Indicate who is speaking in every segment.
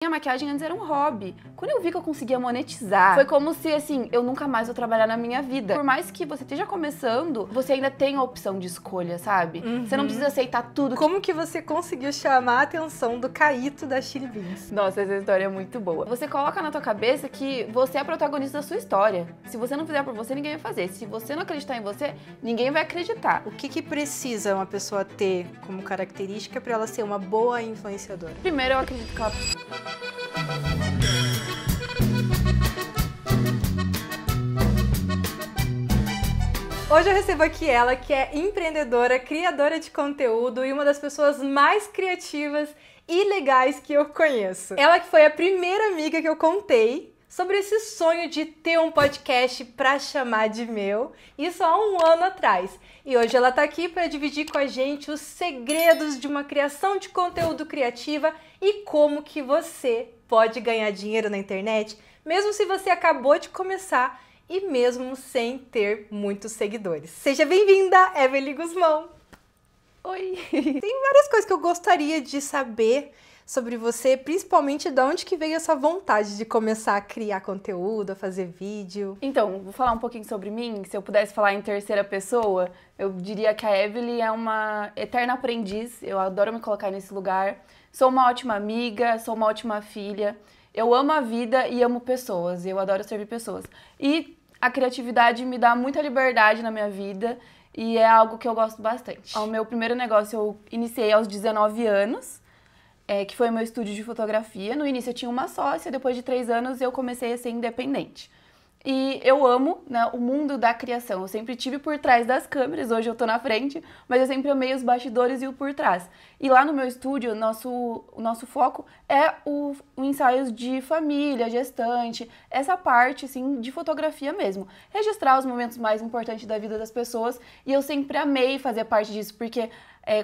Speaker 1: A maquiagem antes era um hobby. Quando eu vi que eu conseguia monetizar, foi como se, assim, eu nunca mais vou trabalhar na minha vida. Por mais que você esteja começando, você ainda tem a opção de escolha, sabe? Você não precisa aceitar tudo.
Speaker 2: Como que você conseguiu chamar a atenção do Caíto da Chili Beans?
Speaker 1: Nossa, essa história é muito boa. Você coloca na tua cabeça que você é a protagonista da sua história. Se você não fizer por você, ninguém vai fazer. Se você não acreditar em você, ninguém vai acreditar.
Speaker 2: O que precisa uma pessoa ter como característica para ela ser uma boa influenciadora?
Speaker 1: Primeiro, eu acredito que ela...
Speaker 2: Hoje eu recebo aqui ela, que é empreendedora, criadora de conteúdo e uma das pessoas mais criativas e legais que eu conheço. Ela que foi a primeira amiga que eu contei sobre esse sonho de ter um podcast pra chamar de meu, isso há um ano atrás. E hoje ela tá aqui para dividir com a gente os segredos de uma criação de conteúdo criativa e como que você pode ganhar dinheiro na internet, mesmo se você acabou de começar e mesmo sem ter muitos seguidores. Seja bem-vinda, Evelyn Guzmão!
Speaker 1: Oi!
Speaker 2: Tem várias coisas que eu gostaria de saber sobre você, principalmente de onde que veio essa vontade de começar a criar conteúdo, a fazer vídeo.
Speaker 1: Então, vou falar um pouquinho sobre mim. Se eu pudesse falar em terceira pessoa, eu diria que a Evelyn é uma eterna aprendiz. Eu adoro me colocar nesse lugar. Sou uma ótima amiga, sou uma ótima filha. Eu amo a vida e amo pessoas. Eu adoro servir pessoas. E a criatividade me dá muita liberdade na minha vida e é algo que eu gosto bastante. O meu primeiro negócio eu iniciei aos 19 anos, que foi o meu estúdio de fotografia. No início eu tinha uma sócia, depois de 3 anos eu comecei a ser independente. E eu amo, né, o mundo da criação. Eu sempre tive por trás das câmeras, hoje eu tô na frente, mas eu sempre amei os bastidores e o por trás. E lá no meu estúdio, o nosso foco é o ensaios de família, gestante, essa parte, assim, de fotografia mesmo. Registrar os momentos mais importantes da vida das pessoas e eu sempre amei fazer parte disso, porque,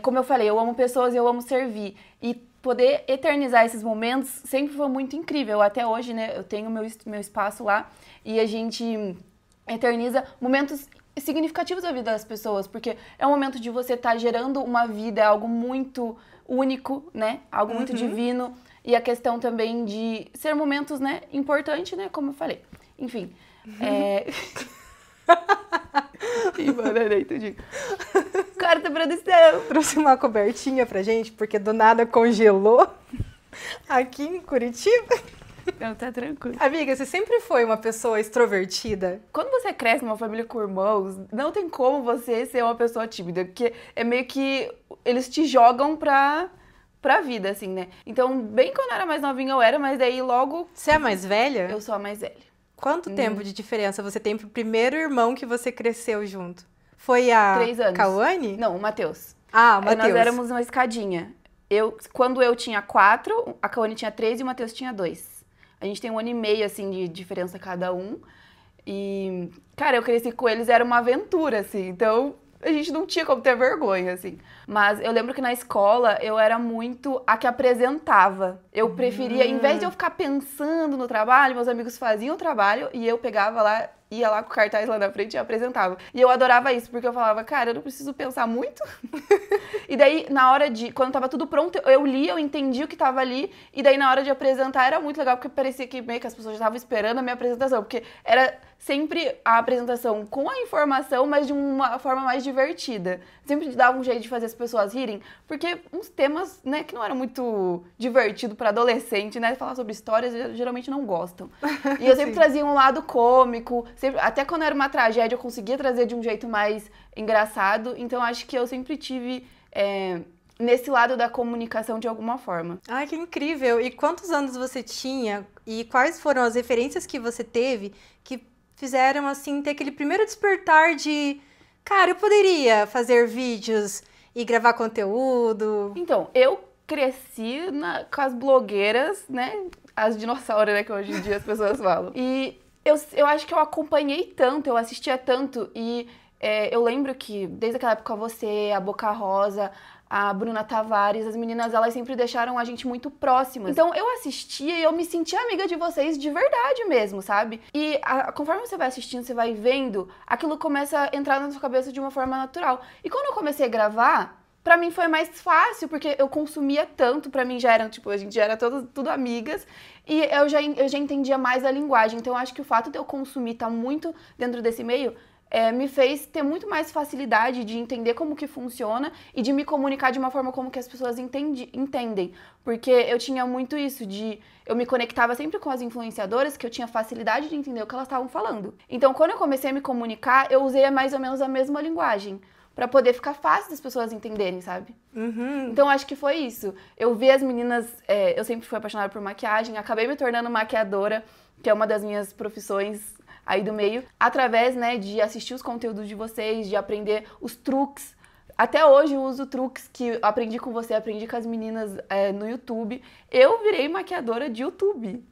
Speaker 1: como eu falei, eu amo pessoas e eu amo servir. E poder eternizar esses momentos sempre foi muito incrível. Até hoje, né, eu tenho meu espaço lá e a gente eterniza momentos significativos da vida das pessoas, porque é um momento de você estar gerando uma vida, é algo muito único, né, algo muito divino, e a questão também de ser momentos, né, importantes, né, como eu falei. Enfim, Embananei tudinho. Corta, produção!
Speaker 2: Trouxe uma cobertinha pra gente, porque do nada congelou aqui em Curitiba.
Speaker 1: Não, tá tranquilo.
Speaker 2: Amiga, você sempre foi uma pessoa extrovertida?
Speaker 1: Quando você cresce numa família com irmãos, não tem como você ser uma pessoa tímida, porque é meio que eles te jogam pra vida, assim, né? Então, bem quando eu era mais novinha eu era, mas daí logo...
Speaker 2: Você é a mais velha?
Speaker 1: Eu sou a mais velha.
Speaker 2: Quanto tempo de diferença você tem pro primeiro irmão que você cresceu junto? Foi a
Speaker 1: 3 anos.
Speaker 2: Cauane?
Speaker 1: Não, o Matheus.
Speaker 2: Ah, o Matheus.
Speaker 1: Nós éramos uma escadinha. Quando eu tinha 4, a Cauane tinha 3 e o Matheus tinha 2. A gente tem 1 ano e meio, assim, de diferença cada um. E, cara, eu cresci com eles, era uma aventura, assim. Então, a gente não tinha como ter vergonha, assim. Mas eu lembro que na escola, eu era muito a que apresentava. Eu preferia, em vez de eu ficar pensando no trabalho, meus amigos faziam o trabalho e eu pegava lá, ia lá com o cartaz lá na frente e apresentava. E eu adorava isso, porque eu falava, cara, eu não preciso pensar muito. E daí, na hora quando tava tudo pronto, eu lia, eu entendia o que tava ali. E daí, na hora de apresentar, era muito legal, porque parecia que meio que as pessoas já estavam esperando a minha apresentação. Porque era sempre a apresentação com a informação, mas de uma forma mais divertida. Sempre dava um jeito de fazer as pessoas rirem, porque uns temas, né, que não eram muito divertidos para adolescente, né, falar sobre histórias, geralmente não gostam. E eu sempre trazia um lado cômico, até quando era uma tragédia eu conseguia trazer de um jeito mais engraçado, então acho que eu sempre tive nesse lado da comunicação de alguma forma.
Speaker 2: Ai, que incrível! E quantos anos você tinha e quais foram as referências que você teve que fizeram, assim, ter aquele primeiro despertar de... Cara, eu poderia fazer vídeos e gravar conteúdo.
Speaker 1: Então, eu cresci com as blogueiras, né? As dinossauros, né? Que hoje em dia as pessoas falam. E eu acho que eu acompanhei tanto, eu assistia tanto. E eu lembro que, desde aquela época, você, a Boca Rosa, a Bruna Tavares, as meninas, elas sempre deixaram a gente muito próximas. Então, eu assistia e eu me sentia amiga de vocês de verdade mesmo, sabe? E conforme você vai assistindo, você vai vendo, aquilo começa a entrar na sua cabeça de uma forma natural. E quando eu comecei a gravar, pra mim foi mais fácil, porque eu consumia tanto, pra mim já eram, tipo, a gente já era tudo amigas, e eu já entendia mais a linguagem. Então, eu acho que o fato de eu consumir estar muito dentro desse meio me fez ter muito mais facilidade de entender como que funciona e de me comunicar de uma forma como que as pessoas entendem. Porque eu tinha muito isso eu me conectava sempre com as influenciadoras, que eu tinha facilidade de entender o que elas estavam falando. Então, quando eu comecei a me comunicar, eu usei mais ou menos a mesma linguagem, pra poder ficar fácil das pessoas entenderem, sabe? Então, acho que foi isso. Eu vi as meninas, eu sempre fui apaixonada por maquiagem, acabei me tornando maquiadora, que é uma das minhas profissões aí do meio, através, né, de assistir os conteúdos de vocês, de aprender os truques. Até hoje eu uso truques que aprendi com você, aprendi com as meninas no YouTube. Eu virei maquiadora de YouTube.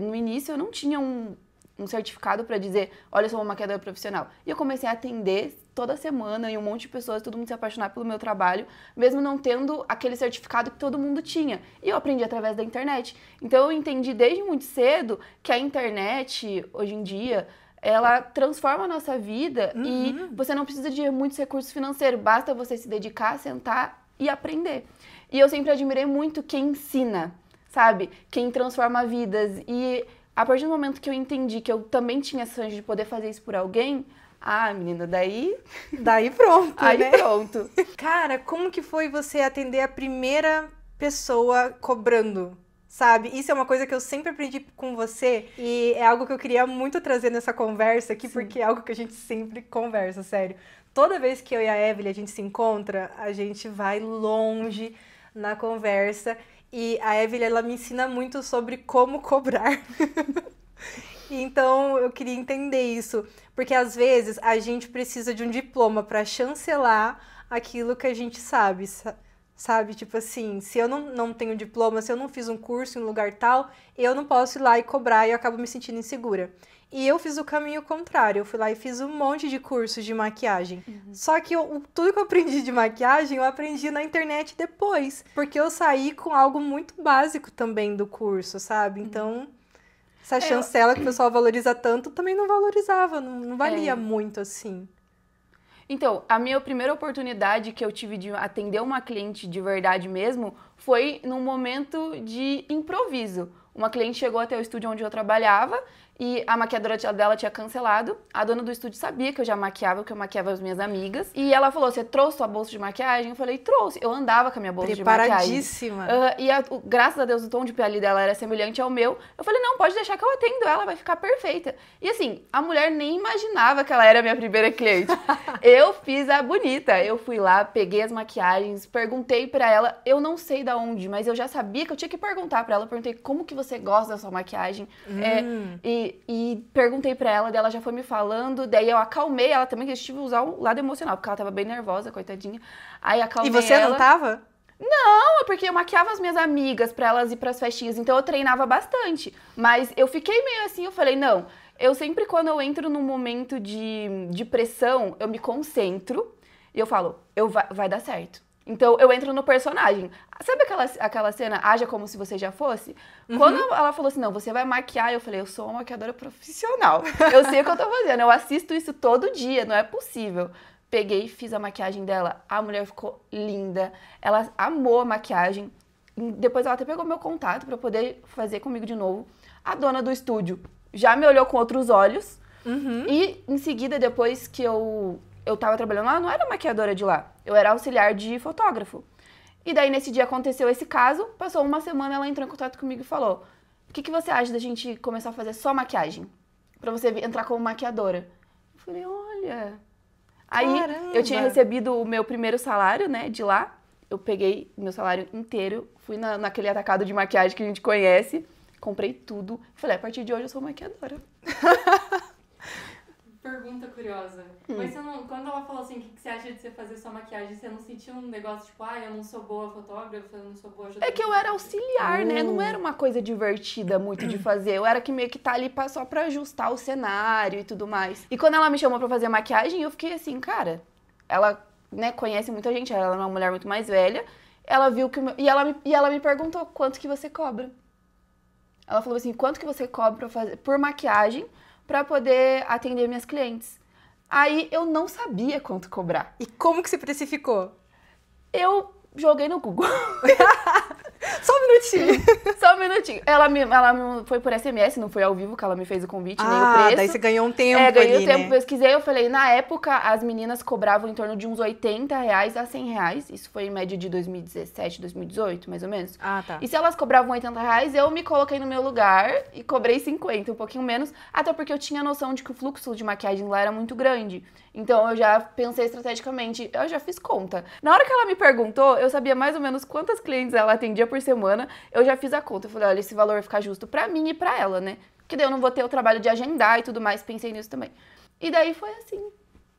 Speaker 1: No início eu não tinha um certificado pra dizer, olha, eu sou uma maquiadora profissional. E eu comecei a atender toda semana e um monte de pessoas, todo mundo se apaixonar pelo meu trabalho, mesmo não tendo aquele certificado que todo mundo tinha. E eu aprendi através da internet. Então eu entendi desde muito cedo que a internet, hoje em dia, ela transforma a nossa vida e você não precisa de muitos recursos financeiros, basta você se dedicar, sentar e aprender. E eu sempre admirei muito quem ensina, sabe? Quem transforma vidas. E a partir do momento que eu entendi que eu também tinha essa chance de poder fazer isso por alguém, menina, daí
Speaker 2: pronto,
Speaker 1: aí
Speaker 2: né?
Speaker 1: Pronto.
Speaker 2: Cara, como que foi você atender a primeira pessoa cobrando? Sabe? Isso é uma coisa que eu sempre aprendi com você e é algo que eu queria muito trazer nessa conversa aqui, porque é algo que a gente sempre conversa, sério. Toda vez que eu e a Evelyn a gente se encontra, a gente vai longe na conversa e a Evelyn, ela me ensina muito sobre como cobrar. Então, eu queria entender isso, porque às vezes a gente precisa de um diploma para chancelar aquilo que a gente sabe. Sabe, tipo assim, se eu não tenho diploma, se eu não fiz um curso em um lugar tal, eu não posso ir lá e cobrar e eu acabo me sentindo insegura. E eu fiz o caminho contrário, eu fui lá e fiz um monte de cursos de maquiagem. Só que tudo que eu aprendi de maquiagem, eu aprendi na internet depois, porque eu saí com algo muito básico também do curso, sabe? Então, essa chancela que o pessoal valoriza tanto, também não valorizava, não valia muito assim.
Speaker 1: Então, a minha primeira oportunidade que eu tive de atender uma cliente de verdade mesmo foi num momento de improviso. Uma cliente chegou até o estúdio onde eu trabalhava e a maquiadora dela tinha cancelado. A dona do estúdio sabia que eu já maquiava, que eu maquiava as minhas amigas. E ela falou, você trouxe sua bolsa de maquiagem? Eu falei, trouxe. Eu andava com a minha bolsa de maquiagem.
Speaker 2: Preparadíssima.
Speaker 1: Graças a Deus, o tom de pele dela era semelhante ao meu. Eu falei, não, pode deixar que eu atendo ela, vai ficar perfeita. E assim, a mulher nem imaginava que ela era a minha primeira cliente. Eu fiz a bonita. Eu fui lá, peguei as maquiagens, perguntei pra ela, eu não sei da onde, mas eu já sabia que eu tinha que perguntar pra ela. Perguntei como que você gosta da sua maquiagem. E perguntei pra ela, daí ela já foi me falando, daí eu acalmei ela também, que eu tive que usar o lado emocional, porque ela tava bem nervosa, coitadinha. Aí acalmei ela.
Speaker 2: E você não tava?
Speaker 1: Não, é porque eu maquiava as minhas amigas pra elas ir pras festinhas, então eu treinava bastante. Mas eu fiquei meio assim, eu falei, não, eu sempre quando eu entro num momento de pressão, eu me concentro e eu falo, vai dar certo. Então, eu entro no personagem. Sabe aquela cena, haja como se você já fosse? Quando ela falou assim, não, você vai maquiar, eu falei, eu sou uma maquiadora profissional. Eu sei o que eu tô fazendo, eu assisto isso todo dia, não é possível. Peguei e fiz a maquiagem dela, a mulher ficou linda, ela amou a maquiagem. Depois ela até pegou meu contato pra poder fazer comigo de novo. A dona do estúdio já me olhou com outros olhos. E em seguida, depois que eu tava trabalhando lá, eu não era maquiadora de lá. Eu era auxiliar de fotógrafo. E daí, nesse dia, aconteceu esse caso. Passou uma semana, ela entrou em contato comigo e falou, o que você acha da gente começar a fazer só maquiagem? Pra você entrar como maquiadora. Eu falei, olha... Aí, eu tinha recebido o meu primeiro salário, né, de lá. Eu peguei meu salário inteiro, fui naquele atacado de maquiagem que a gente conhece, comprei tudo. Falei, a partir de hoje eu sou maquiadora.
Speaker 3: Pergunta curiosa. Mas você não, quando ela falou assim, o que você acha de você fazer sua maquiagem, você não sentiu um negócio tipo, eu não sou boa fotógrafa, eu não sou boa ajudante?
Speaker 1: É que eu era auxiliar, né? Não era uma coisa divertida muito de fazer. Eu era que meio que tá ali só pra ajustar o cenário e tudo mais. E quando ela me chamou pra fazer maquiagem, eu fiquei assim, cara, ela, né, conhece muita gente, ela é uma mulher muito mais velha. Ela viu que e ela me perguntou quanto que você cobra. Ela falou assim, quanto que você cobra por maquiagem pra poder atender minhas clientes. Aí eu não sabia quanto cobrar.
Speaker 2: E como que você precificou?
Speaker 1: Eu joguei no Google.
Speaker 2: Só um minutinho.
Speaker 1: Só um minutinho. Ela foi por SMS, não foi ao vivo que ela me fez o convite, nem o preço.
Speaker 2: Daí você ganhou um tempo
Speaker 1: ganhei
Speaker 2: ali,
Speaker 1: um tempo,
Speaker 2: né?
Speaker 1: pesquisei, eu falei, na época, as meninas cobravam em torno de uns R$80 a R$100. Isso foi em média de 2017, 2018, mais ou menos.
Speaker 2: Tá.
Speaker 1: E se elas cobravam R$80, eu me coloquei no meu lugar e cobrei 50, um pouquinho menos, até porque eu tinha noção de que o fluxo de maquiagem lá era muito grande. Então, eu já pensei estrategicamente, eu já fiz conta. Na hora que ela me perguntou, eu sabia mais ou menos quantas clientes ela atendia por semana, eu já fiz a conta. Eu falei, olha, esse valor vai ficar justo pra mim e pra ela, né? Porque daí eu não vou ter o trabalho de agendar e tudo mais, pensei nisso também. E daí foi assim.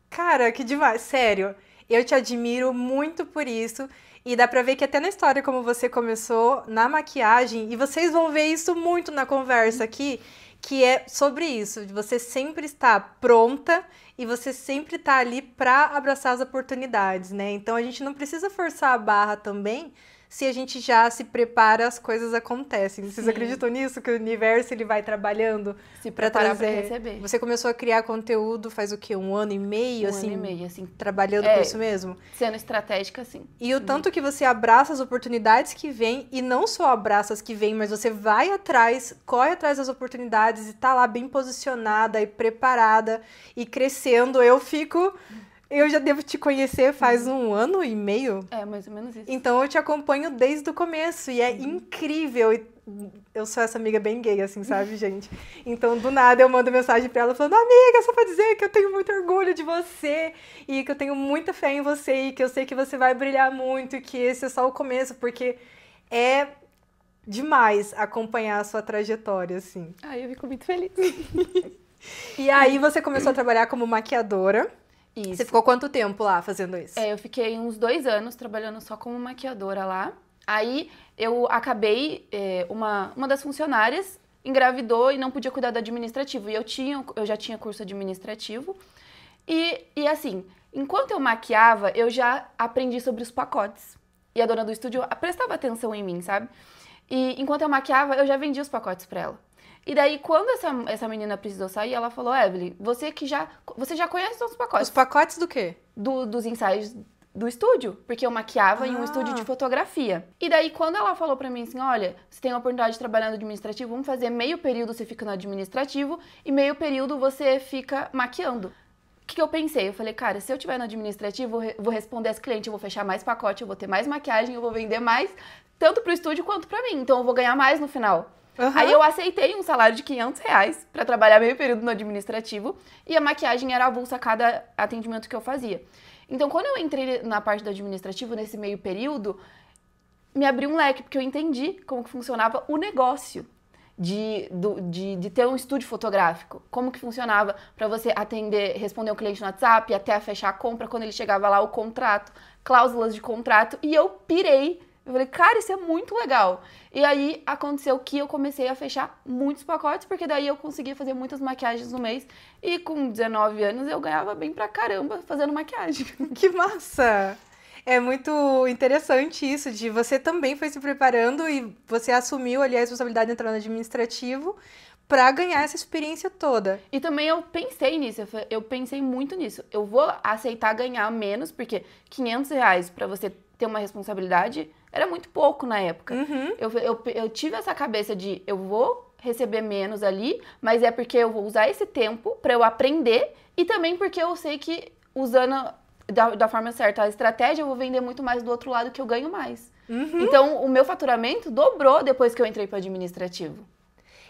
Speaker 2: Cara, que demais, sério. Eu te admiro muito por isso. E dá pra ver que até na história como você começou na maquiagem, e vocês vão ver isso muito na conversa aqui, que é sobre isso, de você sempre estar pronta e você sempre estar ali pra abraçar as oportunidades, né? Então a gente não precisa forçar a barra também, se a gente já se prepara, as coisas acontecem. Vocês acreditam nisso? Que o universo ele vai trabalhando
Speaker 1: se
Speaker 2: para
Speaker 1: preparar
Speaker 2: trazer.
Speaker 1: Pra receber.
Speaker 2: Você começou a criar conteúdo faz o quê? 1 ano e meio?
Speaker 1: Um ano e meio, assim.
Speaker 2: Trabalhando com isso mesmo?
Speaker 1: Sendo estratégica, sim.
Speaker 2: E o tanto que você abraça as oportunidades que vêm, e não só abraça as que vêm, mas você vai atrás, corre atrás das oportunidades e tá lá bem posicionada e preparada e crescendo. Eu já devo te conhecer faz 1 ano e meio.
Speaker 1: É, mais ou menos isso.
Speaker 2: Então eu te acompanho desde o começo e é incrível. Eu sou essa amiga bem gay, assim, sabe, gente? Então, do nada, eu mando mensagem pra ela falando, amiga, só pra dizer que eu tenho muito orgulho de você e que eu tenho muita fé em você e que eu sei que você vai brilhar muito e que esse é só o começo, porque é demais acompanhar a sua trajetória, assim.
Speaker 1: Eu fico muito feliz.
Speaker 2: E aí você começou a trabalhar como maquiadora.
Speaker 1: Isso.
Speaker 2: Você ficou quanto tempo lá fazendo isso?
Speaker 1: Eu fiquei uns 2 anos trabalhando só como maquiadora lá. Aí eu acabei, uma das funcionárias engravidou e não podia cuidar do administrativo. E eu já tinha curso administrativo. E assim, enquanto eu maquiava, eu já aprendi sobre os pacotes. E a dona do estúdio prestava atenção em mim, sabe? E enquanto eu maquiava, eu já vendia os pacotes pra ela. E daí, quando essa menina precisou sair, ela falou, Evelyn, você já conhece os pacotes.
Speaker 2: Os pacotes do quê?
Speaker 1: Dos ensaios do estúdio, porque eu maquiava em um estúdio de fotografia. E daí, quando ela falou pra mim assim, olha, você tem a oportunidade de trabalhar no administrativo, vamos fazer meio período você fica no administrativo e meio período você fica maquiando. O que eu pensei? Eu falei, cara, se eu estiver no administrativo, eu vou responder as clientes, eu vou fechar mais pacote, eu vou ter mais maquiagem, eu vou vender mais, tanto pro estúdio quanto pra mim. Então, eu vou ganhar mais no final. Aí eu aceitei um salário de R$500 pra trabalhar meio período no administrativo e a maquiagem era avulsa a cada atendimento que eu fazia. Então, quando eu entrei na parte do administrativo, nesse meio período, me abriu um leque, porque eu entendi como que funcionava o negócio de ter um estúdio fotográfico. Como que funcionava para você responder um cliente no WhatsApp, até fechar a compra, quando ele chegava lá, o contrato, cláusulas de contrato, e eu pirei. Eu falei, cara, isso é muito legal. E aí, aconteceu que eu comecei a fechar muitos pacotes, porque daí eu conseguia fazer muitas maquiagens no mês. E com 19 anos, eu ganhava bem pra caramba fazendo maquiagem.
Speaker 2: Que massa! É muito interessante isso, de você também foi se preparando e você assumiu ali a responsabilidade de entrar no administrativo pra ganhar essa experiência toda.
Speaker 1: E também eu pensei nisso, eu pensei muito nisso. Eu vou aceitar ganhar menos, porque R$500 pra você ter uma responsabilidade era muito pouco na época. Eu tive essa cabeça de eu vou receber menos ali, mas é porque eu vou usar esse tempo pra eu aprender e também porque eu sei que usando da forma certa a estratégia, eu vou vender muito mais do outro lado que eu ganho mais. Então, o meu faturamento dobrou depois que eu entrei para administrativo.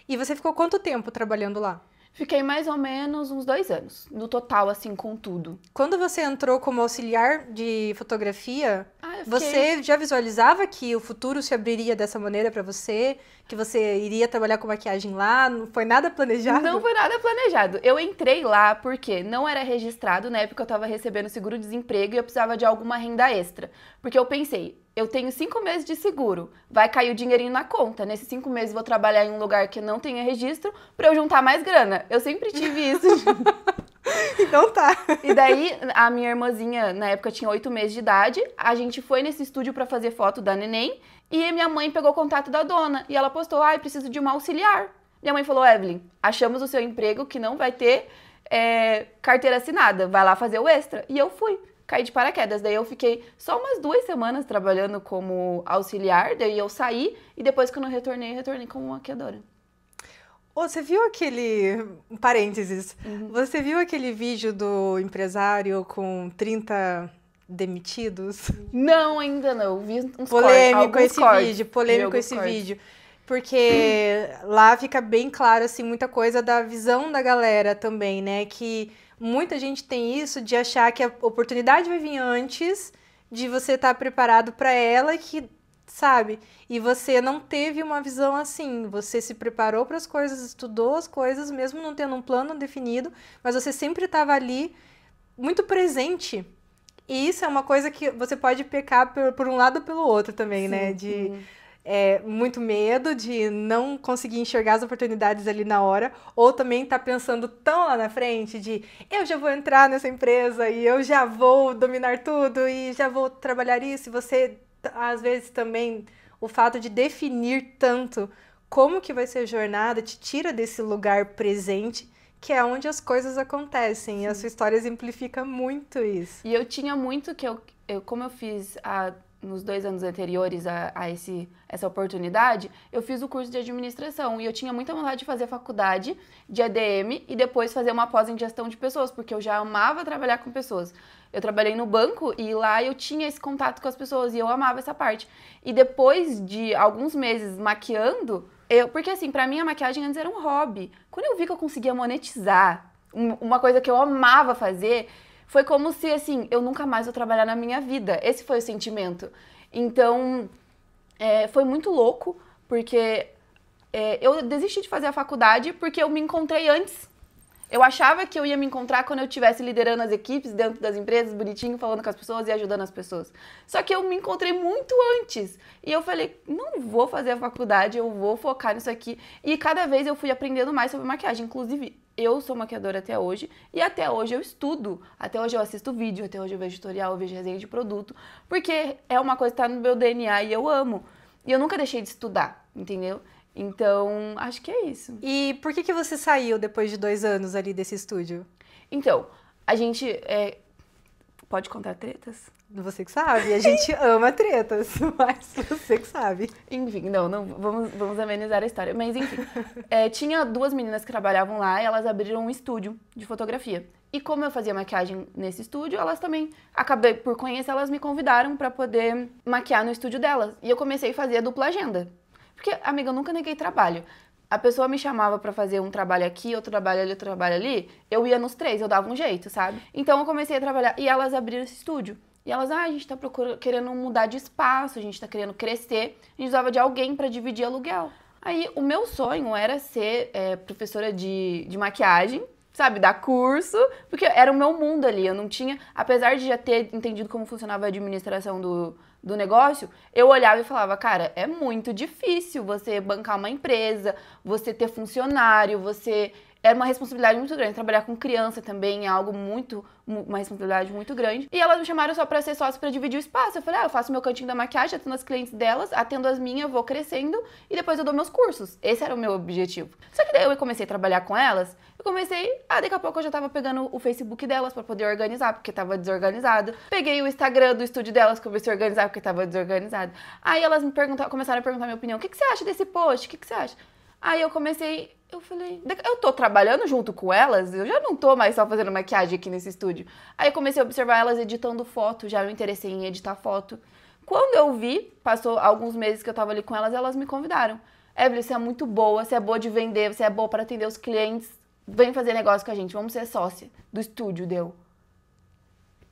Speaker 2: E você ficou quanto tempo trabalhando lá?
Speaker 1: Fiquei mais ou menos uns 2 anos, no total, assim, com tudo.
Speaker 2: Quando você entrou como auxiliar de fotografia, você já visualizava que o futuro se abriria dessa maneira para você? Que você iria trabalhar com maquiagem lá? Não foi nada planejado?
Speaker 1: Não foi nada planejado. Eu entrei lá porque não era registrado, na época eu estava recebendo seguro-desemprego e eu precisava de alguma renda extra. Porque eu pensei, eu tenho 5 meses de seguro, vai cair o dinheirinho na conta. Nesses 5 meses vou trabalhar em um lugar que não tenha registro para eu juntar mais grana. Eu sempre tive isso.
Speaker 2: Então tá.
Speaker 1: E daí, a minha irmãzinha, na época, tinha 8 meses de idade. A gente foi nesse estúdio pra fazer foto da neném. E minha mãe pegou o contato da dona. E ela postou, preciso de uma auxiliar. Minha mãe falou, Evelyn, achamos o seu emprego que não vai ter carteira assinada. Vai lá fazer o extra. E eu fui. caí de paraquedas. Daí eu fiquei só umas 2 semanas trabalhando como auxiliar, daí eu saí e depois quando eu retornei como maquiadora.
Speaker 2: Você viu aquele... Parênteses. Você viu aquele vídeo do empresário com 30 demitidos?
Speaker 1: Não, ainda não. Vi uns
Speaker 2: polêmico esse
Speaker 1: cortes,
Speaker 2: vídeo, polêmico esse vídeo. Porque lá fica bem claro, assim, muita coisa da visão da galera também, né? Que muita gente tem isso de achar que a oportunidade vai vir antes de você estar preparado para ela, que, sabe? E você não teve uma visão assim. Você se preparou para as coisas, estudou as coisas, mesmo não tendo um plano definido, mas você sempre estava ali muito presente. E isso é uma coisa que você pode pecar por um lado ou pelo outro também, sim, né? De muito medo de não conseguir enxergar as oportunidades ali na hora, ou também tá pensando tão lá na frente de eu já vou entrar nessa empresa e eu já vou dominar tudo e já vou trabalhar isso. E você, às vezes, também, o fato de definir tanto como que vai ser a jornada te tira desse lugar presente, que é onde as coisas acontecem. Sim. E a sua história exemplifica muito isso.
Speaker 1: E eu tinha muito que como eu fiz nos 2 anos anteriores a essa oportunidade, eu fiz o curso de administração e eu tinha muita vontade de fazer faculdade de ADM e depois fazer uma pós em gestão de pessoas, porque eu já amava trabalhar com pessoas. Eu trabalhei no banco e lá eu tinha esse contato com as pessoas e eu amava essa parte. E depois de alguns meses maquiando, porque assim, pra mim a maquiagem antes era um hobby. Quando eu vi que eu conseguia monetizar uma coisa que eu amava fazer, foi como se, assim, eu nunca mais vou trabalhar na minha vida. Esse foi o sentimento. Então, foi muito louco, porque eu desisti de fazer a faculdade porque eu me encontrei antes. Eu achava que eu ia me encontrar quando eu estivesse liderando as equipes dentro das empresas, bonitinho, falando com as pessoas e ajudando as pessoas. Só que eu me encontrei muito antes. E eu falei, não vou fazer a faculdade, eu vou focar nisso aqui. E cada vez eu fui aprendendo mais sobre maquiagem. Inclusive, eu sou maquiadora até hoje e até hoje eu estudo. Até hoje eu assisto vídeo, até hoje eu vejo tutorial, eu vejo resenha de produto. Porque é uma coisa que tá no meu DNA e eu amo. E eu nunca deixei de estudar, entendeu? Então, acho que é isso.
Speaker 2: E por que você saiu depois de 2 anos ali desse estúdio?
Speaker 1: Então, a gente... Pode contar tretas?
Speaker 2: Você que sabe, a gente ama tretas, mas você que sabe.
Speaker 1: Enfim, não vamos amenizar a história. Mas enfim, tinha 2 meninas que trabalhavam lá e elas abriram um estúdio de fotografia. E como eu fazia maquiagem nesse estúdio, elas também, acabei por conhecer, elas me convidaram pra poder maquiar no estúdio delas. E eu comecei a fazer a dupla agenda. Porque, amiga, eu nunca neguei trabalho. A pessoa me chamava pra fazer um trabalho aqui, outro trabalho ali, outro trabalho ali. Eu ia nos 3, eu dava um jeito, sabe? Então eu comecei a trabalhar e elas abriram esse estúdio. E elas, a gente tá querendo mudar de espaço, a gente tá querendo crescer. A gente precisava de alguém pra dividir aluguel. Aí o meu sonho era ser professora de maquiagem, sabe? Dar curso, porque era o meu mundo ali. Eu não tinha, apesar de já ter entendido como funcionava a administração do negócio, eu olhava e falava, cara, é muito difícil você bancar uma empresa, você ter funcionário, era uma responsabilidade muito grande. Trabalhar com criança também é algo uma responsabilidade muito grande. E elas me chamaram só pra ser sócio pra dividir o espaço. Eu falei, eu faço meu cantinho da maquiagem, atendo as clientes delas, atendo as minhas, vou crescendo e depois eu dou meus cursos. Esse era o meu objetivo. Só que daí eu comecei a trabalhar com elas, daqui a pouco eu já tava pegando o Facebook delas pra poder organizar, porque tava desorganizado. Peguei o Instagram do estúdio delas, comecei a organizar, porque tava desorganizado. Aí elas começaram a perguntar minha opinião. O que você acha desse post? O que você acha? Aí eu falei, eu tô trabalhando junto com elas, eu já não tô mais só fazendo maquiagem aqui nesse estúdio. Aí eu comecei a observar elas editando foto, já me interessei em editar foto. Quando eu vi, passou alguns meses que eu tava ali com elas, elas me convidaram. Evelyn, você é muito boa, você é boa de vender, você é boa para atender os clientes, vem fazer negócio com a gente, vamos ser sócia do estúdio, deu.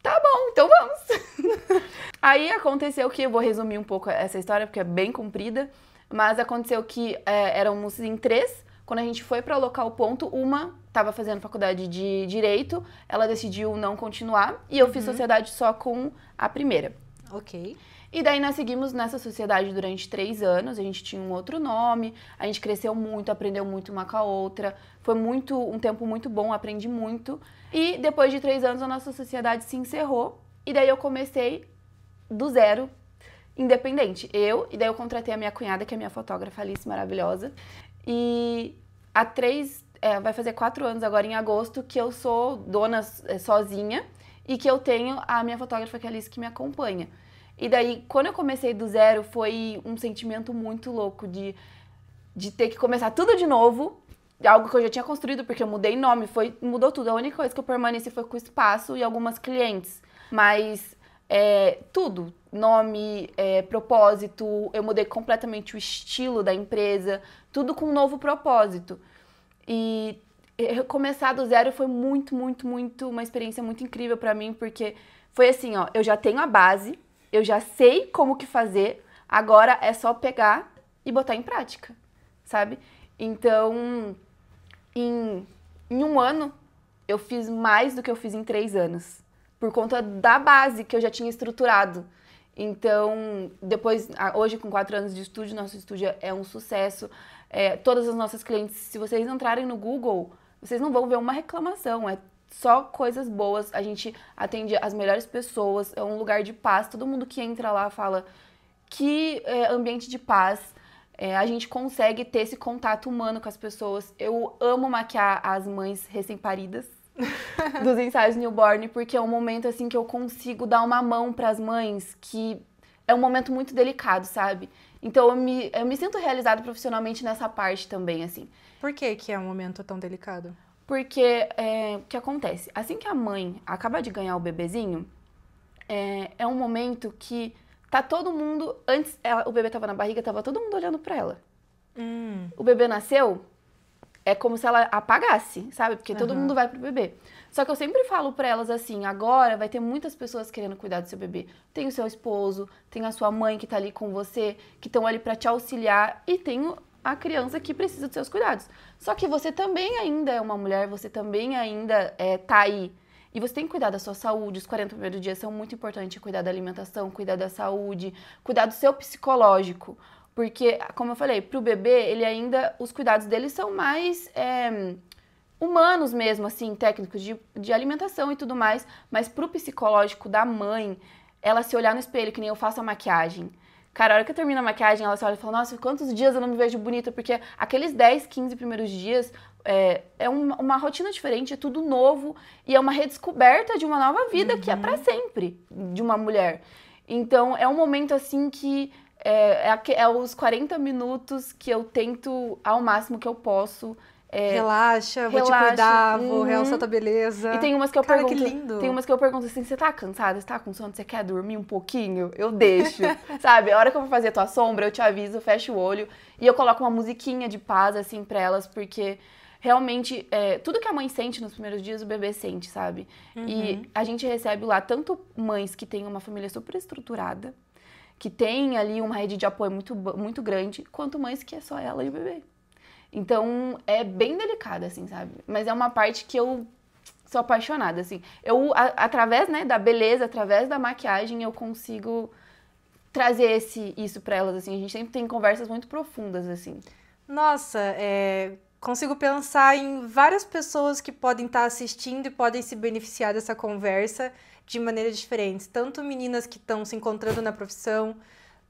Speaker 1: Tá bom, então vamos. Aí aconteceu que, eu vou resumir um pouco essa história, porque é bem comprida, mas aconteceu que éramos em 3, quando a gente foi para alocar o ponto, uma estava fazendo faculdade de Direito, ela decidiu não continuar, e eu fiz sociedade só com a primeira.
Speaker 2: Ok.
Speaker 1: E daí nós seguimos nessa sociedade durante 3 anos, a gente tinha um outro nome, a gente cresceu muito, aprendeu muito uma com a outra, foi um tempo muito bom, aprendi muito. E depois de 3 anos a nossa sociedade se encerrou, e daí eu comecei do zero, independente. E daí eu contratei a minha cunhada, que é minha fotógrafa, Alice, maravilhosa. E vai fazer 4 anos agora em agosto que eu sou dona sozinha. e que eu tenho a minha fotógrafa, que é a Alice, que me acompanha. E daí, quando eu comecei do zero, foi um sentimento muito louco de ter que começar tudo de novo, algo que eu já tinha construído, porque eu mudei nome, mudou tudo. A única coisa que eu permaneci foi com o espaço e algumas clientes. Mas tudo, nome, propósito, eu mudei completamente o estilo da empresa, tudo com um novo propósito. E começar do zero foi muito, muito, muito, uma experiência muito incrível pra mim, porque foi assim, ó, eu já tenho a base, eu já sei como que fazer, agora é só pegar e botar em prática, sabe? Então, em um ano, eu fiz mais do que eu fiz em 3 anos, por conta da base que eu já tinha estruturado. Então, depois, hoje com 4 anos de estúdio, nosso estúdio é um sucesso. Todas as nossas clientes, se vocês entrarem no Google, vocês não vão ver uma reclamação, é só coisas boas. A gente atende as melhores pessoas, é um lugar de paz. Todo mundo que entra lá fala que ambiente de paz. A gente consegue ter esse contato humano com as pessoas. Eu amo maquiar as mães recém-paridas dos ensaios newborn, porque é um momento assim que eu consigo dar uma mão para as mães, que é um momento muito delicado, sabe? Então eu me sinto realizada profissionalmente nessa parte também, assim.
Speaker 2: Por que é um momento tão delicado?
Speaker 1: Porque o que acontece? Assim que a mãe acaba de ganhar o bebezinho, é um momento que tá todo mundo... Antes o bebê tava na barriga, tava todo mundo olhando pra ela. O bebê nasceu, é como se ela apagasse, sabe? Porque todo mundo vai pro bebê. Só que eu sempre falo pra elas assim, agora vai ter muitas pessoas querendo cuidar do seu bebê. Tem o seu esposo, tem a sua mãe que tá ali com você, que estão ali pra te auxiliar, e tem a criança que precisa dos seus cuidados. Só que você também ainda é uma mulher, você também ainda tá aí. E você tem que cuidar da sua saúde, os 40 primeiros dias são muito importantes, cuidar da alimentação, cuidar da saúde, cuidar do seu psicológico. Porque, como eu falei, pro bebê, os cuidados dele são mais humanos mesmo, assim, técnicos de alimentação e tudo mais. Mas pro psicológico da mãe, ela se olhar no espelho, que nem eu faço a maquiagem. Cara, a hora que eu termino a maquiagem, ela se olha e fala, nossa, quantos dias eu não me vejo bonita? Porque aqueles 10, 15 primeiros dias é uma rotina diferente, é tudo novo e é uma redescoberta de uma nova vida que é pra sempre, de uma mulher. Então, é um momento assim que é os 40 minutos que eu tento ao máximo que eu posso.
Speaker 2: Relaxa, vou te cuidar, vou realçar tua beleza.
Speaker 1: E tem umas que eu
Speaker 2: Cara,
Speaker 1: pergunto,
Speaker 2: que lindo.
Speaker 1: Tem umas que eu pergunto assim, você tá cansada, você tá com sono, você quer dormir um pouquinho? Eu deixo, sabe? A hora que eu vou fazer a tua sombra, eu te aviso, fecho o olho e eu coloco uma musiquinha de paz assim pra elas, porque realmente tudo que a mãe sente nos primeiros dias, o bebê sente, sabe? E a gente recebe lá tanto mães que têm uma família super estruturada, que tem ali uma rede de apoio muito, muito grande, quanto mães que é só ela e o bebê. Então, é bem delicado, assim, sabe? Mas é uma parte que eu sou apaixonada, assim. Através, né, da beleza, através da maquiagem, eu consigo trazer isso pra elas, assim. A gente sempre tem conversas muito profundas, assim.
Speaker 2: Nossa, consigo pensar em várias pessoas que podem estar assistindo e podem se beneficiar dessa conversa de maneiras diferentes. Tanto meninas que estão se encontrando na profissão,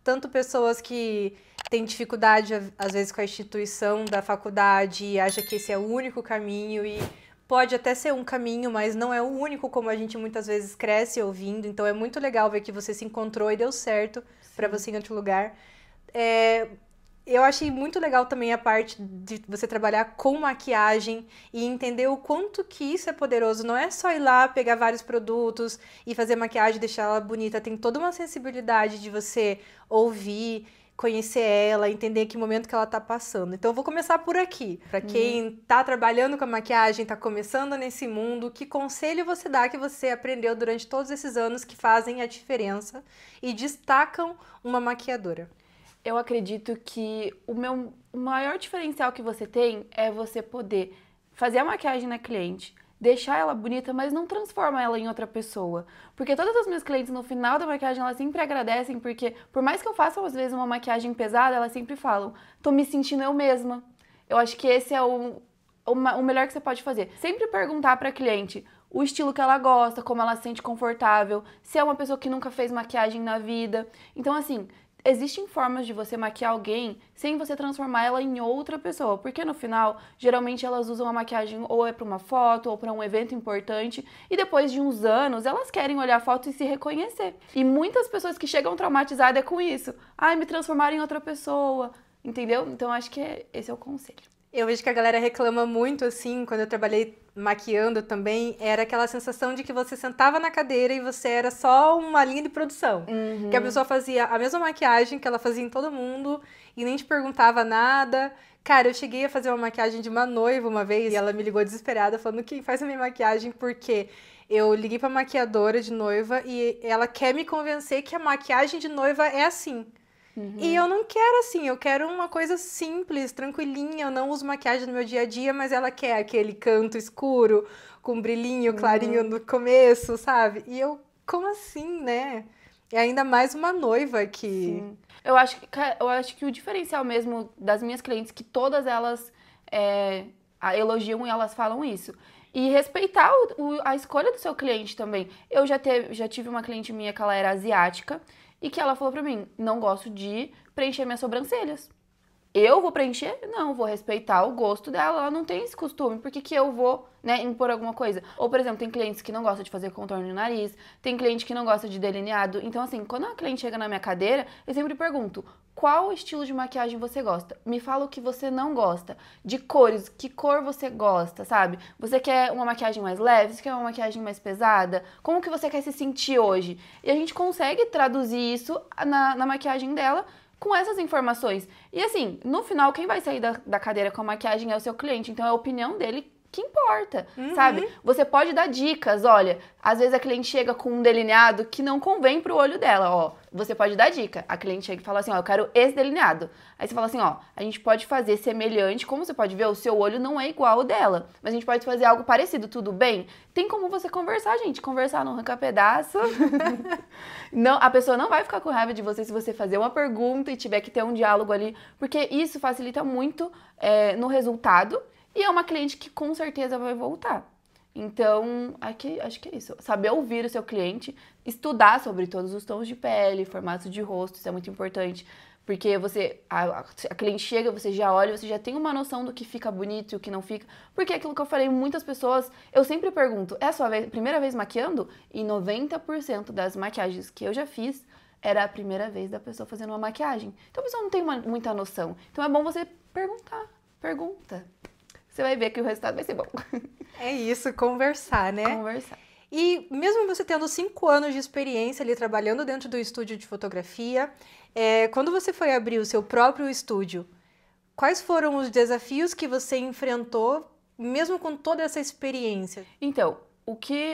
Speaker 2: tanto pessoas que têm dificuldade, às vezes, com a instituição da faculdade e acha que esse é o único caminho e pode até ser um caminho, mas não é o único, como a gente muitas vezes cresce ouvindo. Então, é muito legal ver que você se encontrou e deu certo para você em outro lugar. Eu achei muito legal também a parte de você trabalhar com maquiagem e entender o quanto que isso é poderoso. Não é só ir lá, pegar vários produtos e fazer maquiagem e deixar ela bonita. Tem toda uma sensibilidade de você ouvir, conhecer ela, entender que momento que ela tá passando. Então eu vou começar por aqui. Para quem tá trabalhando com a maquiagem, tá começando nesse mundo, que conselho você dá que você aprendeu durante todos esses anos que fazem a diferença e destacam uma maquiadora?
Speaker 1: Eu acredito que o maior diferencial que você tem é você poder fazer a maquiagem na cliente, deixar ela bonita, mas não transforma ela em outra pessoa. Porque todas as minhas clientes, no final da maquiagem, elas sempre agradecem, porque por mais que eu faça, às vezes, uma maquiagem pesada, elas sempre falam, tô me sentindo eu mesma. Eu acho que esse é o melhor que você pode fazer. Sempre perguntar pra cliente o estilo que ela gosta, como ela se sente confortável, se é uma pessoa que nunca fez maquiagem na vida. Então, assim, existem formas de você maquiar alguém sem você transformar ela em outra pessoa. Porque no final, geralmente elas usam a maquiagem ou é pra uma foto ou pra um evento importante. E depois de uns anos, elas querem olhar a foto e se reconhecer. E muitas pessoas que chegam traumatizadas é com isso. Ai, me transformaram em outra pessoa. Entendeu? Então acho que esse é o conselho.
Speaker 2: Eu vejo que a galera reclama muito, assim, quando eu trabalhei maquiando também, era aquela sensação de que você sentava na cadeira e você era só uma linha de produção. Que a pessoa fazia a mesma maquiagem que ela fazia em todo mundo e nem te perguntava nada. Cara, eu cheguei a fazer uma maquiagem de uma noiva uma vez e ela me ligou desesperada falando que faz a minha maquiagem porque eu liguei pra maquiadora de noiva e ela quer me convencer que a maquiagem de noiva é assim. E eu não quero assim, eu quero uma coisa simples, tranquilinha, eu não uso maquiagem no meu dia a dia, mas ela quer aquele canto escuro, com brilhinho clarinho no começo, sabe? E eu, como assim, né? É ainda mais uma noiva que...
Speaker 1: Sim. Eu acho que o diferencial mesmo das minhas clientes, que todas elas elogiam e elas falam isso. E respeitar a escolha do seu cliente também. Eu já tive uma cliente minha que ela era asiática, e que ela falou pra mim, não gosto de preencher minhas sobrancelhas. Eu vou preencher? Não, vou respeitar o gosto dela, ela não tem esse costume, por que eu vou, né, impor alguma coisa? Ou, por exemplo, tem clientes que não gostam de fazer contorno de nariz, tem cliente que não gosta de delineado. Então, assim, quando a cliente chega na minha cadeira, eu sempre pergunto, qual estilo de maquiagem você gosta? Me fala o que você não gosta. De cores, que cor você gosta, sabe? Você quer uma maquiagem mais leve? Você quer uma maquiagem mais pesada? Como que você quer se sentir hoje? E a gente consegue traduzir isso na maquiagem dela com essas informações. E assim, no final, quem vai sair da cadeira com a maquiagem é o seu cliente. Então é a opinião dele que importa, sabe? Você pode dar dicas, olha, às vezes a cliente chega com um delineado que não convém pro olho dela, ó. Você pode dar dica. A cliente chega e fala assim, ó, eu quero esse delineado. Aí você fala assim, ó, a gente pode fazer semelhante, como você pode ver, o seu olho não é igual ao dela, mas a gente pode fazer algo parecido, tudo bem? Tem como você conversar, gente, conversar não arranca pedaço. Não, a pessoa não vai ficar com raiva de você se você fazer uma pergunta e tiver que ter um diálogo ali, porque isso facilita muito no resultado. E é uma cliente que com certeza vai voltar. Então, acho que é isso. Saber ouvir o seu cliente, estudar sobre todos os tons de pele, formatos de rosto, isso é muito importante. Porque a cliente chega, você já olha, você já tem uma noção do que fica bonito e o que não fica. Porque é aquilo que eu falei, muitas pessoas, eu sempre pergunto, é a sua primeira vez maquiando? E 90% das maquiagens que eu já fiz, era a primeira vez da pessoa fazendo uma maquiagem. Então a pessoa não tem muita noção. Então é bom você pergunta. Você vai ver que o resultado vai ser bom.
Speaker 2: É isso, conversar, né?
Speaker 1: Conversar.
Speaker 2: E mesmo você tendo 5 anos de experiência ali trabalhando dentro do estúdio de fotografia, quando você foi abrir o seu próprio estúdio, quais foram os desafios que você enfrentou, mesmo com toda essa experiência?
Speaker 1: Então,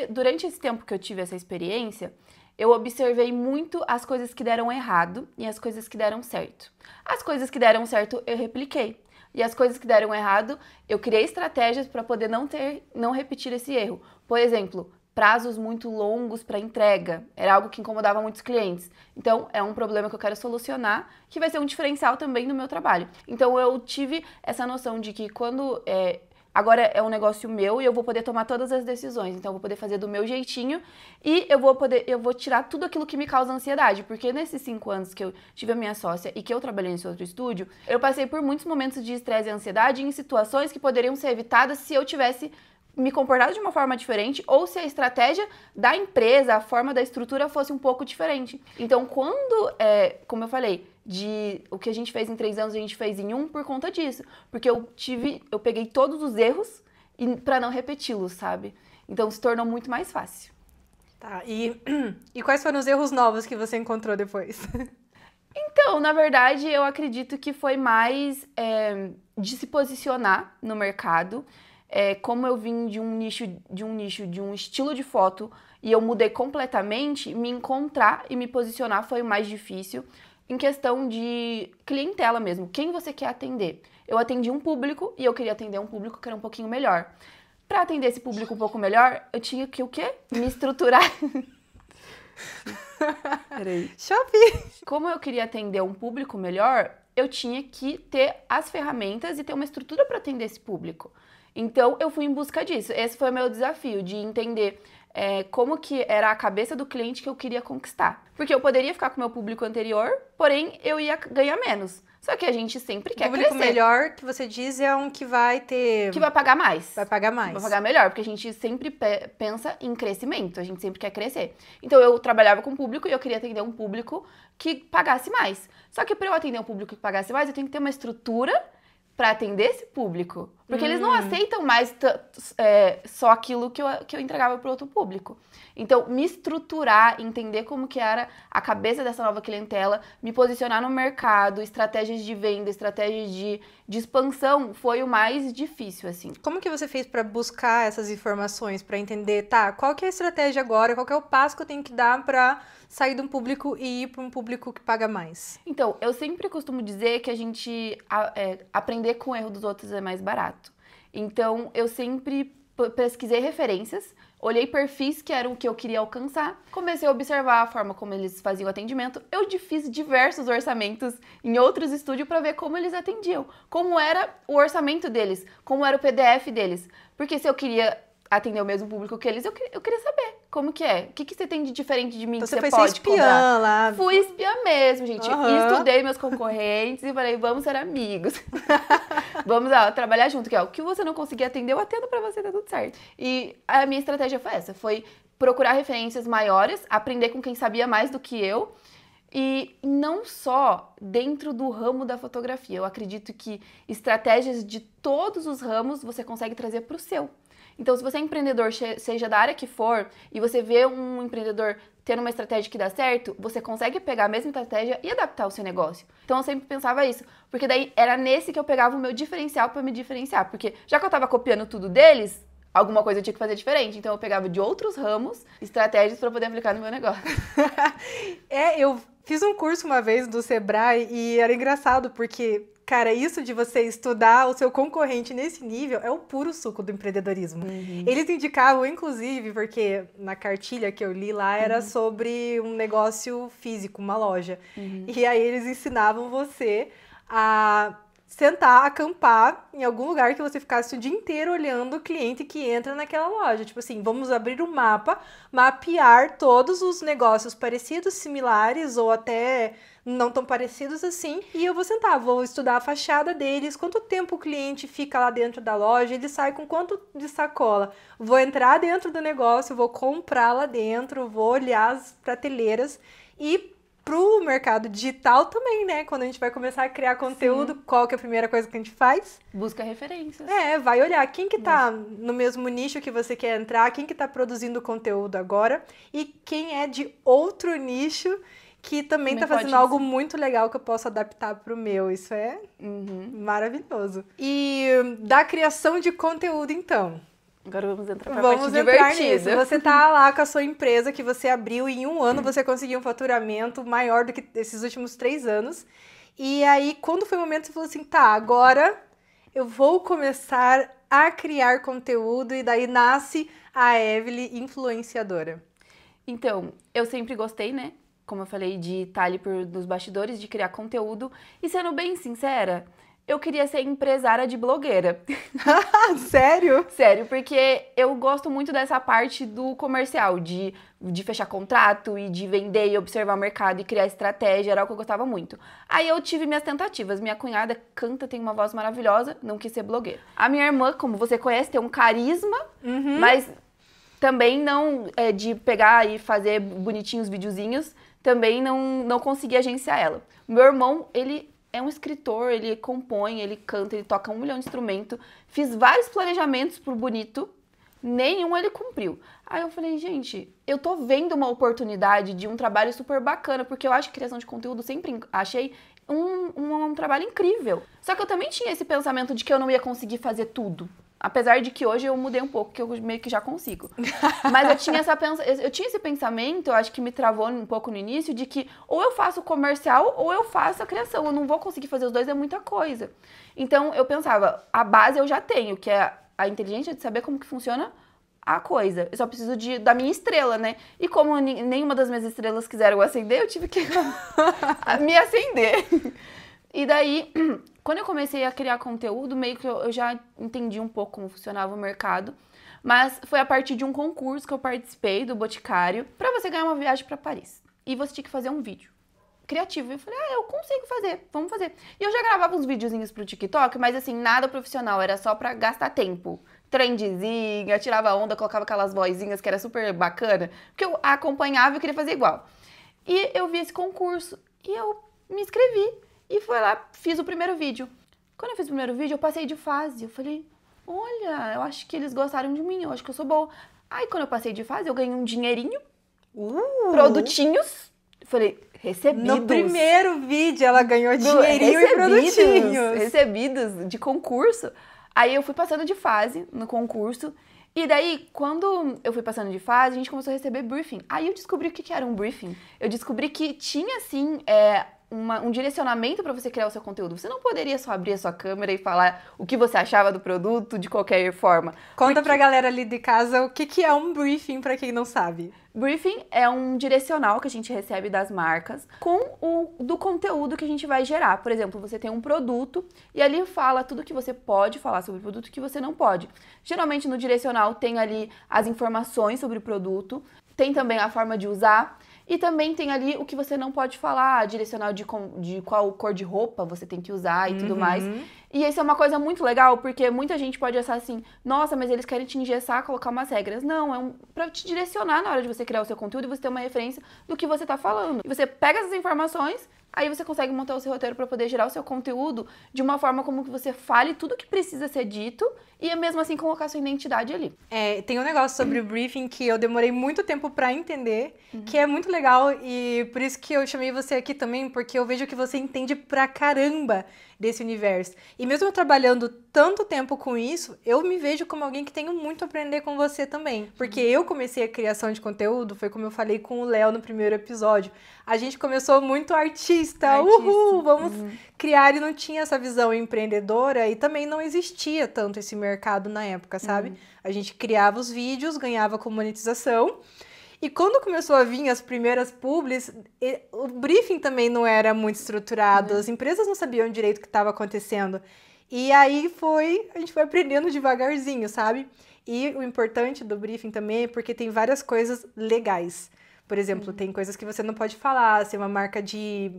Speaker 1: durante esse tempo que eu tive essa experiência, eu observei muito as coisas que deram errado e as coisas que deram certo. As coisas que deram certo, eu repliquei. E as coisas que deram errado, eu criei estratégias para poder não repetir esse erro. Por exemplo, prazos muito longos para entrega. Era algo que incomodava muitos clientes. Então, é um problema que eu quero solucionar, que vai ser um diferencial também no meu trabalho. Então, eu tive essa noção de que quando... agora é um negócio meu e eu vou poder tomar todas as decisões. Então, eu vou poder fazer do meu jeitinho e eu vou tirar tudo aquilo que me causa ansiedade. Porque nesses 5 anos que eu tive a minha sócia e que eu trabalhei nesse outro estúdio, eu passei por muitos momentos de estresse e ansiedade em situações que poderiam ser evitadas se eu tivesse me comportado de uma forma diferente ou se a estratégia da empresa, a forma da estrutura fosse um pouco diferente. Então, quando, como eu falei, o que a gente fez em 3 anos, a gente fez em 1 por conta disso. Porque eu peguei todos os erros para não repeti-los, sabe? Então, se tornou muito mais fácil.
Speaker 2: Tá, e quais foram os erros novos que você encontrou depois?
Speaker 1: Então, na verdade, eu acredito que foi mais de se posicionar no mercado. Como eu vim de um nicho, de um estilo de foto e eu mudei completamente, me encontrar e me posicionar foi o mais difícil em questão de clientela mesmo. Quem você quer atender? Eu atendi um público e eu queria atender um público que era um pouquinho melhor. Para atender esse público um pouco melhor, eu tinha que o quê? Me estruturar. Peraí.
Speaker 2: Shopping!
Speaker 1: Como eu queria atender um público melhor, eu tinha que ter as ferramentas e ter uma estrutura para atender esse público. Então, eu fui em busca disso. Esse foi o meu desafio, de entender como que era a cabeça do cliente que eu queria conquistar. Porque eu poderia ficar com o meu público anterior, porém eu ia ganhar menos. Só que a gente sempre quer crescer.
Speaker 2: O público melhor, que você diz, é um que vai ter...
Speaker 1: Que vai pagar mais.
Speaker 2: Vai pagar mais.
Speaker 1: Vai pagar melhor, porque a gente sempre pensa em crescimento, a gente sempre quer crescer. Então eu trabalhava com público e eu queria atender um público que pagasse mais. Só que para eu atender um público que pagasse mais, eu tenho que ter uma estrutura para atender esse público. Porque eles não aceitam mais só aquilo que eu entregava para outro público. Então, me estruturar, entender como que era a cabeça dessa nova clientela, me posicionar no mercado, estratégias de venda, estratégias de expansão, foi o mais difícil, assim.
Speaker 2: Como que você fez para buscar essas informações, para entender, qual que é a estratégia agora, qual que é o passo que eu tenho que dar para sair de um público e ir para um público que paga mais?
Speaker 1: Então, eu sempre costumo dizer que a gente aprender com o erro dos outros é mais barato. Então, eu sempre pesquisei referências, olhei perfis que eram o que eu queria alcançar, comecei a observar a forma como eles faziam o atendimento. Eu fiz diversos orçamentos em outros estúdios para ver como eles atendiam, como era o orçamento deles, como era o PDF deles. Porque se eu queria atender o mesmo público que eles, eu queria saber como que é. O que você tem de diferente de mim
Speaker 2: então
Speaker 1: que você
Speaker 2: foi
Speaker 1: pode
Speaker 2: espiã
Speaker 1: cobrar?
Speaker 2: lá.
Speaker 1: Fui espiã mesmo, gente. Estudei meus concorrentes e falei, vamos ser amigos. Vamos trabalhar junto, que o que você não conseguir atender, eu atendo pra você, tá tudo certo. E a minha estratégia foi essa, foi procurar referências maiores, aprender com quem sabia mais do que eu, e não só dentro do ramo da fotografia. Eu acredito que estratégias de todos os ramos você consegue trazer pro seu. Então, se você é empreendedor, seja da área que for, e você vê um empreendedor tendo uma estratégia que dá certo, você consegue pegar a mesma estratégia e adaptar o seu negócio. Então, eu sempre pensava isso, porque daí era nesse que eu pegava o meu diferencial para me diferenciar, porque já que eu tava copiando tudo deles, alguma coisa eu tinha que fazer diferente. Então, eu pegava de outros ramos, estratégias para poder aplicar no meu negócio.
Speaker 2: Eu fiz um curso uma vez do Sebrae e era engraçado, porque... Cara, isso de você estudar o seu concorrente nesse nível é o puro suco do empreendedorismo. Eles indicavam, inclusive, porque na cartilha que eu li lá era sobre um negócio físico, uma loja. E aí eles ensinavam você a sentar, acampar em algum lugar que você ficasse o dia inteiro olhando o cliente que entra naquela loja. Tipo assim, vamos abrir um mapa, mapear todos os negócios parecidos, similares ou até não tão parecidos assim, e eu vou sentar, vou estudar a fachada deles, quanto tempo o cliente fica lá dentro da loja, ele sai com quanto de sacola. Vou entrar dentro do negócio, vou comprar lá dentro, vou olhar as prateleiras e pro mercado digital também, né? Quando a gente vai começar a criar conteúdo, qual que é a primeira coisa que a gente faz?
Speaker 1: Busca referências.
Speaker 2: Vai olhar quem que tá no mesmo nicho que você quer entrar, quem que tá produzindo conteúdo agora e quem é de outro nicho que também tá fazendo algo muito legal que eu posso adaptar pro meu. Isso é maravilhoso. E da criação de conteúdo, então...
Speaker 1: Agora vamos entrar pra parte divertida.
Speaker 2: Você tá lá com a sua empresa que você abriu e em um ano você conseguiu um faturamento maior do que esses últimos 3 anos. E aí, quando foi o momento, você falou assim, agora eu vou começar a criar conteúdo e daí nasce a Evely influenciadora.
Speaker 1: Então, eu sempre gostei, né? Como eu falei, de estar ali nos bastidores, de criar conteúdo. E sendo bem sincera, eu queria ser empresária de blogueira.
Speaker 2: Sério?
Speaker 1: Sério, porque eu gosto muito dessa parte do comercial, de fechar contrato e de vender e observar o mercado e criar estratégia, era o que eu gostava muito. Aí eu tive minhas tentativas. Minha cunhada canta, tem uma voz maravilhosa, não quis ser blogueira. A minha irmã, como você conhece, tem um carisma, mas também não de pegar e fazer bonitinhos videozinhos, também não consegui agenciar ela. Meu irmão, ele é um escritor, ele compõe, ele canta, ele toca 1 milhão de instrumentos. Fiz vários planejamentos pro Bonito, nenhum ele cumpriu. Aí eu falei, gente, eu tô vendo uma oportunidade de um trabalho super bacana, porque eu acho que criação de conteúdo sempre achei um trabalho incrível. Só que eu também tinha esse pensamento de que eu não ia conseguir fazer tudo. Apesar de que hoje eu mudei um pouco, que eu meio que já consigo. Mas eu tinha esse pensamento, eu acho que me travou um pouco no início, de que ou eu faço comercial ou eu faço a criação. Eu não vou conseguir fazer os dois, é muita coisa. Então eu pensava, a base eu já tenho, que é a inteligência de saber como que funciona a coisa. Eu só preciso da minha estrela, né? E como nenhuma das minhas estrelas quiseram acender, eu tive que me acender. E daí quando eu comecei a criar conteúdo, meio que eu já entendi um pouco como funcionava o mercado. Mas foi a partir de um concurso que eu participei, do Boticário, pra você ganhar uma viagem pra Paris. E você tinha que fazer um vídeo criativo. E eu falei, eu consigo fazer, vamos fazer. E eu já gravava uns videozinhos pro TikTok, mas assim, nada profissional, era só pra gastar tempo. Trendzinha, tirava onda, colocava aquelas vozinhas que era super bacana, porque eu acompanhava e queria fazer igual. E eu vi esse concurso e eu me inscrevi e fui lá, fiz o primeiro vídeo. Quando eu fiz o primeiro vídeo, eu passei de fase. Eu falei, olha, eu acho que eles gostaram de mim, eu acho que eu sou boa. Aí quando eu passei de fase, eu ganhei um dinheirinho, produtinhos. Eu falei, recebidos.
Speaker 2: No primeiro vídeo ela ganhou dinheirinho e produtinhos.
Speaker 1: Recebidos de concurso. Aí eu fui passando de fase no concurso. E daí, quando eu fui passando de fase, a gente começou a receber briefing. Aí eu descobri o que era um briefing. Eu descobri que tinha, assim, um direcionamento para você criar o seu conteúdo. Você não poderia só abrir a sua câmera e falar o que você achava do produto de qualquer forma.
Speaker 2: Conta pra galera ali de casa o que é um briefing, pra quem não sabe.
Speaker 1: Briefing é um direcional que a gente recebe das marcas do conteúdo que a gente vai gerar. Por exemplo, você tem um produto e ali fala tudo que você pode falar sobre o produto e que você não pode. Geralmente no direcional tem ali as informações sobre o produto, tem também a forma de usar e também tem ali o que você não pode falar, direcional de qual cor de roupa você tem que usar e tudo mais. E isso é uma coisa muito legal, porque muita gente pode achar assim, nossa, mas eles querem te engessar, colocar umas regras. Não, pra te direcionar na hora de você criar o seu conteúdo e você ter uma referência do que você tá falando. E você pega essas informações, aí você consegue montar o seu roteiro para poder gerar o seu conteúdo de uma forma como que você fale tudo que precisa ser dito e mesmo assim colocar sua identidade ali.
Speaker 2: Tem um negócio sobre o briefing que eu demorei muito tempo pra entender, que é muito legal e por isso que eu chamei você aqui também, porque eu vejo que você entende pra caramba desse universo. E mesmo eu trabalhando tanto tempo com isso, eu me vejo como alguém que tenho muito a aprender com você também. Porque eu comecei a criação de conteúdo, foi como eu falei com o Léo no primeiro episódio. A gente começou muito artista. Uhul, vamos criar, e não tinha essa visão empreendedora e também não existia tanto esse mercado na época, sabe? A gente criava os vídeos, ganhava com monetização. E quando começou a vir as primeiras publis, o briefing também não era muito estruturado, as empresas não sabiam direito o que estava acontecendo. E aí a gente foi aprendendo devagarzinho, sabe? E o importante do briefing também é porque tem várias coisas legais. Por exemplo, tem coisas que você não pode falar, ser uma marca de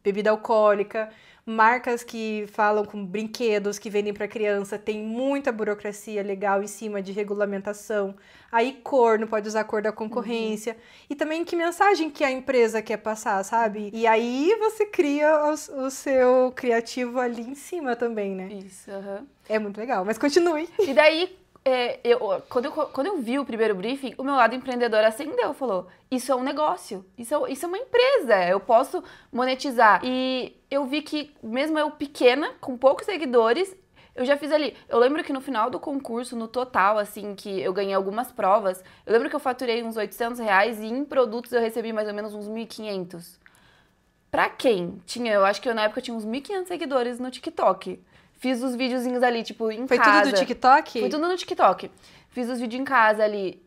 Speaker 2: bebida alcoólica, marcas que falam com brinquedos que vendem para criança, tem muita burocracia legal em cima de regulamentação. Aí cor, não pode usar a cor da concorrência. E também que mensagem que a empresa quer passar, sabe? E aí você cria o seu criativo ali em cima também, né?
Speaker 1: Isso,
Speaker 2: É muito legal, mas continue.
Speaker 1: E daí, quando eu vi o primeiro briefing, o meu lado empreendedor acendeu, falou, isso é um negócio, isso é uma empresa, eu posso monetizar. E eu vi que, mesmo eu pequena, com poucos seguidores, eu já fiz ali. Eu lembro que no final do concurso, no total, assim, que eu ganhei algumas provas, eu lembro que eu faturei uns R$800 e em produtos eu recebi mais ou menos uns 1.500. Pra quem tinha, eu acho que eu na época tinha uns 1.500 seguidores no TikTok. Fiz os videozinhos ali, tipo, em casa.
Speaker 2: Foi tudo do TikTok?
Speaker 1: Foi tudo no TikTok. Fiz os vídeos em casa ali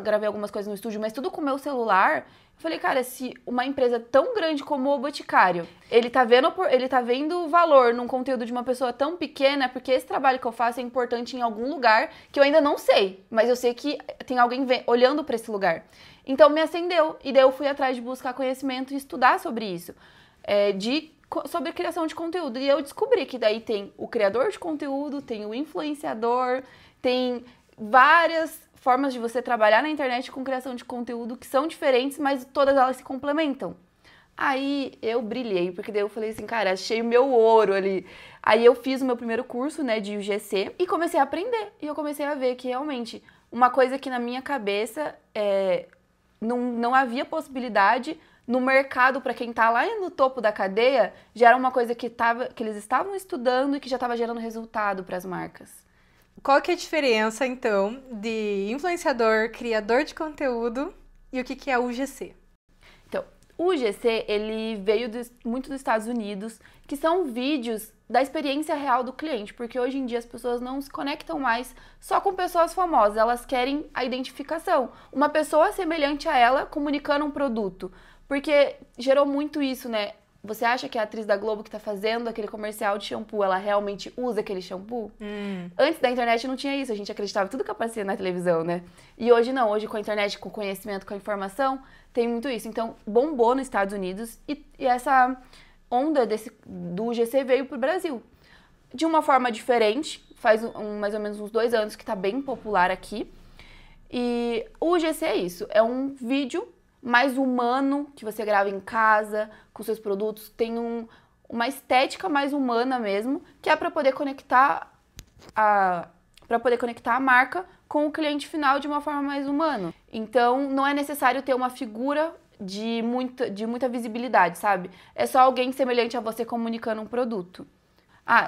Speaker 1: gravei algumas coisas no estúdio, mas tudo com o meu celular. Eu falei, cara, se uma empresa tão grande como o Boticário, ele tá vendo valor num conteúdo de uma pessoa tão pequena, é porque esse trabalho que eu faço é importante em algum lugar que eu ainda não sei, mas eu sei que tem alguém olhando pra esse lugar. Então me acendeu, e daí eu fui atrás de buscar conhecimento e estudar sobre isso. Sobre a criação de conteúdo. E eu descobri que daí tem o criador de conteúdo, tem o influenciador, tem várias formas de você trabalhar na internet com criação de conteúdo que são diferentes, mas todas elas se complementam. Aí eu brilhei, porque daí eu falei assim, cara, achei o meu ouro ali. Aí eu fiz o meu primeiro curso, né, de UGC e comecei a aprender. E eu comecei a ver que realmente uma coisa que na minha cabeça não havia possibilidade no mercado, para quem tá lá no topo da cadeia, já era uma coisa que eles estavam estudando e que já estava gerando resultado para as marcas.
Speaker 2: Qual que é a diferença, então, de influenciador, criador de conteúdo e o que é o UGC?
Speaker 1: Então, o UGC, ele veio muito dos Estados Unidos, que são vídeos da experiência real do cliente, porque hoje em dia as pessoas não se conectam mais só com pessoas famosas, elas querem a identificação. Uma pessoa semelhante a ela comunicando um produto. Porque gerou muito isso, né? você acha que a atriz da Globo que tá fazendo aquele comercial de shampoo, ela realmente usa aquele shampoo? Antes da internet não tinha isso, a gente acreditava em tudo que aparecia na televisão, né? E hoje não, hoje com a internet, com o conhecimento, com a informação, tem muito isso. Então, bombou nos Estados Unidos e essa onda do UGC veio pro Brasil. De uma forma diferente, faz mais ou menos uns 2 anos que tá bem popular aqui. E o UGC é isso, é um vídeo mais humano, que você grava em casa, com seus produtos, tem uma estética mais humana mesmo, que é para poder conectar a marca com o cliente final de uma forma mais humana. Então, não é necessário ter uma figura de muita visibilidade, sabe? É só alguém semelhante a você comunicando um produto.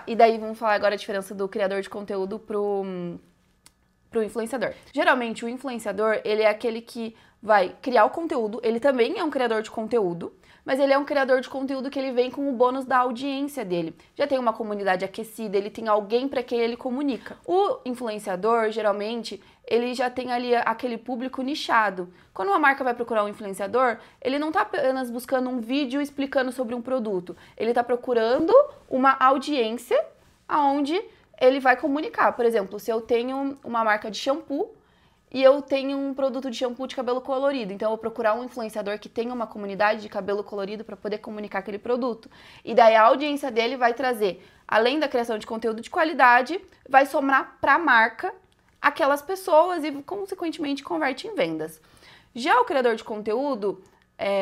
Speaker 1: E daí vamos falar agora a diferença do criador de conteúdo pro influenciador. Geralmente, o influenciador, ele é aquele que vai criar o conteúdo, ele também é um criador de conteúdo, mas ele é um criador de conteúdo que ele vem com o bônus da audiência dele. Já tem uma comunidade aquecida, ele tem alguém para quem ele comunica. O influenciador, geralmente, ele já tem ali aquele público nichado. Quando uma marca vai procurar um influenciador, ele não está apenas buscando um vídeo explicando sobre um produto, ele está procurando uma audiência aonde ele vai comunicar. Por exemplo, se eu tenho uma marca de shampoo e eu tenho um produto de shampoo de cabelo colorido, então eu vou procurar um influenciador que tenha uma comunidade de cabelo colorido para poder comunicar aquele produto. E daí a audiência dele vai trazer, além da criação de conteúdo de qualidade, vai somar para a marca aquelas pessoas e, consequentemente, converte em vendas. Já o criador de conteúdo,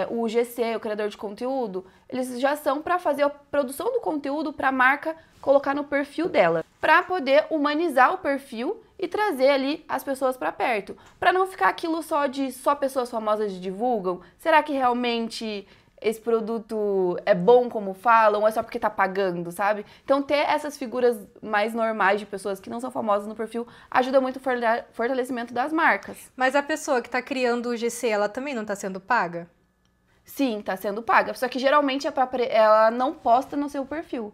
Speaker 1: o UGC, o criador de conteúdo, eles já são para fazer a produção do conteúdo para a marca colocar no perfil dela, para poder humanizar o perfil e trazer ali as pessoas para perto, para não ficar aquilo só pessoas famosas divulgam. Será que realmente esse produto é bom como falam ou é só porque tá pagando, sabe? Então ter essas figuras mais normais de pessoas que não são famosas no perfil ajuda muito o fortalecimento das marcas.
Speaker 2: Mas a pessoa que tá criando o GC, ela também não tá sendo paga?
Speaker 1: Sim, tá sendo paga, só que geralmente ela não posta no seu perfil.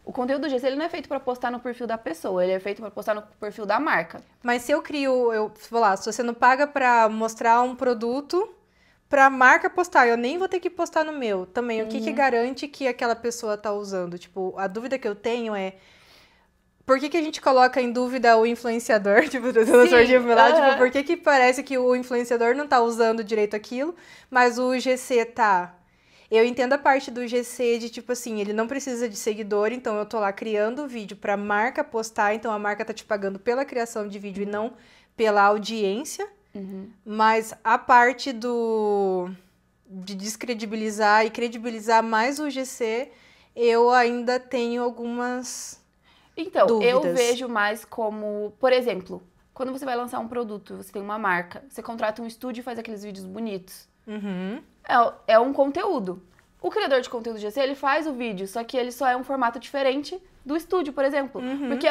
Speaker 1: O conteúdo do GC ele não é feito para postar no perfil da pessoa, ele é feito para postar no perfil da marca.
Speaker 2: Mas se eu vou lá, se você não paga para mostrar um produto pra marca postar, eu nem vou ter que postar no meu também. O que garante que aquela pessoa tá usando? Tipo, a dúvida que eu tenho é por que a gente coloca em dúvida o influenciador? Tipo, trazendo a sordinha pra lá, tipo, por que parece que o influenciador não tá usando direito aquilo, mas o GC tá? Eu entendo a parte do GC de, tipo assim, ele não precisa de seguidor, então eu tô lá criando o vídeo pra marca postar, então a marca tá te pagando pela criação de vídeo e não pela audiência. Mas a parte de descredibilizar e credibilizar mais o GC, eu ainda tenho algumas dúvidas.
Speaker 1: Eu vejo mais como, por exemplo, quando você vai lançar um produto, você tem uma marca, você contrata um estúdio e faz aqueles vídeos bonitos. É um conteúdo. O criador de conteúdo GC, ele faz o vídeo, só que ele só é um formato diferente do estúdio, por exemplo. Porque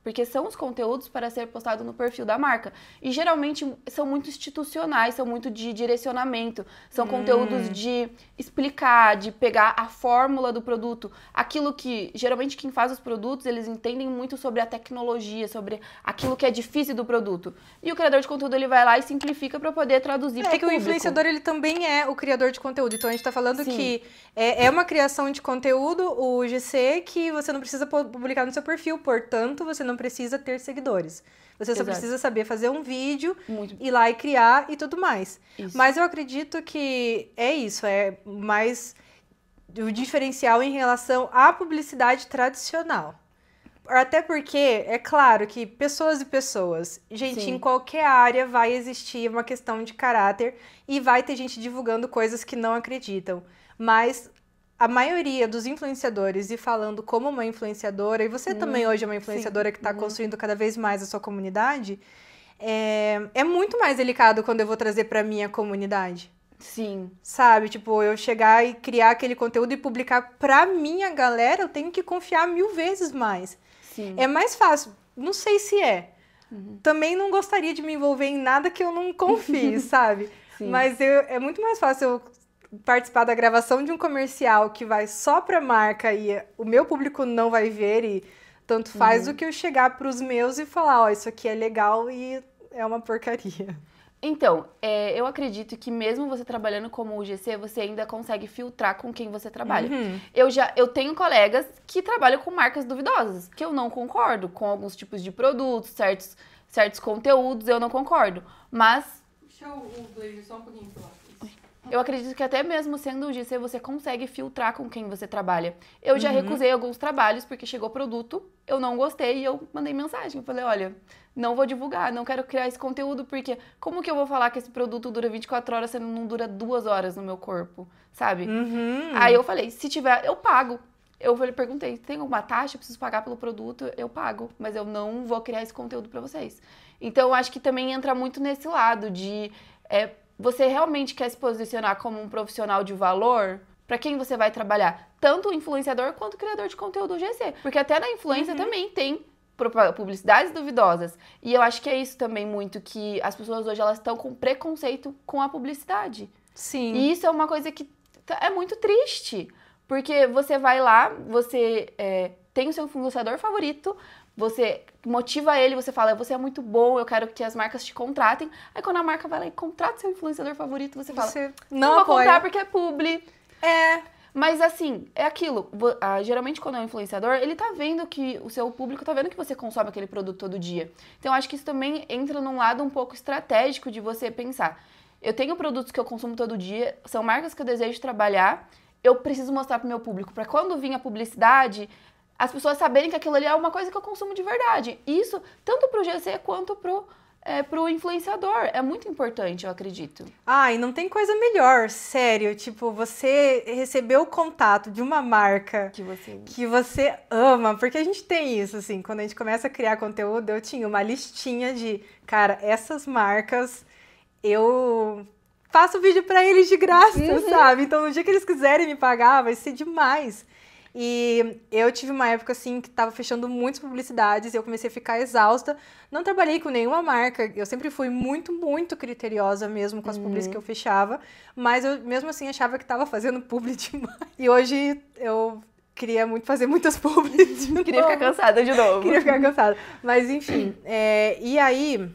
Speaker 1: porque são os conteúdos para ser postado no perfil da marca. E geralmente são muito institucionais, são muito de direcionamento. São conteúdos de explicar, de pegar a fórmula do produto. Aquilo que, geralmente, quem faz os produtos, eles entendem muito sobre a tecnologia, sobre aquilo que é difícil do produto. E o criador de conteúdo, ele vai lá e simplifica para poder traduzir para o público.
Speaker 2: O influenciador, ele também é o criador de conteúdo. Então, a gente tá falando que é uma criação de conteúdo, o GC, que você não precisa publicar no seu perfil. Portanto, você não precisa ter seguidores. Você só precisa saber fazer um vídeo, ir lá e criar e tudo mais. Mas eu acredito que é isso, é mais o diferencial em relação à publicidade tradicional. Até porque, é claro que pessoas e pessoas, gente, em qualquer área vai existir uma questão de caráter e vai ter gente divulgando coisas que não acreditam. Mas a maioria dos influenciadores, e falando como uma influenciadora, e você também hoje é uma influenciadora que está construindo cada vez mais a sua comunidade, é muito mais delicado quando eu vou trazer para minha comunidade.
Speaker 1: Sim.
Speaker 2: Sabe? Tipo, eu chegar e criar aquele conteúdo e publicar pra minha galera, eu tenho que confiar 1000 vezes mais.
Speaker 1: Sim.
Speaker 2: É mais fácil. Não sei se é. Também não gostaria de me envolver em nada que eu não confie, sabe?
Speaker 1: Sim.
Speaker 2: Mas é muito mais fácil eu participar da gravação de um comercial que vai só pra marca e o meu público não vai ver e tanto faz do que eu chegar pros meus e falar, ó, isso aqui é legal e é uma porcaria.
Speaker 1: Então, eu acredito que mesmo você trabalhando como UGC, você ainda consegue filtrar com quem você trabalha. Eu tenho colegas que trabalham com marcas duvidosas, que eu não concordo com alguns tipos de produtos, certos conteúdos, eu não concordo. Mas
Speaker 3: Deixa o blazer só um pouquinho pro lado.
Speaker 1: eu acredito que até mesmo sendo UGC, você consegue filtrar com quem você trabalha. Eu já recusei alguns trabalhos porque chegou produto, eu não gostei e eu mandei mensagem. Eu falei, olha, não vou divulgar, não quero criar esse conteúdo, porque como que eu vou falar que esse produto dura 24 horas se não dura 2 horas no meu corpo, sabe? Aí eu falei, se tiver, eu pago. Perguntei, tem alguma taxa? Eu preciso pagar pelo produto? Eu pago, mas eu não vou criar esse conteúdo pra vocês. Então, eu acho que também entra muito nesse lado de... você realmente quer se posicionar como um profissional de valor? Pra quem você vai trabalhar? Tanto o influenciador quanto o criador de conteúdo UGC. Porque até na influência também tem publicidades duvidosas. E eu acho que é isso também muito, que as pessoas hoje elas estão com preconceito com a publicidade.
Speaker 2: Sim.
Speaker 1: E isso é uma coisa que é muito triste. Porque você vai lá, você tem o seu influenciador favorito, você motiva ele, você fala, você é muito bom, eu quero que as marcas te contratem. Aí quando a marca vai lá e contrata seu influenciador favorito, você fala, não vou comprar porque é publi. Mas assim, é aquilo, geralmente quando é um influenciador, ele tá vendo que o seu público tá vendo que você consome aquele produto todo dia. Então eu acho que isso também entra num lado um pouco estratégico de você pensar, eu tenho produtos que eu consumo todo dia, são marcas que eu desejo trabalhar, eu preciso mostrar pro meu público, para quando vir a publicidade, as pessoas saberem que aquilo ali é uma coisa que eu consumo de verdade. Isso, tanto pro GC quanto pro influenciador. É muito importante, eu acredito.
Speaker 2: E não tem coisa melhor, sério. Tipo, você recebeu o contato de uma marca que você ama. Porque a gente tem isso, assim, quando a gente começa a criar conteúdo, eu tinha uma listinha de, cara, essas marcas, eu faço vídeo pra eles de graça, sabe? Então, no dia que eles quiserem me pagar, vai ser demais. E eu tive uma época, assim, que tava fechando muitas publicidades e eu comecei a ficar exausta. Não trabalhei com nenhuma marca, eu sempre fui muito, muito criteriosa mesmo com as publis que eu fechava, mas eu, mesmo assim, achava que tava fazendo publi demais. E hoje eu queria muito fazer muitas publis de novo.
Speaker 1: Queria ficar cansada de novo.
Speaker 2: Queria ficar cansada. Mas, enfim, e aí...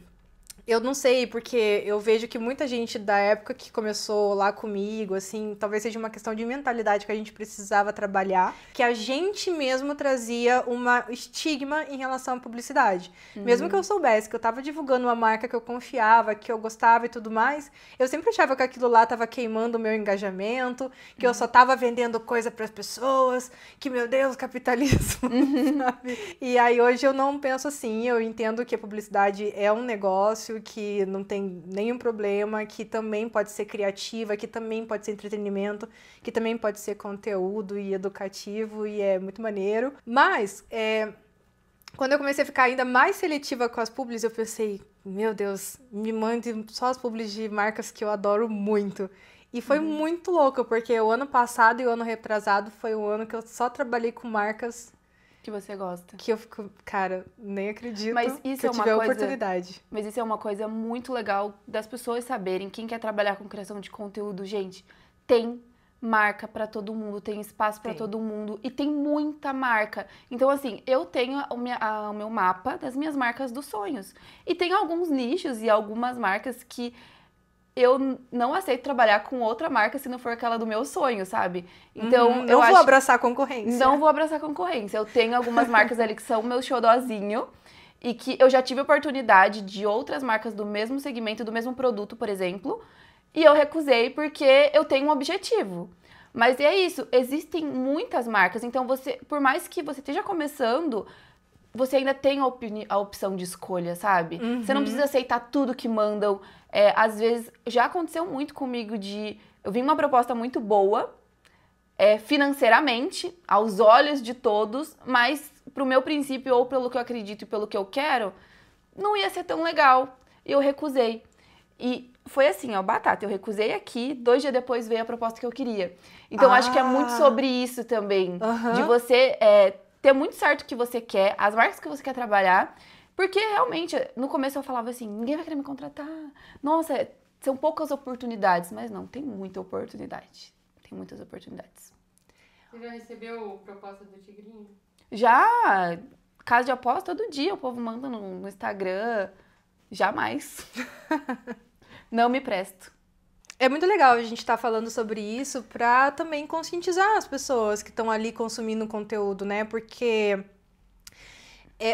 Speaker 2: Eu não sei, porque eu vejo que muita gente da época que começou lá comigo, assim, talvez seja uma questão de mentalidade que a gente precisava trabalhar, que a gente mesmo trazia uma estigma em relação à publicidade. Mesmo que eu soubesse que eu tava divulgando uma marca que eu confiava, que eu gostava e tudo mais, eu sempre achava que aquilo lá tava queimando o meu engajamento, que eu só tava vendendo coisa pras pessoas, que, meu Deus, capitalismo, sabe? E aí hoje eu não penso assim, eu entendo que a publicidade é um negócio, que não tem nenhum problema, que também pode ser criativa, que também pode ser entretenimento, que também pode ser conteúdo e educativo, e é muito maneiro. Mas, quando eu comecei a ficar ainda mais seletiva com as publis, eu pensei, meu Deus, me mande só as publis de marcas que eu adoro muito. E foi muito louco, porque o ano passado e o ano retrasado foi o ano que eu só trabalhei com marcas
Speaker 1: que você gosta.
Speaker 2: Que eu fico, cara, nem acredito
Speaker 1: mas isso
Speaker 2: que eu tive a oportunidade.
Speaker 1: Mas isso é uma coisa muito legal das pessoas saberem. Quem quer trabalhar com criação de conteúdo, gente, tem marca pra todo mundo, tem espaço pra todo mundo e tem muita marca. Então, assim, eu tenho o meu mapa das minhas marcas dos sonhos. E tem alguns nichos e algumas marcas que eu não aceito trabalhar com outra marca se não for aquela do meu sonho, sabe? Então,
Speaker 2: não vou abraçar concorrência.
Speaker 1: Não vou abraçar concorrência. Eu tenho algumas marcas ali que são meu xodózinho e que eu já tive oportunidade de outras marcas do mesmo segmento, do mesmo produto, por exemplo, e eu recusei porque eu tenho um objetivo. Mas é isso, existem muitas marcas, então você, por mais que você esteja começando, você ainda tem a opção de escolha, sabe? Você não precisa aceitar tudo que mandam. Às vezes, já aconteceu muito comigo eu vi uma proposta muito boa, financeiramente, aos olhos de todos, mas pro meu princípio, ou pelo que eu acredito e pelo que eu quero, não ia ser tão legal. E eu recusei. E foi assim, batata, eu recusei aqui, 2 dias depois veio a proposta que eu queria. Então, acho que é muito sobre isso também, de você ter muito certo o que você quer, as marcas que você quer trabalhar, porque realmente, no começo eu falava assim, ninguém vai querer me contratar, nossa, são poucas oportunidades, mas não, tem muita oportunidade, tem muitas oportunidades.
Speaker 3: Você já recebeu proposta do Tigrinho?
Speaker 1: Já, casa de aposta todo dia, o povo manda no Instagram, jamais. não me presto.
Speaker 2: É muito legal a gente estar falando sobre isso pra também conscientizar as pessoas que estão ali consumindo conteúdo, né? Porque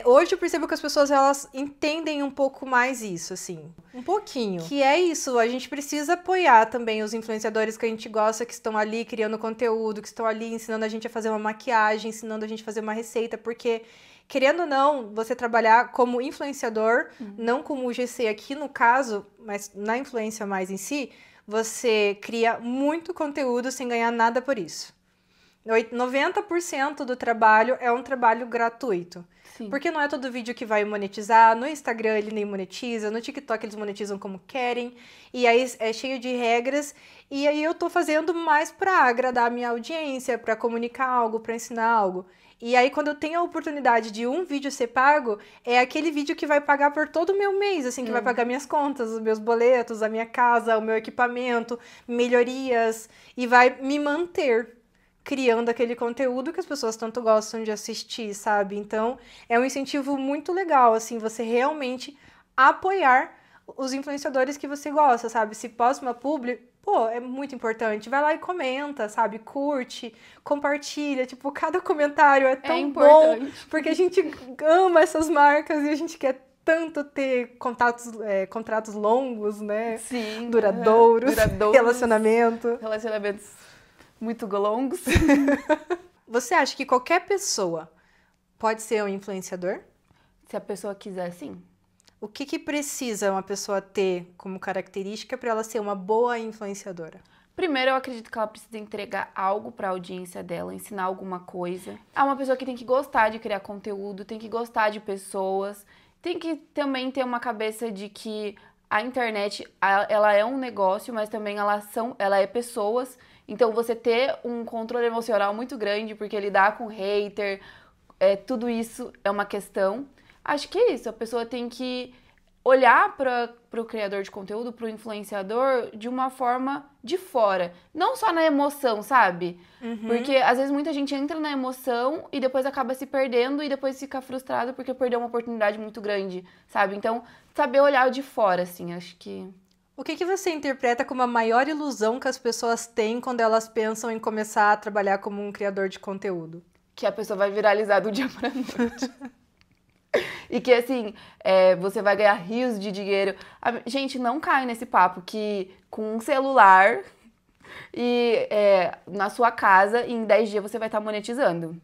Speaker 2: hoje eu percebo que as pessoas, elas entendem um pouco mais isso, assim. Um pouquinho. Que é isso, a gente precisa apoiar também os influenciadores que a gente gosta, que estão ali criando conteúdo, que estão ali ensinando a gente a fazer uma maquiagem, ensinando a gente a fazer uma receita, porque, querendo ou não, você trabalhar como influenciador, não como o GC aqui no caso, mas na influência mais em si, você cria muito conteúdo sem ganhar nada por isso. 90% do trabalho é um trabalho gratuito.
Speaker 1: Sim.
Speaker 2: Porque não é todo vídeo que vai monetizar, no Instagram ele nem monetiza, no TikTok eles monetizam como querem, e aí é cheio de regras, e aí eu tô fazendo mais pra agradar a minha audiência, pra comunicar algo, pra ensinar algo. E aí quando eu tenho a oportunidade de um vídeo ser pago, é aquele vídeo que vai pagar por todo o meu mês, assim, que vai pagar minhas contas, os meus boletos, a minha casa, o meu equipamento, melhorias, e vai me manter criando aquele conteúdo que as pessoas tanto gostam de assistir, sabe? Então, é um incentivo muito legal, assim, você realmente apoiar os influenciadores que você gosta, sabe? Se posta uma publi, pô, é muito importante. Vai lá e comenta, sabe? Curte, compartilha, tipo, cada comentário é tão bom, porque a gente ama essas marcas e a gente quer tanto ter contratos longos, né?
Speaker 1: Sim.
Speaker 2: Duradouros. Relacionamentos
Speaker 1: muito longos.
Speaker 2: Você acha que qualquer pessoa pode ser um influenciador?
Speaker 1: Se a pessoa quiser, sim.
Speaker 2: O que precisa uma pessoa ter como característica para ela ser uma boa influenciadora?
Speaker 1: Primeiro, eu acredito que ela precisa entregar algo para a audiência dela, ensinar alguma coisa. É uma pessoa que tem que gostar de criar conteúdo, tem que gostar de pessoas, tem que também ter uma cabeça de que a internet, ela é um negócio, mas também ela é pessoas. Então, você ter um controle emocional muito grande, porque lidar com hater, tudo isso é uma questão. Acho que é isso, a pessoa tem que olhar para o criador de conteúdo, para o influenciador, de uma forma de fora. Não só na emoção, sabe? Porque, às vezes, muita gente entra na emoção e depois acaba se perdendo e depois fica frustrado porque perdeu uma oportunidade muito grande, sabe? Então, saber olhar de fora, assim, acho que...
Speaker 2: O que você interpreta como a maior ilusão que as pessoas têm quando elas pensam em começar a trabalhar como um criador de conteúdo?
Speaker 1: Que a pessoa vai viralizar do dia pra noite. E que, assim, você vai ganhar rios de dinheiro. Gente, não cai nesse papo que com um celular e na sua casa, em 10 dias você vai estar monetizando.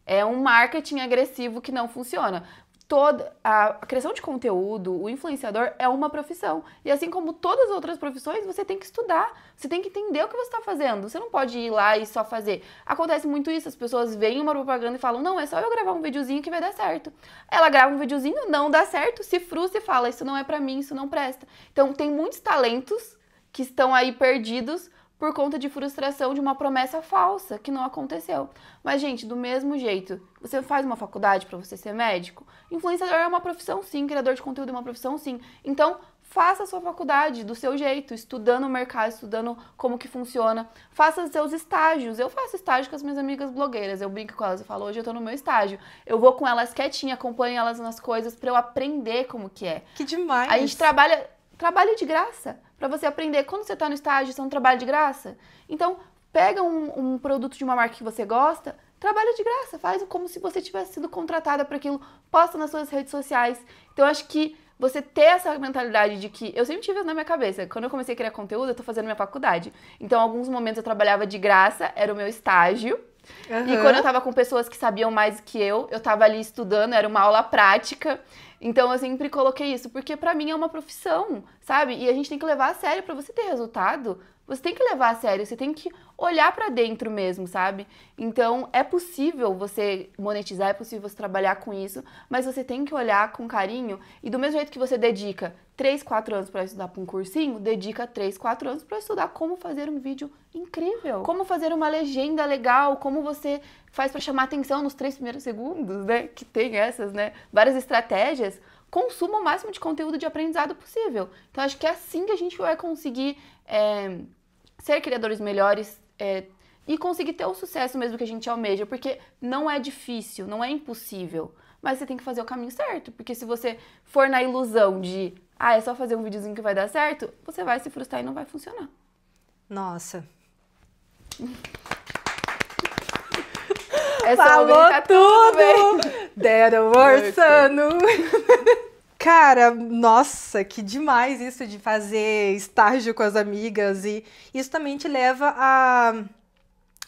Speaker 1: É um marketing agressivo que não funciona. Toda a criação de conteúdo, o influenciador é uma profissão. E assim como todas as outras profissões, você tem que estudar, você tem que entender o que você está fazendo. Você não pode ir lá e só fazer. Acontece muito isso, as pessoas veem uma propaganda e falam, não, é só eu gravar um videozinho que vai dar certo. Ela grava um videozinho, não dá certo, se frustra e fala, isso não é pra mim, isso não presta. Então tem muitos talentos que estão aí perdidos por conta de frustração de uma promessa falsa que não aconteceu. Mas, gente, do mesmo jeito, você faz uma faculdade para você ser médico? Influenciador é uma profissão, sim. Criador de conteúdo é uma profissão, sim. Então, faça a sua faculdade do seu jeito, estudando o mercado, estudando como que funciona. Faça os seus estágios. Eu faço estágio com as minhas amigas blogueiras. Eu brinco com elas e falo, hoje eu tô no meu estágio. Eu vou com elas quietinha, acompanho elas nas coisas para eu aprender como que é.
Speaker 2: Que demais!
Speaker 1: A gente trabalha de graça. Pra você aprender, quando você tá no estágio, você não trabalha de graça. Então, pega um produto de uma marca que você gosta, trabalha de graça, faz como se você tivesse sido contratada para aquilo, posta nas suas redes sociais. Então, eu acho que você ter essa mentalidade de que... Eu sempre tive isso na minha cabeça. Quando eu comecei a criar conteúdo, eu tô fazendo minha faculdade. Então, em alguns momentos eu trabalhava de graça, era o meu estágio. E quando eu tava com pessoas que sabiam mais que eu tava ali estudando, era uma aula prática. Então, eu sempre coloquei isso, porque pra mim é uma profissão, sabe? E a gente tem que levar a sério. Pra você ter resultado, você tem que levar a sério, você tem que olhar pra dentro mesmo, sabe? Então, é possível você monetizar, é possível você trabalhar com isso, mas você tem que olhar com carinho. E do mesmo jeito que você dedica 3, 4 anos pra estudar pra um cursinho, dedica 3, 4 anos pra estudar como fazer um vídeo incrível. Como fazer uma legenda legal, como você faz pra chamar atenção nos 3 primeiros segundos, né? Que tem essas, né? Várias estratégias. Consuma o máximo de conteúdo de aprendizado possível. Então, acho que é assim que a gente vai conseguir ser criadores melhores e conseguir ter o sucesso mesmo que a gente almeja, porque não é difícil, não é impossível, mas você tem que fazer o caminho certo, porque se você for na ilusão de ah, é só fazer um videozinho que vai dar certo, você vai se frustrar e não vai funcionar.
Speaker 2: Nossa.
Speaker 1: É
Speaker 2: Falou
Speaker 1: tá tudo bem.
Speaker 2: Deram orçando. Cara, nossa, que demais isso de fazer estágio com as amigas. E isso também te leva a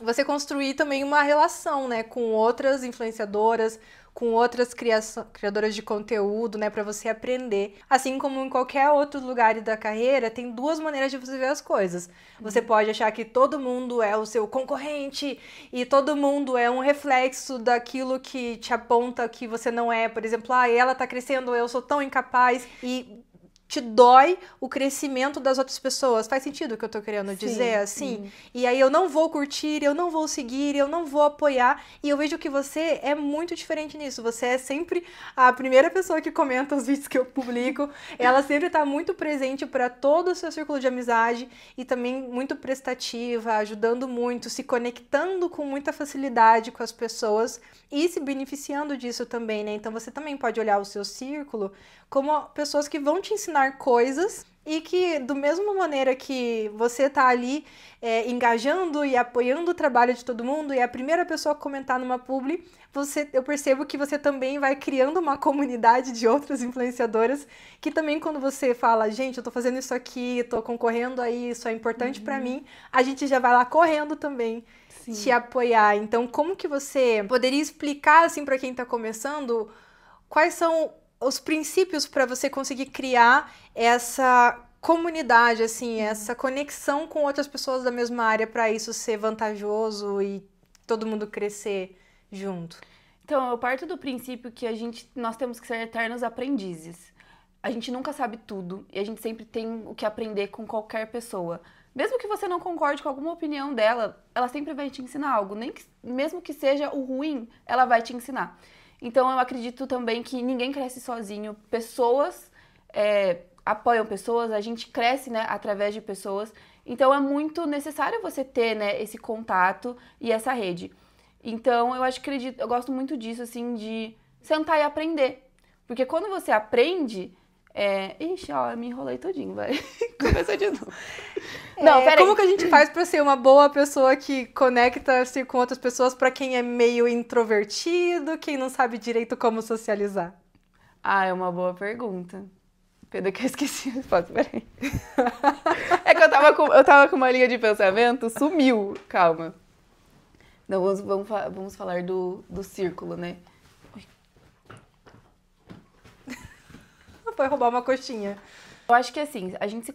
Speaker 2: você construir também uma relação, né, com outras influenciadoras, com outras criadoras de conteúdo, né, para você aprender. Assim como em qualquer outro lugar da carreira, tem duas maneiras de você ver as coisas. Você pode achar que todo mundo é o seu concorrente e todo mundo é um reflexo daquilo que te aponta que você não é. Por exemplo, ela tá crescendo, eu sou tão incapaz e te dói o crescimento das outras pessoas. Faz sentido o que eu tô querendo dizer, assim? Sim. E aí eu não vou curtir, eu não vou seguir, eu não vou apoiar. E eu vejo que você é muito diferente nisso. Você é sempre a primeira pessoa que comenta os vídeos que eu publico. Ela sempre tá muito presente para todo o seu círculo de amizade e também muito prestativa, ajudando muito, se conectando com muita facilidade com as pessoas e se beneficiando disso também, né? Então você também pode olhar o seu círculo como pessoas que vão te ensinar coisas e que, do mesma maneira que você tá ali engajando e apoiando o trabalho de todo mundo e é a primeira pessoa a comentar numa publi, eu percebo que você também vai criando uma comunidade de outras influenciadoras que também quando você fala, gente, eu tô fazendo isso aqui, tô concorrendo a isso, é importante pra mim, a gente já vai lá correndo também te apoiar. Então, como que você poderia explicar, assim, pra quem tá começando, quais são os princípios para você conseguir criar essa comunidade, assim, essa conexão com outras pessoas da mesma área para isso ser vantajoso e todo mundo crescer junto?
Speaker 1: Então, eu parto do princípio que nós temos que ser eternos aprendizes. A gente nunca sabe tudo e a gente sempre tem o que aprender com qualquer pessoa. Mesmo que você não concorde com alguma opinião dela, ela sempre vai te ensinar algo. Mesmo que seja o ruim, ela vai te ensinar. Então, eu acredito também que ninguém cresce sozinho. Pessoas apoiam pessoas, a gente cresce, né, através de pessoas. Então, é muito necessário você ter, né, esse contato e essa rede. Então, eu gosto muito disso, assim, de sentar e aprender. Porque quando você aprende... Ixi, ó, eu me enrolei todinho, vai. Começou de novo.
Speaker 2: Não, peraí. Como que a gente faz pra ser uma boa pessoa que conecta-se com outras pessoas pra quem é meio introvertido, quem não sabe direito como socializar?
Speaker 1: Ah, é uma boa pergunta. Pena que eu esqueci a resposta, peraí. É que eu tava com uma linha de pensamento, sumiu. Calma. Não, vamos falar do círculo, né?
Speaker 2: Foi roubar uma coxinha.
Speaker 1: Eu acho que assim, a gente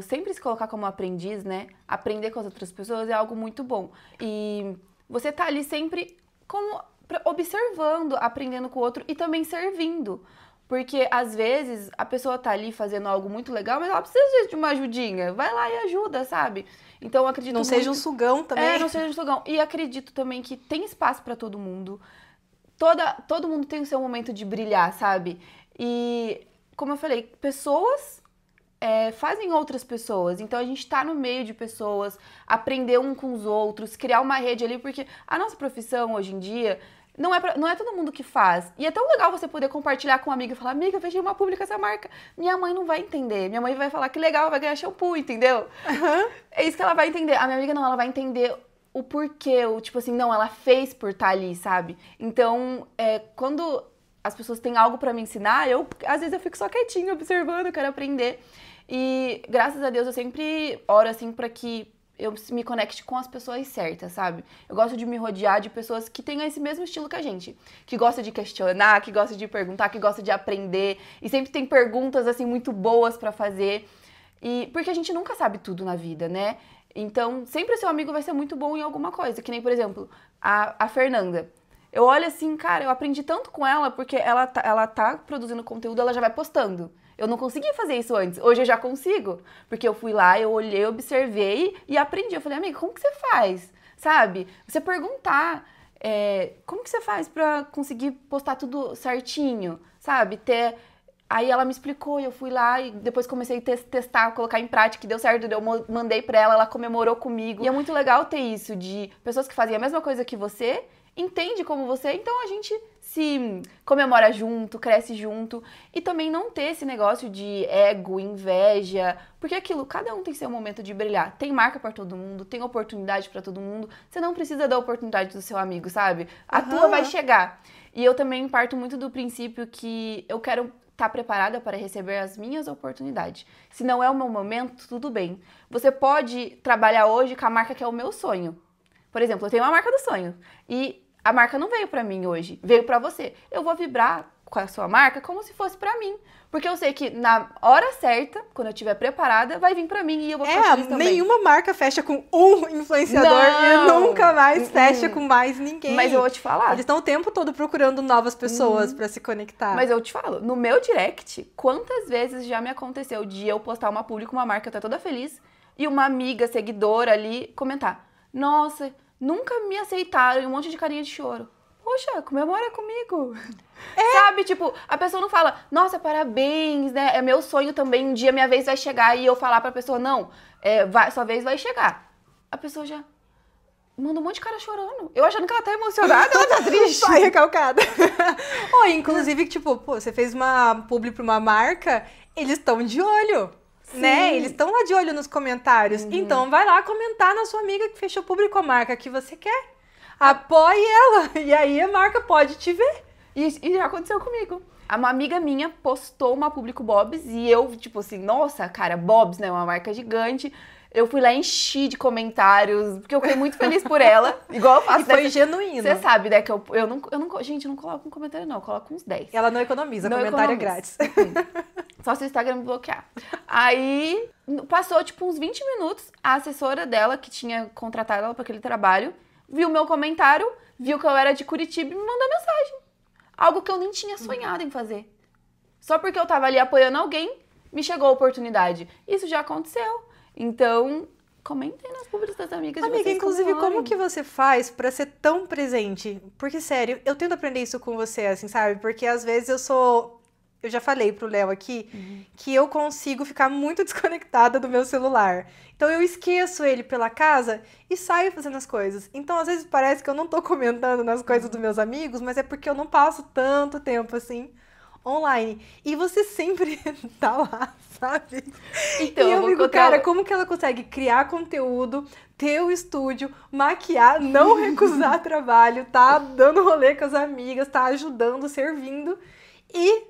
Speaker 1: sempre se colocar como aprendiz, né? Aprender com as outras pessoas é algo muito bom. E você tá ali sempre como observando, aprendendo com o outro e também servindo. Porque às vezes a pessoa tá ali fazendo algo muito legal, mas ela precisa de uma ajudinha. Vai lá e ajuda, sabe? Então eu acredito
Speaker 2: Não seja um sugão também.
Speaker 1: Não seja um sugão. E acredito também que tem espaço pra todo mundo. Todo mundo tem o seu momento de brilhar, sabe? E, como eu falei, pessoas fazem outras pessoas. Então, a gente tá no meio de pessoas, aprender um com os outros, criar uma rede ali, porque a nossa profissão, hoje em dia, não é todo mundo que faz. E é tão legal você poder compartilhar com uma amiga e falar, amiga, eu fechei uma publi com essa marca. Minha mãe não vai entender. Minha mãe vai falar que legal, vai ganhar shampoo, entendeu? Uhum. É isso que ela vai entender. A minha amiga não, ela vai entender o porquê, tipo assim, não, ela fez por estar ali, sabe? Então, quando as pessoas têm algo pra me ensinar, às vezes eu fico só quietinha, observando, eu quero aprender. E, graças a Deus, eu sempre oro, assim, pra que eu me conecte com as pessoas certas, sabe? Eu gosto de me rodear de pessoas que tenham esse mesmo estilo que a gente. Que gosta de questionar, que gosta de perguntar, que gosta de aprender. E sempre tem perguntas, assim, muito boas pra fazer. Porque a gente nunca sabe tudo na vida, né? Então, sempre o seu amigo vai ser muito bom em alguma coisa. Que nem, por exemplo, a Fernanda. Eu olho assim, cara, eu aprendi tanto com ela porque ela tá produzindo conteúdo, ela já vai postando. Eu não conseguia fazer isso antes. Hoje eu já consigo. Porque eu fui lá, eu olhei, observei e aprendi. Eu falei, amiga, como que você faz? Sabe? Você perguntar, como que você faz pra conseguir postar tudo certinho? Sabe? Aí ela me explicou e eu fui lá e depois comecei a testar, colocar em prática, e deu certo, eu mandei pra ela comemorou comigo. E é muito legal ter isso, de pessoas que fazem a mesma coisa que você, entende como você, então a gente se comemora junto, cresce junto. E também não ter esse negócio de ego, inveja. Porque aquilo, cada um tem seu momento de brilhar. Tem marca pra todo mundo, tem oportunidade pra todo mundo. Você não precisa da oportunidade do seu amigo, sabe? A tua vai chegar. E eu também parto muito do princípio que eu quero estar preparada para receber as minhas oportunidades. Se não é o meu momento, tudo bem. Você pode trabalhar hoje com a marca que é o meu sonho. Por exemplo, eu tenho uma marca do sonho e a marca não veio pra mim hoje, veio pra você. Eu vou vibrar com a sua marca como se fosse pra mim. Porque eu sei que na hora certa, quando eu estiver preparada, vai vir pra mim e eu vou ficar feliz também.
Speaker 2: Nenhuma marca fecha com um influenciador e nunca mais fecha com mais ninguém.
Speaker 1: Mas eu vou te falar.
Speaker 2: Eles estão o tempo todo procurando novas pessoas pra se conectar.
Speaker 1: Mas eu te falo, no meu direct, quantas vezes já me aconteceu de eu postar uma publi com uma marca, eu tô toda feliz, e uma amiga, seguidora ali, comentar: nossa, nunca me aceitaram, e um monte de carinha de choro. Poxa, comemora comigo. Sabe, tipo, a pessoa não fala, nossa, parabéns, né? É meu sonho também, um dia minha vez vai chegar e eu falar pra pessoa, não, sua vez vai chegar. A pessoa já manda um monte de cara chorando. Eu achando que ela tá emocionada, ela tá triste.
Speaker 2: Vai recalcada. Inclusive, tipo, você fez uma publi pra uma marca, eles estão de olho. Sim. Né? Eles estão lá de olho nos comentários. Então, vai lá comentar na sua amiga que fechou publi com a marca que você quer. Apoie ela. E aí a marca pode te ver.
Speaker 1: E já aconteceu comigo. Uma amiga minha postou uma publi com o Bob's e eu, tipo assim, nossa, cara, Bob's, né? Uma marca gigante. Eu fui lá enchi de comentários, porque eu fiquei muito feliz por ela. Igual eu faço.
Speaker 2: E foi genuíno.
Speaker 1: Você sabe, né? Que eu não... Gente, eu não coloco um comentário, não. Eu coloco uns 10.
Speaker 2: Ela não economiza, comentário é grátis.
Speaker 1: Só se o Instagram me bloquear. Aí, passou, tipo, uns 20 minutos. A assessora dela, que tinha contratado ela pra aquele trabalho, viu meu comentário, viu que eu era de Curitiba e me mandou mensagem. Algo que eu nem tinha sonhado em fazer. Só porque eu tava ali apoiando alguém, me chegou a oportunidade. Isso já aconteceu. Então, comentem nas publis das amigas de vocês.
Speaker 2: Amiga, inclusive, como que você faz pra ser tão presente? Porque, sério, eu tento aprender isso com você, assim, sabe? Porque às vezes eu já falei pro Léo aqui que eu consigo ficar muito desconectada do meu celular. Então eu esqueço ele pela casa e saio fazendo as coisas. Então às vezes parece que eu não tô comentando nas coisas dos meus amigos, mas é porque eu não passo tanto tempo assim online. E você sempre tá lá, sabe?
Speaker 1: Então,
Speaker 2: e eu fico, cara, como que ela consegue criar conteúdo, ter o estúdio, maquiar, não recusar trabalho, tá dando rolê com as amigas, tá ajudando, servindo e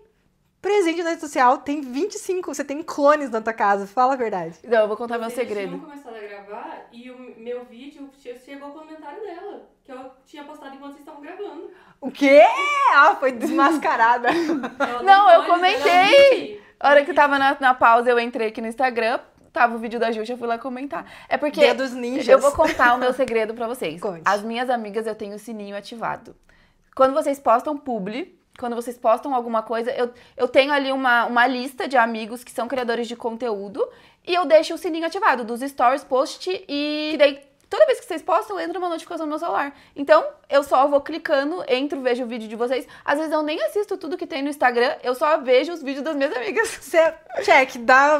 Speaker 2: presente na rede social, tem 25, você tem clones na tua casa, fala a verdade.
Speaker 1: Não, eu vou contar meu segredo.
Speaker 3: Eu tinha começado a gravar e o meu vídeo chegou o comentário dela, que eu tinha postado enquanto vocês estavam gravando.
Speaker 2: O quê? Foi desmascarada.
Speaker 1: Não, eu comentei. A hora que tava na pausa, eu entrei aqui no Instagram, tava o vídeo da Xuxa, eu fui lá comentar. É porque
Speaker 2: Dedos ninjas.
Speaker 1: Eu vou contar o meu segredo pra vocês.
Speaker 2: Conte.
Speaker 1: As minhas amigas, eu tenho o sininho ativado. Quando vocês postam publi, quando vocês postam alguma coisa, eu tenho ali uma lista de amigos que são criadores de conteúdo e eu deixo o sininho ativado dos stories, post e daí toda vez que vocês postam, entra uma notificação no meu celular. Então, eu só vou clicando, entro, vejo o vídeo de vocês. Às vezes eu nem assisto tudo que tem no Instagram, eu só vejo os vídeos das minhas amigas.
Speaker 2: Você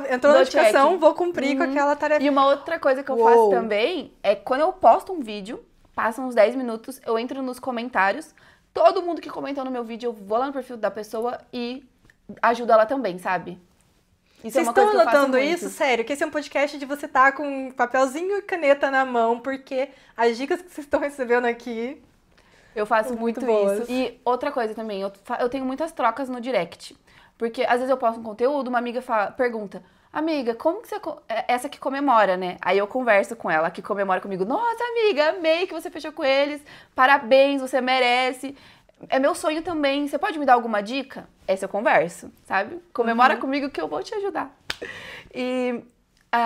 Speaker 2: entrou na notificação, vou cumprir com aquela tarefa.
Speaker 1: E uma outra coisa que eu faço também é quando eu posto um vídeo, passam uns 10 minutos, eu entro nos comentários. Todo mundo que comentou no meu vídeo, eu vou lá no perfil da pessoa e ajudo ela também, sabe? Isso
Speaker 2: Vocês estão anotando isso? Sério, que esse é um podcast de você estar com papelzinho e caneta na mão, porque as dicas que vocês estão recebendo aqui...
Speaker 1: Eu faço muito isso. E outra coisa também, eu tenho muitas trocas no direct. Porque às vezes eu posto um conteúdo, uma amiga pergunta... Amiga, como que você... Essa que comemora, né? Aí eu converso com ela, que comemora comigo. Nossa, amiga, amei que você fechou com eles. Parabéns, você merece. É meu sonho também. Você pode me dar alguma dica? Essa eu converso, sabe? Comemora comigo que eu vou te ajudar. E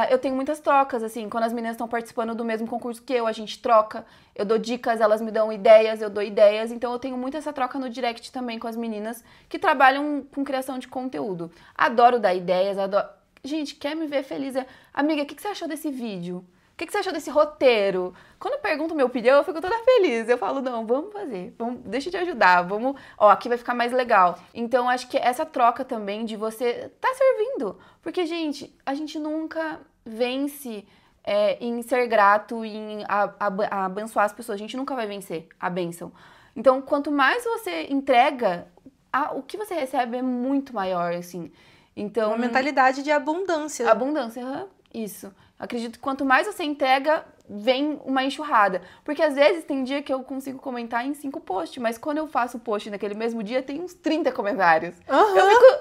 Speaker 1: eu tenho muitas trocas, assim. Quando as meninas estão participando do mesmo concurso que eu, a gente troca. Eu dou dicas, elas me dão ideias, eu dou ideias. Então eu tenho muito essa troca no direct também com as meninas que trabalham com criação de conteúdo. Adoro dar ideias, adoro... Gente, quer me ver feliz? Amiga, o que você achou desse vídeo? O que você achou desse roteiro? Quando eu pergunto minha opinião, eu fico toda feliz. Eu falo, não, vamos fazer. Deixa eu te ajudar. Vamos, aqui vai ficar mais legal. Então, acho que essa troca também de você tá servindo. Porque, gente, a gente nunca vence em ser grato, em abençoar as pessoas. A gente nunca vai vencer a bênção. Então, quanto mais você entrega, o que você recebe é muito maior, assim. Então,
Speaker 2: uma mentalidade de abundância.
Speaker 1: Abundância, isso. Acredito que quanto mais você entrega, vem uma enxurrada. Porque às vezes tem dia que eu consigo comentar em 5 posts, mas quando eu faço o post naquele mesmo dia, tem uns 30 comentários.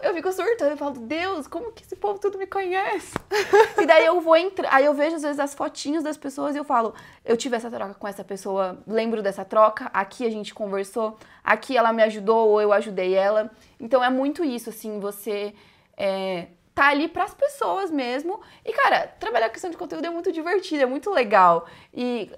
Speaker 1: Eu fico surtando, eu falo, Deus, como que esse povo tudo me conhece? E daí eu vou aí eu vejo às vezes as fotinhos das pessoas e eu falo, eu tive essa troca com essa pessoa, lembro dessa troca, aqui a gente conversou, aqui ela me ajudou ou eu ajudei ela. Então é muito isso, assim, você... tá ali pras pessoas mesmo. E, cara, trabalhar com questão de conteúdo é muito divertido, é muito legal. E,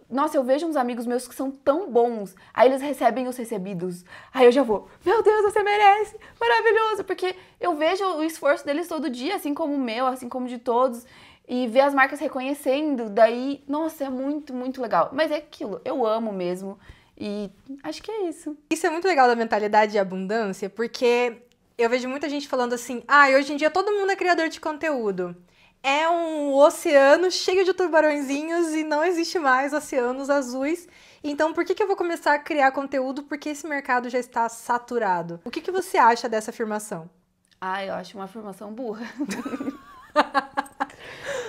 Speaker 1: nossa, eu vejo uns amigos meus que são tão bons. Aí eles recebem os recebidos. Aí eu já vou, meu Deus, você merece. Maravilhoso. Porque eu vejo o esforço deles todo dia, assim como o meu, assim como de todos. E ver as marcas reconhecendo. Daí, nossa, é muito, muito legal. Mas é aquilo, eu amo mesmo. E acho que é isso.
Speaker 2: Isso é muito legal da mentalidade de abundância, porque... eu vejo muita gente falando assim, hoje em dia todo mundo é criador de conteúdo. É um oceano cheio de tubarõezinhos e não existe mais oceanos azuis. Então, por que eu vou começar a criar conteúdo? Porque esse mercado já está saturado. O que você acha dessa afirmação?
Speaker 1: Eu acho uma afirmação burra.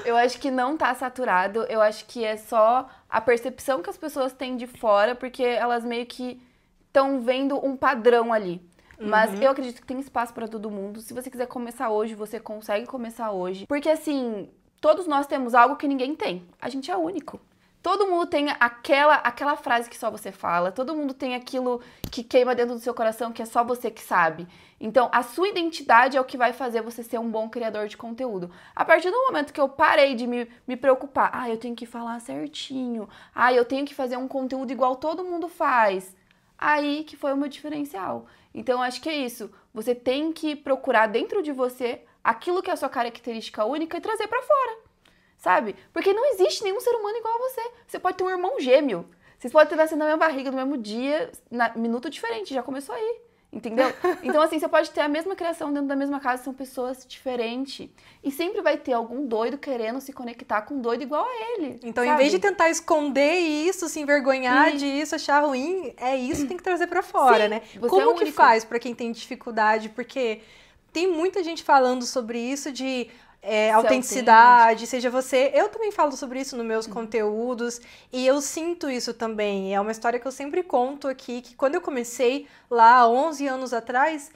Speaker 1: Eu acho que não tá saturado. Eu acho que é só a percepção que as pessoas têm de fora, porque elas meio que estão vendo um padrão ali. Mas eu acredito que tem espaço pra todo mundo. Se você quiser começar hoje, você consegue começar hoje. Porque, assim, todos nós temos algo que ninguém tem. A gente é único. Todo mundo tem aquela frase que só você fala. Todo mundo tem aquilo que queima dentro do seu coração, que é só você que sabe. Então, a sua identidade é o que vai fazer você ser um bom criador de conteúdo. A partir do momento que eu parei de me preocupar, eu tenho que falar certinho, eu tenho que fazer um conteúdo igual todo mundo faz, aí que foi o meu diferencial. Então, acho que é isso. Você tem que procurar dentro de você aquilo que é a sua característica única e trazer pra fora, sabe? Porque não existe nenhum ser humano igual a você. Você pode ter um irmão gêmeo. Vocês podem ter nascido na mesma barriga, no mesmo dia, minuto diferente. Já começou aí, entendeu? Então, assim, você pode ter a mesma criação dentro da mesma casa, são pessoas diferentes. E sempre vai ter algum doido querendo se conectar com um doido igual a ele.
Speaker 2: Então,
Speaker 1: sabe?
Speaker 2: em vez de tentar esconder isso, se envergonhar disso, achar ruim, isso tem que trazer pra fora, né? Como que faz pra quem tem dificuldade? Porque tem muita gente falando sobre isso de autenticidade, seja você. Eu também falo sobre isso nos meus conteúdos e eu sinto isso também. É uma história que eu sempre conto aqui, que quando eu comecei lá 11 anos atrás...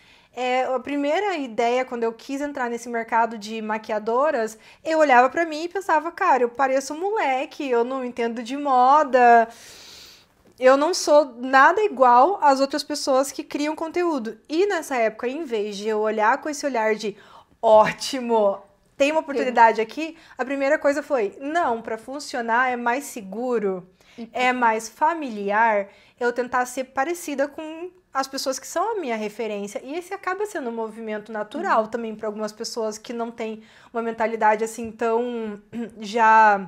Speaker 2: a primeira ideia, quando eu quis entrar nesse mercado de maquiadoras, eu olhava pra mim e pensava, cara, eu pareço um moleque, eu não entendo de moda, eu não sou nada igual às outras pessoas que criam conteúdo. E nessa época, em vez de eu olhar com esse olhar de ótimo, tem uma oportunidade aqui, a primeira coisa foi, não, pra funcionar é mais seguro, é mais familiar eu tentar ser parecida com as pessoas que são a minha referência. E esse acaba sendo um movimento natural também para algumas pessoas que não têm uma mentalidade assim tão já...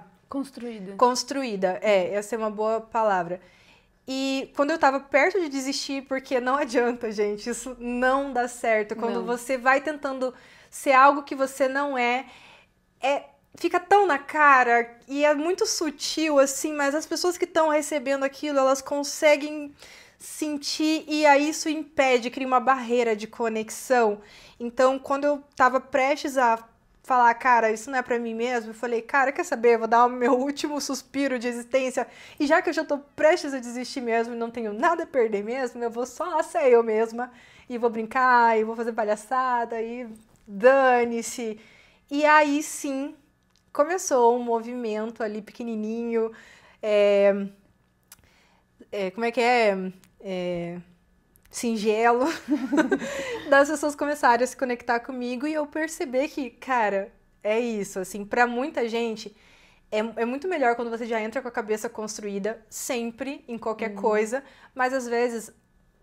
Speaker 2: Construída. Essa é uma boa palavra. E quando eu tava perto de desistir, porque não adianta, gente, isso não dá certo. Quando você vai tentando ser algo que você não fica tão na cara e é muito sutil, assim, mas as pessoas que estão recebendo aquilo, elas conseguem sentir e aí isso impede, cria uma barreira de conexão. Então, quando eu tava prestes a falar, cara, isso não é pra mim mesmo, eu falei, cara, quer saber, eu vou dar o meu último suspiro de existência e já que eu já tô prestes a desistir mesmo e não tenho nada a perder mesmo, eu vou só ser eu mesma e vou brincar e vou fazer palhaçada e dane-se. E aí sim começou um movimento ali pequenininho, como é que singelo, das pessoas começarem a se conectar comigo e eu perceber que, cara, é isso, assim, pra muita gente é muito melhor quando você já entra com a cabeça construída, sempre, em qualquer coisa, mas às vezes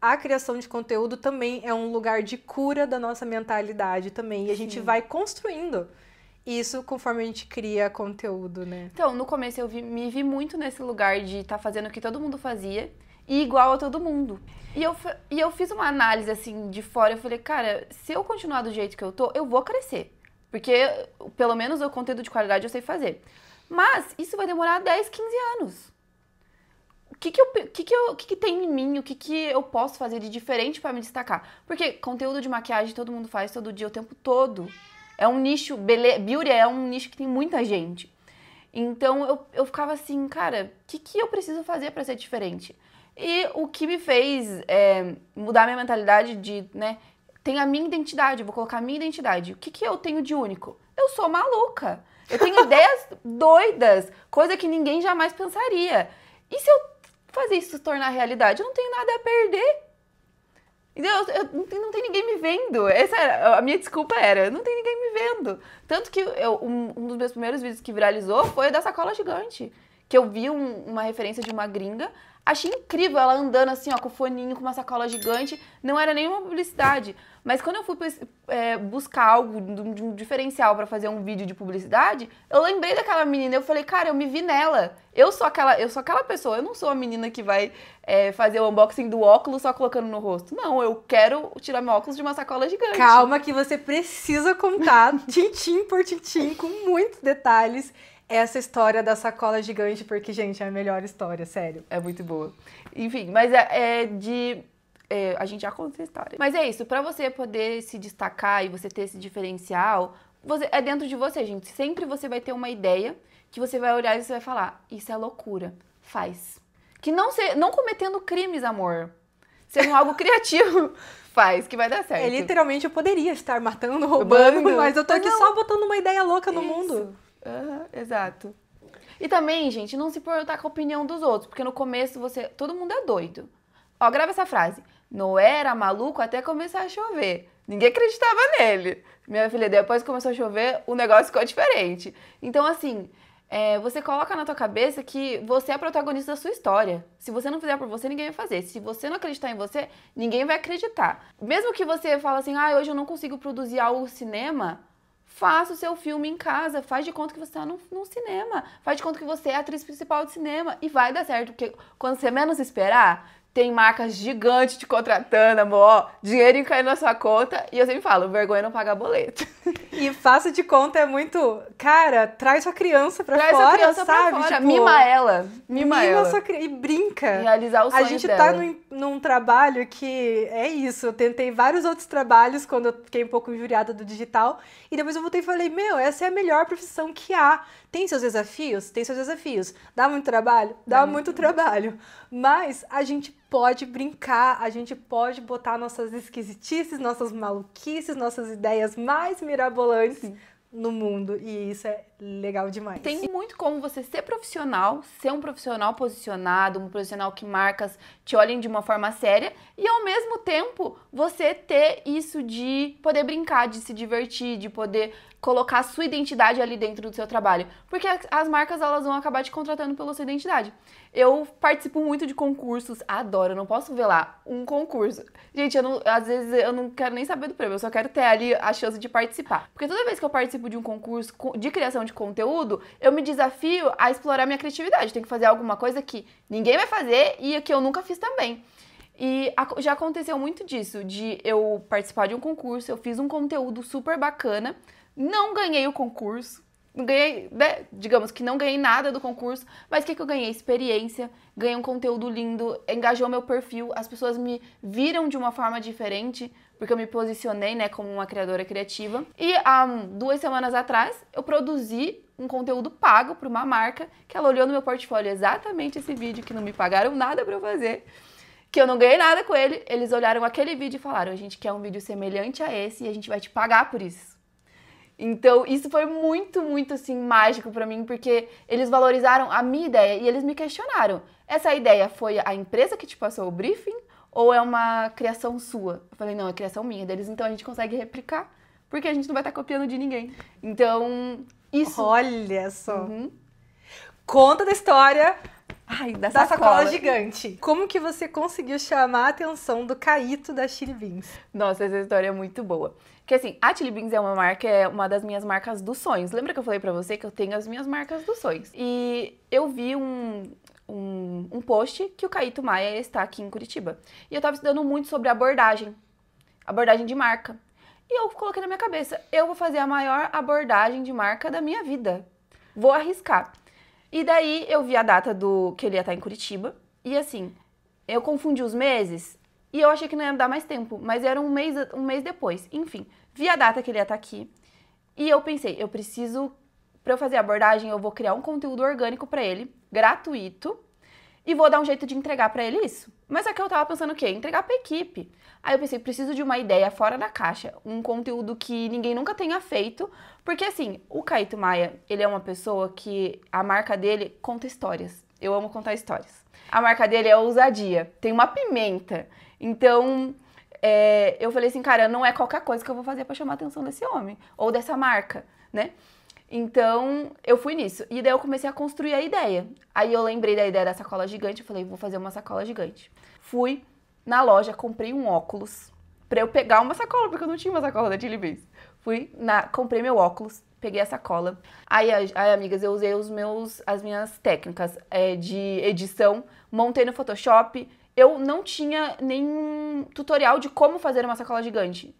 Speaker 2: a criação de conteúdo também é um lugar de cura da nossa mentalidade também, e a gente vai construindo isso conforme a gente cria conteúdo, né?
Speaker 1: Então, no começo eu me vi muito nesse lugar de estar fazendo o que todo mundo fazia e igual a todo mundo. E eu fiz uma análise, assim, de fora, eu falei, cara, se eu continuar do jeito que eu tô, eu vou crescer. Porque, pelo menos, o conteúdo de qualidade eu sei fazer. Mas isso vai demorar 10, 15 anos. o que que tem em mim, o que eu posso fazer de diferente pra me destacar. Porque conteúdo de maquiagem todo mundo faz todo dia, o tempo todo. É um nicho, beauty é um nicho que tem muita gente. Então eu ficava assim, cara, o que eu preciso fazer pra ser diferente? E o que me fez mudar minha mentalidade de, né, tem a minha identidade, eu vou colocar a minha identidade. O que eu tenho de único? Eu sou maluca. Eu tenho ideias doidas, coisa que ninguém jamais pensaria. E se eu fazer isso se tornar realidade? Eu não tenho nada a perder. Entendeu? Não tem ninguém me vendo. Essa era, a minha desculpa era, não tem ninguém me vendo. Tanto que um dos meus primeiros vídeos que viralizou foi da sacola gigante. Que eu vi uma referência de uma gringa. Achei incrível ela andando assim, ó, com o foninho, com uma sacola gigante. Não era nenhuma publicidade. Mas quando eu fui buscar algo de um diferencial pra fazer um vídeo de publicidade, eu lembrei daquela menina. Eu falei, cara, eu me vi nela. Eu sou aquela pessoa. Eu não sou a menina que vai fazer o unboxing do óculos só colocando no rosto. Não, eu quero tirar meu óculos de uma sacola gigante.
Speaker 2: Calma que você precisa contar, tintim por tintim, com muitos detalhes, essa história da sacola gigante, porque, gente, é a melhor história, sério.
Speaker 1: É muito boa. Enfim, mas a gente já conta essa história. Mas é isso, pra você poder se destacar e você ter esse diferencial, é dentro de você, gente. Sempre você vai ter uma ideia que você vai olhar e você vai falar, isso é loucura, faz. Que não cometendo crimes, amor. Sendo algo criativo, faz, que vai dar certo.
Speaker 2: Literalmente, eu poderia estar matando, roubando, mas eu tô aqui só botando uma ideia louca no mundo.
Speaker 1: Exato. E também, gente, não se importar com a opinião dos outros, porque no começo todo mundo é doido. Ó, grava essa frase. Noé era maluco até começar a chover. Ninguém acreditava nele. Minha filha, depois que começou a chover, o negócio ficou diferente. Então, assim, você coloca na tua cabeça que você é a protagonista da sua história. Se você não fizer por você, ninguém vai fazer. Se você não acreditar em você, ninguém vai acreditar. Mesmo que você fale assim, hoje eu não consigo produzir algo no cinema, faça o seu filme em casa, faz de conta que você está num cinema, faz de conta que você é a atriz principal do cinema e vai dar certo, porque quando você menos esperar, tem marcas gigantes te contratando, amor, dinheirinho caindo na sua conta, e eu sempre falo, vergonha não pagar boleto.
Speaker 2: E faça de conta é muito, cara, traz sua criança pra fora,
Speaker 1: Traz a criança
Speaker 2: sabe?
Speaker 1: pra fora,
Speaker 2: Tipo,
Speaker 1: mima ela.
Speaker 2: E brinca.
Speaker 1: Realizar os sonhos
Speaker 2: A gente
Speaker 1: dela.
Speaker 2: tá num trabalho que é isso, eu tentei vários outros trabalhos quando eu fiquei um pouco injuriada do digital, e depois eu voltei e falei, essa é a melhor profissão que há. Tem seus desafios? Tem seus desafios. Dá muito trabalho? Dá muito trabalho. Mas a gente pode brincar, a gente pode botar nossas esquisitices, nossas maluquices, nossas ideias mais mirabolantes no mundo. E isso é legal demais.
Speaker 1: Tem muito como você ser profissional, ser um profissional posicionado, um profissional que marcas te olhem de uma forma séria e ao mesmo tempo você ter isso de poder brincar, de se divertir, de poder colocar a sua identidade ali dentro do seu trabalho. Porque as marcas, elas vão acabar te contratando pela sua identidade. Eu participo muito de concursos, adoro, eu não posso ver lá um concurso. Gente, às vezes eu não quero nem saber do prêmio, eu só quero ter ali a chance de participar. Porque toda vez que eu participo de um concurso de criação de conteúdo, eu me desafio a explorar minha criatividade. Tem que fazer alguma coisa que ninguém vai fazer e que eu nunca fiz também. E já aconteceu muito disso, de eu participar de um concurso, eu fiz um conteúdo super bacana, não ganhei o concurso, não ganhei, né? Digamos que não ganhei nada do concurso, mas o que eu ganhei? Experiência, ganhei um conteúdo lindo, engajou meu perfil, as pessoas me viram de uma forma diferente, porque eu me posicionei, né, como uma criadora criativa. E há 2 semanas atrás, eu produzi um conteúdo pago para uma marca, que ela olhou no meu portfólio exatamente esse vídeo, que não me pagaram nada para eu fazer, que eu não ganhei nada com ele, eles olharam aquele vídeo e falaram, a gente quer um vídeo semelhante a esse e a gente vai te pagar por isso. Então, isso foi muito, muito, assim, mágico pra mim, porque eles valorizaram a minha ideia e eles me questionaram. Essa ideia foi a empresa que te passou o briefing ou é uma criação sua? Eu falei, não, é criação minha deles, então a gente consegue replicar, porque a gente não vai estar copiando de ninguém. Então, isso...
Speaker 2: Olha só! Conta da história...
Speaker 1: Da
Speaker 2: sacola gigante. Como que você conseguiu chamar a atenção do Caíto da Chili Beans?
Speaker 1: Nossa, essa história é muito boa. Porque assim, a Chili Beans é uma das minhas marcas dos sonhos. Lembra que eu falei pra você que eu tenho as minhas marcas dos sonhos? E eu vi um post que o Caíto Maia está aqui em Curitiba. E eu tava estudando muito sobre abordagem de marca. E eu coloquei na minha cabeça, eu vou fazer a maior abordagem de marca da minha vida. Vou arriscar. E daí eu vi a data que ele ia estar em Curitiba. E assim, eu confundi os meses e eu achei que não ia dar mais tempo, mas era um mês depois. Enfim, vi a data que ele ia estar aqui e eu pensei, eu preciso, pra eu fazer a abordagem, eu vou criar um conteúdo orgânico pra ele, gratuito, e vou dar um jeito de entregar pra ele isso. Mas aqui eu tava pensando o quê? Entregar pra equipe. Aí eu pensei, preciso de uma ideia fora da caixa, um conteúdo que ninguém nunca tenha feito, porque assim, o Caíto Maia, ele é uma pessoa que a marca dele conta histórias. Eu amo contar histórias. A marca dele é ousadia, tem uma pimenta. Então, eu falei assim, cara, não é qualquer coisa que eu vou fazer pra chamar a atenção desse homem, ou dessa marca, né? Então, eu fui nisso. E daí eu comecei a construir a ideia. Aí eu lembrei da ideia da sacola gigante, eu falei, vou fazer uma sacola gigante. Fui na loja, comprei um óculos pra eu pegar uma sacola, porque eu não tinha uma sacola da Chili Beans. Comprei meu óculos, peguei a sacola. Aí, amigas, eu usei as minhas técnicas de edição, montei no Photoshop. Eu não tinha nenhum tutorial de como fazer uma sacola gigante.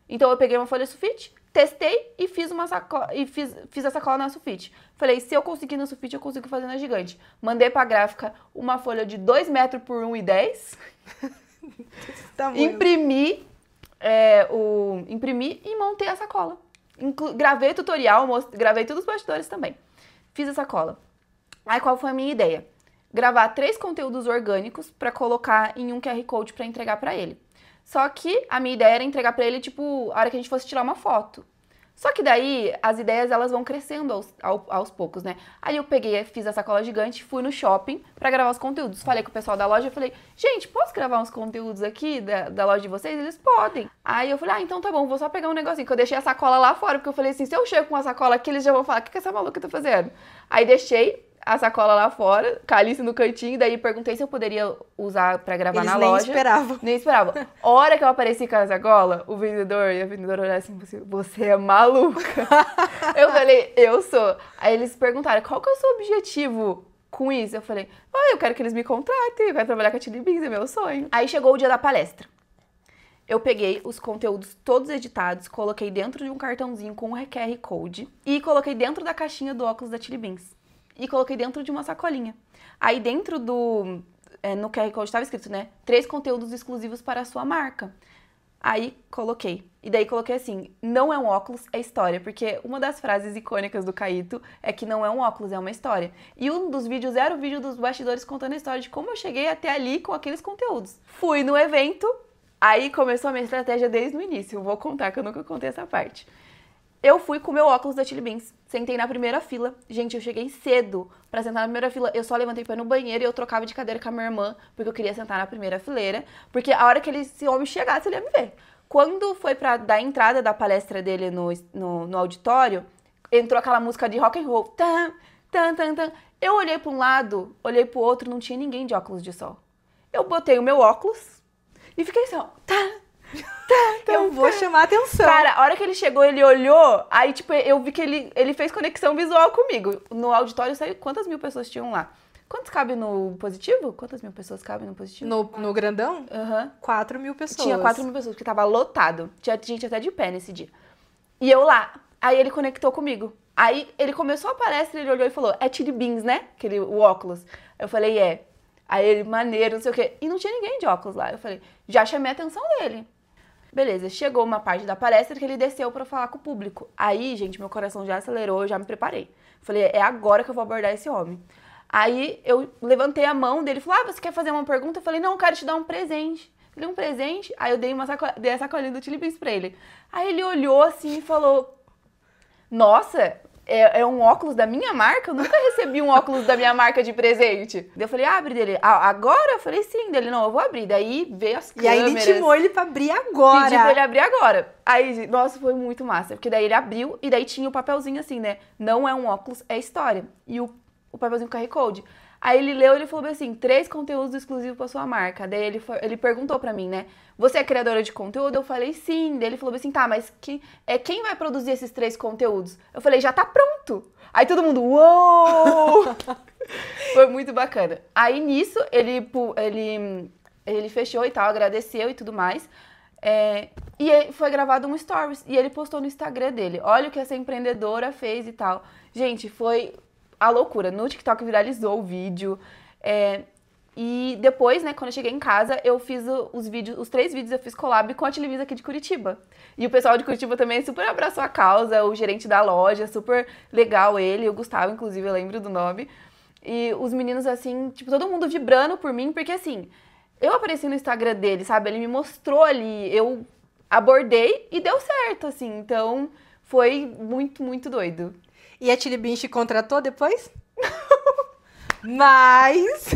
Speaker 1: Então eu peguei uma folha sulfite, testei e fiz uma sacola, fiz a sacola na sulfite. Falei, se eu conseguir na sulfite, eu consigo fazer na gigante. Mandei pra gráfica uma folha de 2 metros por 1,10. Imprimi e montei a sacola. Gravei tutorial, gravei todos os bastidores também. Fiz a sacola. Aí qual foi a minha ideia? Gravar 3 conteúdos orgânicos pra colocar em um QR Code pra entregar pra ele. Só que a minha ideia era entregar pra ele, tipo, a hora que a gente fosse tirar uma foto. Só que daí, as ideias, elas vão crescendo aos poucos, né? Aí eu peguei, fiz a sacola gigante, fui no shopping pra gravar os conteúdos. Falei com o pessoal da loja, falei, gente, posso gravar uns conteúdos aqui da loja de vocês? Eles podem. Aí eu falei, então tá bom, vou só pegar um negocinho, que eu deixei a sacola lá fora, porque eu falei assim, se eu chego com uma sacola aqui, eles já vão falar, o que essa maluca tá fazendo? Aí deixei a sacola lá fora, Calice no cantinho, daí perguntei se eu poderia usar pra gravar na loja. Nem esperavam. A hora que eu apareci com a sacola, o vendedor e a vendedora olharam assim, você é maluca. Eu falei, eu sou. Aí eles perguntaram, qual que é o seu objetivo com isso? Eu falei, eu quero que eles me contratem, eu quero trabalhar com a Chili Beans, é meu sonho. Aí chegou o dia da palestra. Eu peguei os conteúdos todos editados, coloquei dentro de um cartãozinho com um QR Code e coloquei dentro da caixinha do óculos da Chili Beans. E coloquei dentro de uma sacolinha. Aí dentro no QR Code estava escrito, né? 3 conteúdos exclusivos para a sua marca. Aí coloquei. E daí coloquei assim, não é um óculos, é história. Porque uma das frases icônicas do Caíto é que não é um óculos, é uma história. E um dos vídeos era o vídeo dos bastidores contando a história de como eu cheguei até ali com aqueles conteúdos. Fui no evento, aí começou a minha estratégia desde o início. Eu vou contar, que eu nunca contei essa parte. Eu fui com o meu óculos da Chili Beans, sentei na primeira fila. Gente, eu cheguei cedo pra sentar na primeira fila. Eu só levantei pra ir no banheiro e eu trocava de cadeira com a minha irmã, porque eu queria sentar na primeira fileira. Porque a hora que esse homem chegasse, ele ia me ver. Quando foi pra dar a entrada da palestra dele no auditório, entrou aquela música de rock and roll. Tan, tan, tan, tan. Eu olhei pra um lado, olhei pro outro, não tinha ninguém de óculos de sol. Eu botei o meu óculos e fiquei assim, ó. Tan.
Speaker 2: Eu vou chamar a atenção.
Speaker 1: Cara, a hora que ele chegou, ele olhou, aí, tipo, eu vi que ele fez conexão visual comigo. No auditório, saiu quantas mil pessoas tinham lá? Quantos cabe no positivo? Quantas mil pessoas cabem no positivo?
Speaker 2: No grandão?
Speaker 1: Aham.
Speaker 2: 4.000 pessoas.
Speaker 1: Tinha 4.000 pessoas, porque tava lotado. Tinha gente até de pé nesse dia. E eu lá. Aí ele conectou comigo. Aí ele começou a palestra, ele olhou e falou, é Chili Beans, né? O óculos. Eu falei, é. Aí ele, maneiro, não sei o quê. E não tinha ninguém de óculos lá. Eu falei, já chamei a atenção dele. Beleza, chegou uma parte da palestra que ele desceu pra falar com o público. Aí, gente, meu coração já acelerou, eu já me preparei. Falei, é agora que eu vou abordar esse homem. Aí eu levantei a mão dele e falei, você quer fazer uma pergunta? Eu falei, não, eu quero te dar um presente. Ele, um presente? Aí eu dei a sacolinha do Chili Beans pra ele. Aí ele olhou assim e falou, nossa, é um óculos da minha marca? Eu nunca recebi um óculos da minha marca de presente. Daí eu falei, abre dele. Agora? Eu falei, sim. Dele, não, eu vou abrir. Daí veio as câmeras.
Speaker 2: E aí ele intimou ele pra abrir agora.
Speaker 1: Pedi pra ele abrir agora. Aí, nossa, foi muito massa. Porque daí ele abriu e daí tinha o papelzinho assim, né? Não é um óculos, é história. E o papelzinho QR Code. Aí ele leu e ele falou assim, 3 conteúdos exclusivos pra sua marca. Daí ele perguntou pra mim, né? Você é criadora de conteúdo? Eu falei, sim. Daí ele falou assim, tá, mas quem vai produzir esses 3 conteúdos? Eu falei, já tá pronto. Aí todo mundo, uou! Foi muito bacana. Aí nisso, ele fechou e tal, agradeceu e tudo mais. E foi gravado um stories. E ele postou no Instagram dele. Olha o que essa empreendedora fez e tal. Gente, foi a loucura. No TikTok viralizou o vídeo. E depois, né, quando eu cheguei em casa, eu fiz os 3 vídeos, eu fiz collab com a Tilibis aqui de Curitiba. E o pessoal de Curitiba também super abraçou a causa, o gerente da loja, super legal ele, o Gustavo, inclusive, eu lembro do nome. E os meninos, assim, tipo, todo mundo vibrando por mim, porque assim, eu apareci no Instagram dele, sabe? Ele me mostrou ali, eu abordei e deu certo, assim. Então, foi muito, muito doido.
Speaker 2: E a Chili Beans te contratou depois? Mas...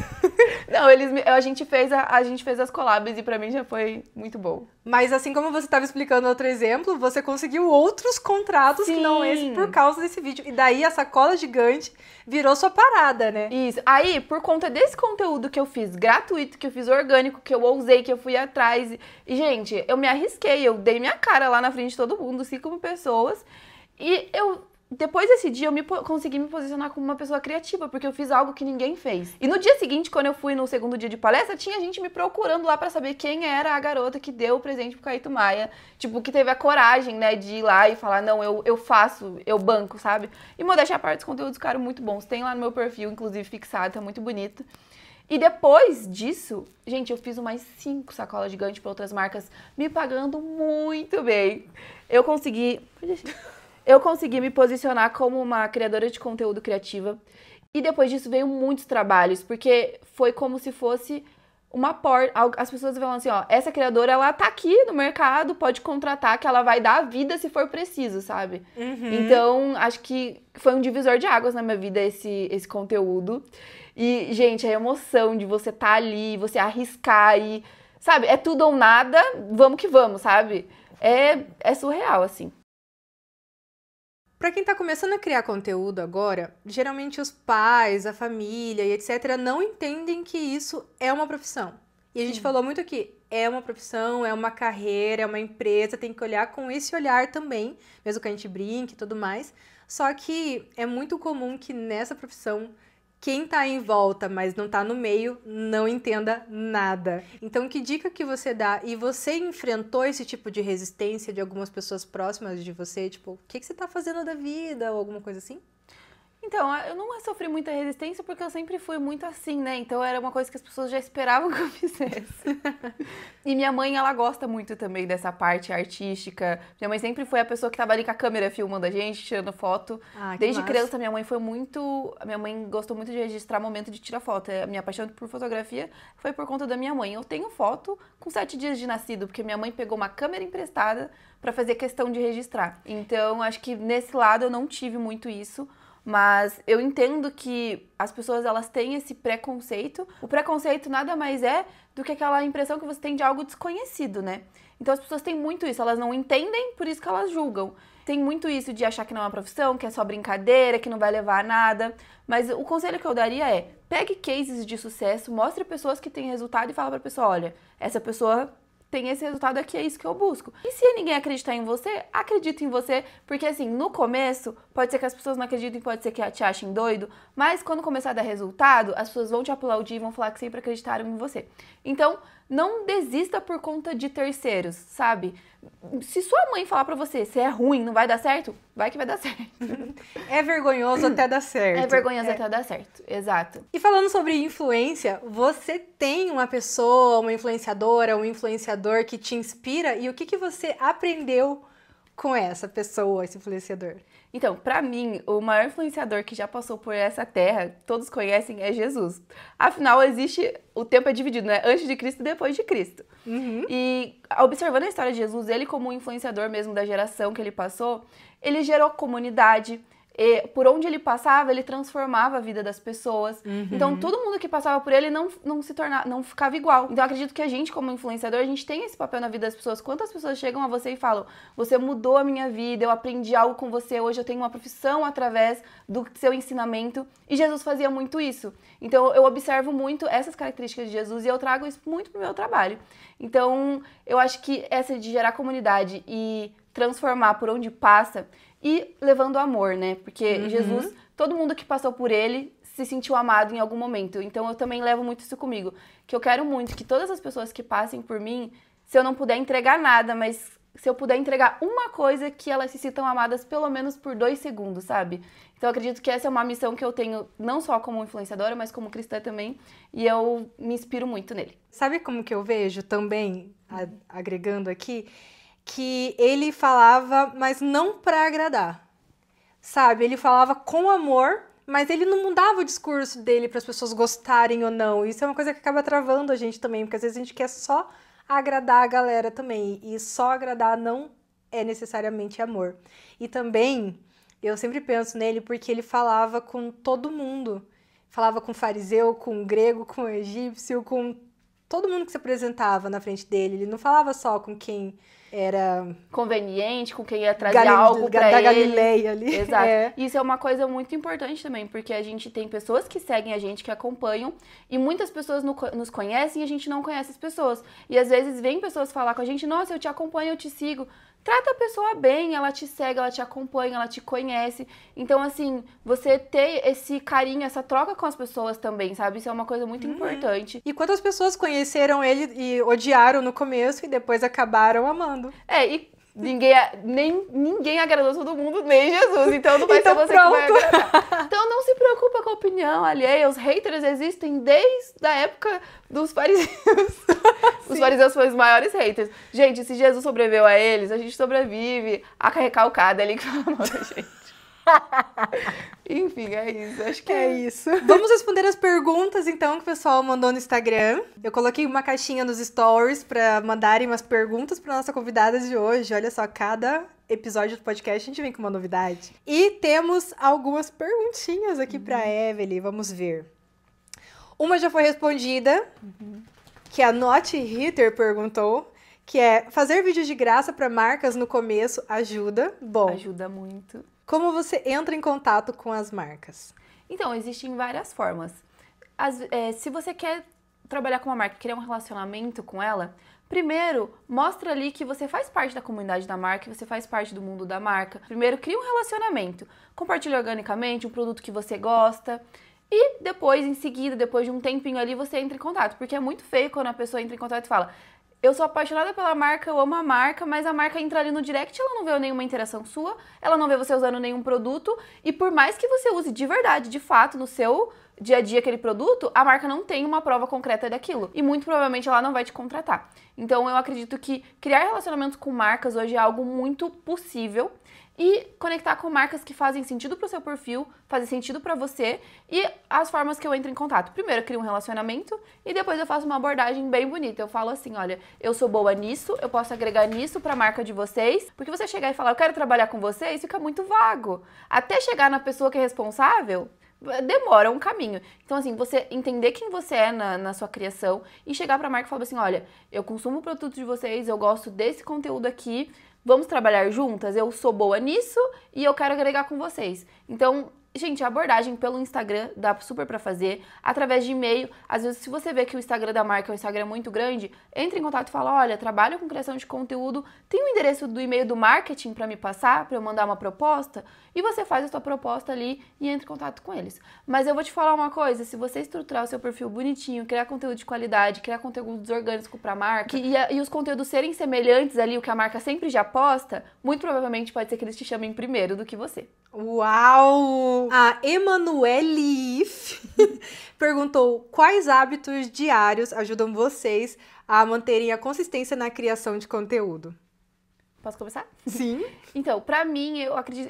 Speaker 1: Não, a gente fez as collabs e pra mim já foi muito bom.
Speaker 2: Mas assim como você estava explicando outro exemplo, você conseguiu outros contratos que não esse por causa desse vídeo. E daí a sacola gigante virou sua parada, né?
Speaker 1: Isso. Aí, por conta desse conteúdo que eu fiz gratuito, que eu fiz orgânico, que eu ousei, que eu fui atrás. E, gente, eu me arrisquei, eu dei minha cara lá na frente de todo mundo, 5 pessoas. E depois desse dia, eu consegui me posicionar como uma pessoa criativa, porque eu fiz algo que ninguém fez. E no dia seguinte, quando eu fui no segundo dia de palestra, tinha gente me procurando lá pra saber quem era a garota que deu o presente pro Caíto Maia. Tipo, que teve a coragem, né, de ir lá e falar, não, eu faço, eu banco, sabe? E modéstia à parte, os conteúdos ficaram muito bons. Tem lá no meu perfil, inclusive, fixado, tá muito bonito. E depois disso, gente, eu fiz umas 5 sacolas gigantes pra outras marcas, me pagando muito bem. Eu consegui me posicionar como uma criadora de conteúdo criativa. E depois disso veio muitos trabalhos, porque foi como se fosse uma porta. As pessoas falam assim, ó, essa criadora, ela tá aqui no mercado, pode contratar, que ela vai dar a vida se for preciso, sabe?
Speaker 2: Uhum.
Speaker 1: Então, acho que foi um divisor de águas na minha vida esse conteúdo. E, gente, a emoção de você tá ali, você arriscar e, sabe, é tudo ou nada, vamos que vamos, sabe? É surreal, assim.
Speaker 2: Pra quem tá começando a criar conteúdo agora, geralmente os pais, a família e etc. não entendem que isso é uma profissão. E a gente falou muito aqui, é uma profissão, é uma carreira, é uma empresa, tem que olhar com esse olhar também, mesmo que a gente brinque e tudo mais. Só que é muito comum que nessa profissão, quem tá em volta, mas não tá no meio, não entenda nada. Então, que dica que você dá? E você enfrentou esse tipo de resistência de algumas pessoas próximas de você? Tipo, o que você tá fazendo da vida? Ou alguma coisa assim?
Speaker 1: Então, eu não sofri muita resistência porque eu sempre fui muito assim, né? Então era uma coisa que as pessoas já esperavam que eu fizesse. E minha mãe, ela gosta muito também dessa parte artística. Minha mãe sempre foi a pessoa que tava ali com a câmera filmando a gente, tirando foto. Desde criança, minha mãe minha mãe gostou muito de registrar momento de tirar foto. A minha paixão por fotografia foi por conta da minha mãe. Eu tenho foto com 7 dias de nascido, porque minha mãe pegou uma câmera emprestada pra fazer questão de registrar. Então, acho que nesse lado eu não tive muito isso. Mas eu entendo que as pessoas, elas têm esse preconceito. O preconceito nada mais é do que aquela impressão que você tem de algo desconhecido, né? Então as pessoas têm muito isso, elas não entendem, por isso que elas julgam. Tem muito isso de achar que não é uma profissão, que é só brincadeira, que não vai levar a nada. Mas o conselho que eu daria é, pegue cases de sucesso, mostre pessoas que têm resultado e fala pra pessoa, olha, essa pessoa tem esse resultado aqui, é isso que eu busco. E se ninguém acreditar em você, acredita em você, porque assim, no começo, pode ser que as pessoas não acreditem, pode ser que te achem doido, mas quando começar a dar resultado, as pessoas vão te aplaudir e vão falar que sempre acreditaram em você. Então, não desista por conta de terceiros, sabe? Se sua mãe falar pra você, se é ruim, não vai dar certo, vai que vai dar certo.
Speaker 2: É vergonhoso até dar certo.
Speaker 1: É vergonhoso até dar certo, exato.
Speaker 2: E falando sobre influência, você tem uma pessoa, uma influenciadora, um influenciador que te inspira? E o que você aprendeu com essa pessoa, esse influenciador?
Speaker 1: Então, pra mim, o maior influenciador que já passou por essa terra, todos conhecem, é Jesus. Afinal, o tempo é dividido, né? Antes de Cristo e depois de Cristo.
Speaker 2: Uhum.
Speaker 1: E observando a história de Jesus, ele como um influenciador mesmo da geração que ele passou, ele gerou comunidade. E por onde ele passava, ele transformava a vida das pessoas.
Speaker 2: Uhum.
Speaker 1: Então, todo mundo que passava por ele não ficava igual. Então, eu acredito que a gente, como influenciador, a gente tem esse papel na vida das pessoas. Quantas pessoas chegam a você e falam, você mudou a minha vida, eu aprendi algo com você, hoje eu tenho uma profissão através do seu ensinamento. E Jesus fazia muito isso. Então, eu observo muito essas características de Jesus e eu trago isso muito pro meu trabalho. Então, eu acho que essa de gerar comunidade e transformar por onde passa e levando amor, né? Porque Jesus, todo mundo que passou por ele se sentiu amado em algum momento. Então eu também levo muito isso comigo. Que eu quero muito que todas as pessoas que passem por mim, se eu não puder entregar nada, mas se eu puder entregar uma coisa que elas se sintam amadas pelo menos por 2 segundos, sabe? Então eu acredito que essa é uma missão que eu tenho não só como influenciadora, mas como cristã também, e eu me inspiro muito nele.
Speaker 2: Sabe como que eu vejo também, agregando aqui, que ele falava, mas não pra agradar, sabe? Ele falava com amor, mas ele não mudava o discurso dele para as pessoas gostarem ou não. Isso é uma coisa que acaba travando a gente também, porque às vezes a gente quer só agradar a galera também, e só agradar não é necessariamente amor. E também, eu sempre penso nele porque ele falava com todo mundo. Falava com fariseu, com grego, com egípcio, com todo mundo que se apresentava na frente dele. Ele não falava só com quem era
Speaker 1: conveniente, com quem ia trazer algo pra
Speaker 2: da
Speaker 1: ele.
Speaker 2: Galileia ali.
Speaker 1: Exato. Isso é uma coisa muito importante também, porque a gente tem pessoas que seguem a gente, que acompanham, e muitas pessoas nos conhecem e a gente não conhece as pessoas. E às vezes vem pessoas falar com a gente, nossa, eu te acompanho, eu te sigo. Trata a pessoa bem, ela te segue, ela te acompanha, ela te conhece. Então, assim, você ter esse carinho, essa troca com as pessoas também, sabe? Isso é uma coisa muito importante.
Speaker 2: E quantas pessoas conheceram ele e odiaram no começo e depois acabaram amando?
Speaker 1: E ninguém agradou todo mundo, nem Jesus. Então não vai
Speaker 2: então,
Speaker 1: ser você
Speaker 2: pronto.
Speaker 1: que vai agradar. Então não se preocupa com a opinião alheia. Os haters existem desde a época dos fariseus. Os fariseus foram os maiores haters. Gente, se Jesus sobreviveu a eles, a gente sobrevive a recalcada ali que fala mal da gente. Enfim, é isso. Acho que
Speaker 2: é isso. Vamos responder as perguntas, então, que o pessoal mandou no Instagram. Eu coloquei uma caixinha nos stories pra mandarem umas perguntas pra nossa convidada de hoje. Olha só, cada episódio do podcast a gente vem com uma novidade. E temos algumas perguntinhas aqui pra Evelyn. Vamos ver. Uma já foi respondida, que a Not Hitter perguntou, que é: fazer vídeos de graça pra marcas no começo ajuda? Bom,
Speaker 1: ajuda muito.
Speaker 2: Como você entra em contato com as marcas?
Speaker 1: Então, existem várias formas. Se você quer trabalhar com uma marca, criar um relacionamento com ela, primeiro, mostra ali que você faz parte da comunidade da marca, que você faz parte do mundo da marca. Primeiro, cria um relacionamento. Compartilha organicamente um produto que você gosta. E depois, em seguida, depois de um tempinho ali, você entra em contato. Porque é muito feio quando a pessoa entra em contato e fala: eu sou apaixonada pela marca, eu amo a marca, mas a marca entra ali no direct, ela não vê nenhuma interação sua, ela não vê você usando nenhum produto, e por mais que você use de verdade, de fato, no seu dia a dia aquele produto, a marca não tem uma prova concreta daquilo, e muito provavelmente ela não vai te contratar. Então eu acredito que criar relacionamentos com marcas hoje é algo muito possível, e conectar com marcas que fazem sentido pro seu perfil, fazem sentido pra você, e as formas que eu entro em contato. Primeiro eu crio um relacionamento e depois eu faço uma abordagem bem bonita. Eu falo assim: olha, eu sou boa nisso, eu posso agregar nisso pra marca de vocês, porque você chegar e falar eu quero trabalhar com vocês, fica muito vago. Até chegar na pessoa que é responsável, demora um caminho. Então, assim, você entender quem você é na sua criação e chegar pra marca e falar assim: olha, eu consumo o produto de vocês, eu gosto desse conteúdo aqui, vamos trabalhar juntas? Eu sou boa nisso e eu quero agregar com vocês. Então, gente, a abordagem pelo Instagram dá super pra fazer, através de e-mail. Às vezes, se você vê que o Instagram da marca é um Instagram muito grande, entre em contato e fala: olha, trabalho com criação de conteúdo, tem o endereço do e-mail do marketing pra me passar, pra eu mandar uma proposta? E você faz a sua proposta ali e entra em contato com eles. Mas eu vou te falar uma coisa: se você estruturar o seu perfil bonitinho, criar conteúdo de qualidade, criar conteúdo orgânico pra marca, e os conteúdos serem semelhantes ali, o que a marca sempre já posta, muito provavelmente pode ser que eles te chamem primeiro do que você.
Speaker 2: Uau! A Emanuele perguntou: quais hábitos diários ajudam vocês a manterem a consistência na criação de conteúdo?
Speaker 1: Posso começar?
Speaker 2: Sim.
Speaker 1: Então, pra mim,